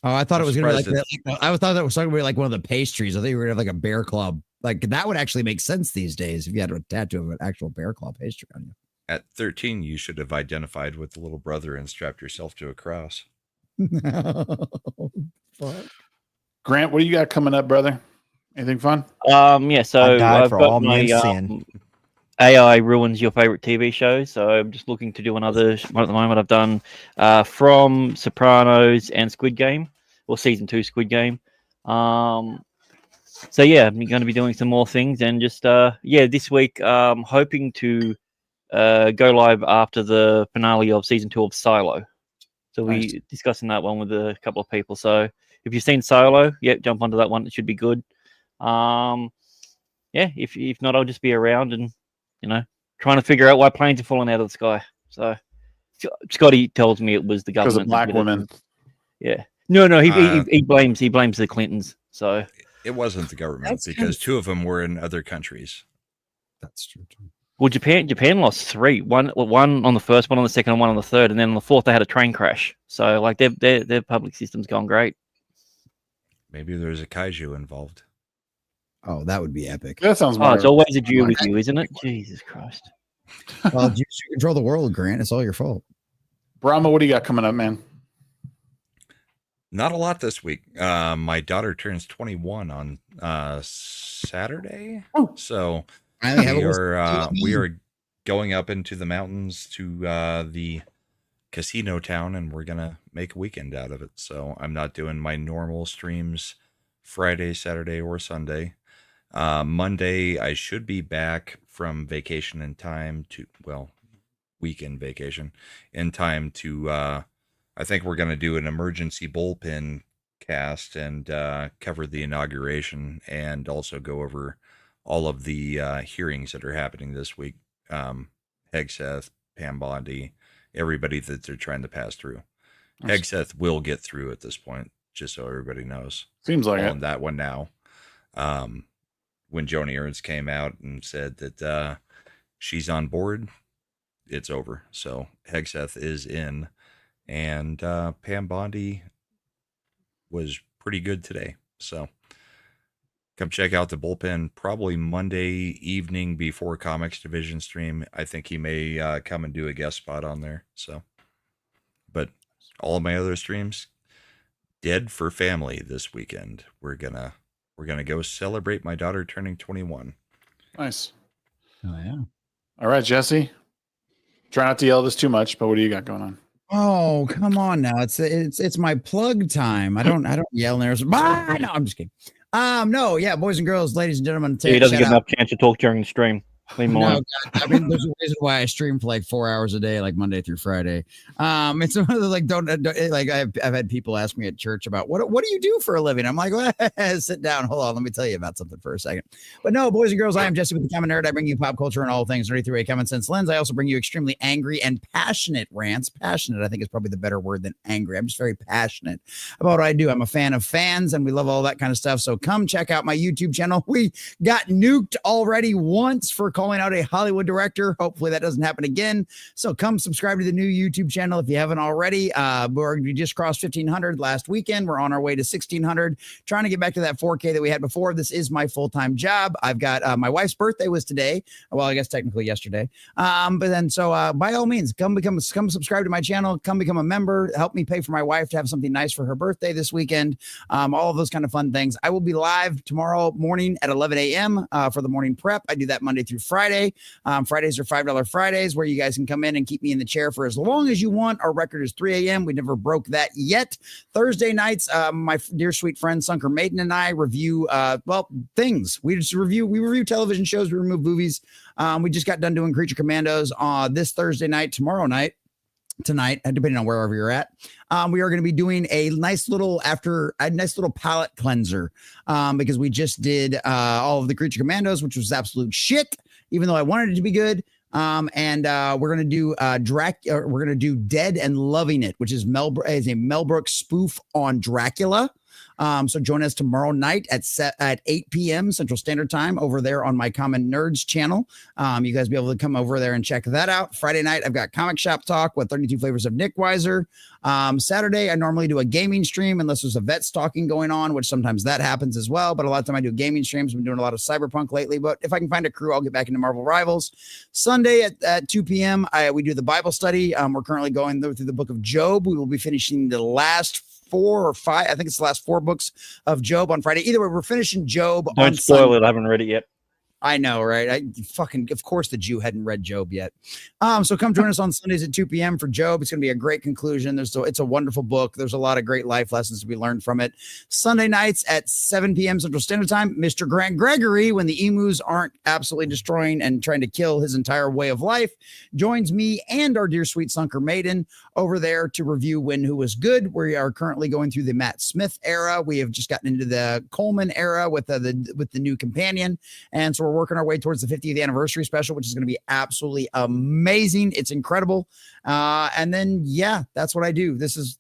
Oh, I thought it was going to be like I thought that was going to be like one of the pastries. I think you were going to have like a bear claw. Like that would actually make sense these days if you had a tattoo of an actual bear claw pastry on you. At 13, you should have identified with the little brother and strapped yourself to a cross. Fuck. Grant, what do you got coming up, brother? Anything fun? Yeah, so I died I've for got all my men's sin. AI ruins your favorite TV show, so I'm just looking to do another one at the moment. I've done from Sopranos and Squid Game, or season 2 Squid Game. So yeah, I'm going to be doing some more things, and just this week hoping to go live after the finale of season 2 of Silo. So we discussing that one with a couple of people. So if you've seen Silo, jump onto that one. It should be good. If not, I'll just be around and trying to figure out why planes are falling out of the sky. So Scotty tells me it was the government. Because of black women. Yeah. No. He blames the Clintons. So it wasn't the government because 2 of them were in other countries. That's true. Well, Japan lost 3. One on the first, one on the second, and one on the third, and then on the fourth they had a train crash. So like their public system's gone great. Maybe there's a kaiju involved. Oh, that would be epic. That sounds. Oh, it's always a Jew with you, isn't it? Jesus Christ. Well, you control the world, Grant. It's all your fault. Brahma, what do you got coming up, man? Not a lot this week. My daughter turns 21 on Saturday. Oh. So we are going up into the mountains to the casino town, and we're gonna make a weekend out of it. So I'm not doing my normal streams Friday, Saturday, or Sunday. Monday I should be back from vacation in time to weekend vacation in time to I think we're going to do an emergency bullpen cast and cover the inauguration and also go over all of the hearings that are happening this week. Hegseth, Pam Bondi, everybody that they're trying to pass through. Hegseth will get through at this point, just so everybody knows. Seems like on that one now. When Joni Ernst came out and said that she's on board, it's over. So Hegseth is in, and Pam Bondi was pretty good today. So come check out the bullpen probably Monday evening before Comics Division stream. I think he may come and do a guest spot on there. So, but all of my other streams, dead for family this weekend. We're gonna go celebrate my daughter turning 21. Nice. Oh yeah. All right, Jesse. Try not to yell this too much, but what do you got going on? Oh, come on now. It's my plug time. I don't yell in there. Bye. No, I'm just kidding. No, yeah, boys and girls, ladies and gentlemen. He doesn't get enough chance to talk during the stream. No, God, I mean, there's a reason why I stream for like 4 hours a day, like Monday through Friday. It's one of the like don't like I've had people ask me at church about what do you do for a living? I'm like, well, sit down, hold on, let me tell you about something for a second. But no, boys and girls, I am Jesse with the Common Nerd. I bring you pop culture and all things nerdy through a common sense lens. I also bring you extremely angry and passionate rants. Passionate, I think, is probably the better word than angry. I'm just very passionate about what I do. I'm a fan of fans, and we love all that kind of stuff. So come check out my YouTube channel. We got nuked already once for calling out a Hollywood director. Hopefully that doesn't happen again. So come subscribe to the new YouTube channel if you haven't already. We just crossed 1,500 last weekend. We're on our way to 1,600, trying to get back to that 4K that we had before. This is my full-time job. I've got my wife's birthday was today. Well, I guess technically yesterday. But then by all means, come subscribe to my channel. Come become a member. Help me pay for my wife to have something nice for her birthday this weekend. All of those kind of fun things. I will be live tomorrow morning at 11 a.m. For the morning prep. I do that Monday through Friday. Fridays are $5 Fridays where you guys can come in and keep me in the chair for as long as you want. Our record is 3 a.m. We never broke that yet. Thursday nights, my dear sweet friend Sunker Maiden and I review things. We review television shows, we remove movies. We just got done doing Creature Commandos this Thursday night, tonight, depending on wherever you're at. We are going to be doing a nice little palate cleanser because we just did all of the Creature Commandos, which was absolute shit. Even though I wanted it to be good, We're gonna do we're gonna do Dead and Loving It, which is a Mel Brooks spoof on Dracula. So join us tomorrow night at 8 p.m. Central Standard Time over there on my Common Nerds channel. You guys be able to come over there and check that out. Friday night, I've got Comic Shop Talk with 32 Flavors of Nick Weiser. Saturday, I normally do a gaming stream unless there's a vet stalking going on, which sometimes that happens as well. But a lot of time I do gaming streams. I've been doing a lot of Cyberpunk lately, but if I can find a crew, I'll get back into Marvel Rivals. Sunday at 2 p.m., we do the Bible study. We're currently going through the book of Job. We will be finishing the last 4 or 5. I think it's the last 4 books of Job on Friday. Either way, we're finishing Job. Don't spoil it. I haven't read it yet. I know, right? Of course, the Jew hadn't read Job yet. So come join us on Sundays at 2 p.m. for Job. It's going to be a great conclusion. It's a wonderful book. There's a lot of great life lessons to be learned from it. Sunday nights at 7 p.m. Central Standard Time, Mr. Grant Gregory, when the emus aren't absolutely destroying and trying to kill his entire way of life, joins me and our dear sweet Sunker Maiden over there to review When Who Was Good. We are currently going through the Matt Smith era. We have just gotten into the Coleman era with the new companion, and so we're working our way towards the 50th anniversary special, which is going to be absolutely amazing. It's incredible. And then, yeah, that's what I do. This is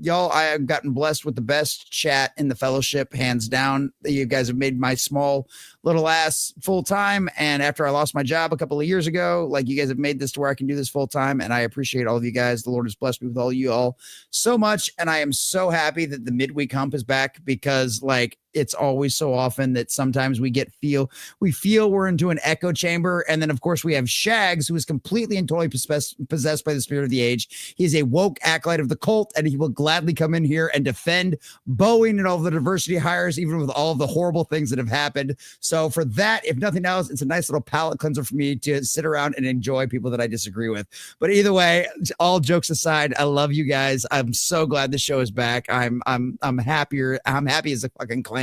y'all. I have gotten blessed with the best chat in the fellowship, hands down. You guys have made my small little ass full time. And after I lost my job a couple of years ago, like, you guys have made this to where I can do this full time. And I appreciate all of you guys. The Lord has blessed me with all of you all so much. And I am so happy that the midweek hump is back, because like, it's always so often that sometimes we feel we're into an echo chamber. And then of course we have Shags, who is completely and totally possessed by the spirit of the age. He's a woke acolyte of the cult, and he will gladly come in here and defend Boeing and all of the diversity hires, even with all of the horrible things that have happened. So for that, if nothing else, it's a nice little palate cleanser for me to sit around and enjoy people that I disagree with. But either way, all jokes aside, I love you guys. I'm so glad the show is back. I'm happier. I'm happy as a fucking clam.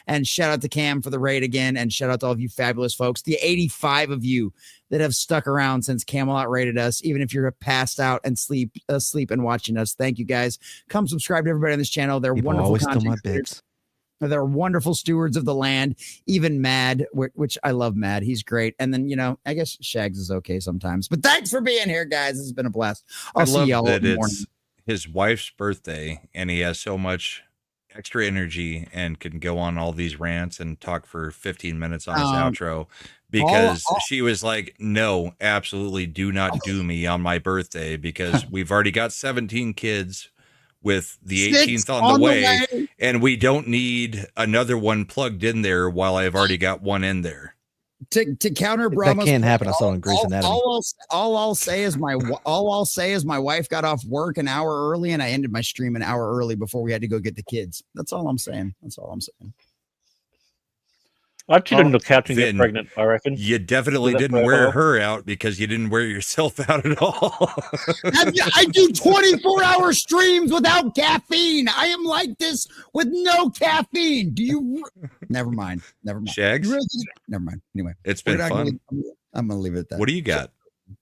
And shout out to Cam for the raid again, and shout out to all of you fabulous folks, the 85 of you that have stuck around since Camelot rated us, even if you're passed out and asleep and watching us. Thank you guys. Come subscribe to everybody on this channel. They're People wonderful always steal content my creators. bits. They're wonderful stewards of the land. Even Mad, which I love Mad. He's great. And then, I guess Shags is okay sometimes. But thanks for being here, guys. This has been a blast. I'll see y'all in the morning. It's his wife's birthday, and he has so much extra energy and can go on all these rants and talk for 15 minutes on his outro, because she was like, no, absolutely do not do me on my birthday, because we've already got 17 kids with the 18th on the way, and we don't need another one plugged in there while I've already got one in there. To counter Brahma's, that can't happen. I saw it in Grey's Anatomy. All I'll say is my wife got off work an hour early, and I ended my stream an hour early before we had to go get the kids. That's all I'm saying. I'd sit on the couch and get pregnant, I reckon. You definitely didn't wear her out, because you didn't wear yourself out at all. I do 24-hour streams without caffeine. I am like this with no caffeine. Do you? Never mind. Shags? Never mind. Anyway, it's been fun. I'm going to leave it at that. What do you got?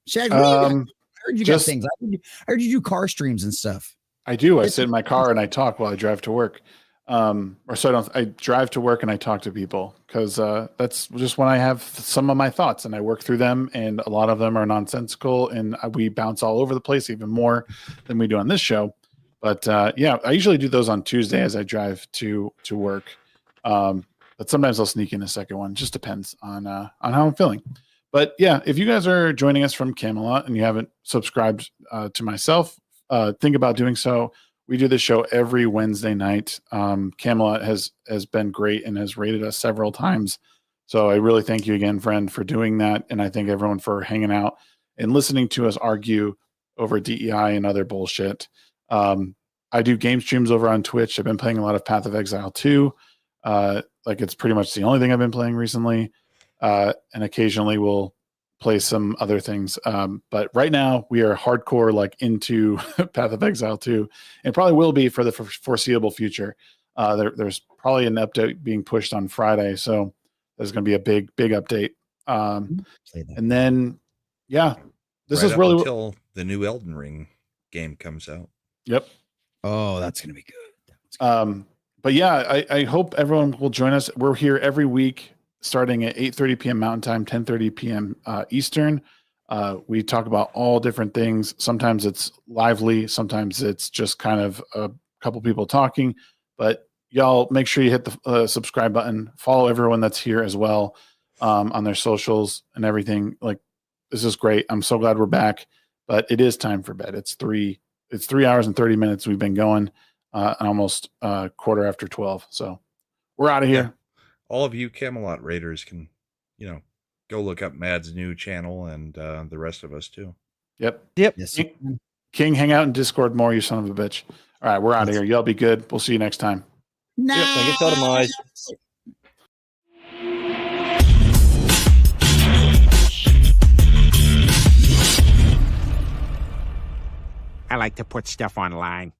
Shags, what do you got? I heard you got things. I heard you do car streams and stuff. I do. I sit in my car and I talk while I drive to work. I drive to work and I talk to people, because that's just when I have some of my thoughts and I work through them, and a lot of them are nonsensical, and we bounce all over the place even more than we do on this show. But yeah, I usually do those on Tuesday as I drive to work. But sometimes I'll sneak in a second one. Just depends on how I'm feeling. But yeah, if you guys are joining us from Camelot and you haven't subscribed to myself, think about doing so. We do this show every Wednesday night. Camelot has been great and has rated us several times. So I really thank you again, friend, for doing that. And I thank everyone for hanging out and listening to us argue over DEI and other bullshit. I do game streams over on Twitch. I've been playing a lot of Path of Exile 2. It's pretty much the only thing I've been playing recently. And occasionally we'll play some other things. But right now we are hardcore into Path of Exile 2, and probably will be for the foreseeable future. There's probably an update being pushed on Friday, so there's going to be a big update. And then, yeah, this is really until the new Elden Ring game comes out. Yep. Oh, that's going to be good. But yeah, I hope everyone will join us. We're here every week, starting at 8:30 p.m. Mountain Time, 10:30 p.m. Eastern. We talk about all different things. Sometimes it's lively, sometimes it's just kind of a couple people talking. But y'all make sure you hit the subscribe button. Follow everyone that's here as well on their socials and everything. Like, this is great. I'm so glad we're back. But it is time for bed. It's 3 hours and 30 minutes. We've been going almost quarter after 12. So we're out of here. All of you Camelot Raiders can, go look up Mad's new channel and the rest of us too. Yep. Yes. King, hang out in Discord more, you son of a bitch. All right, we're out of here. Y'all be good. We'll see you next time. Yep, don't get sodomized. I like to put stuff online.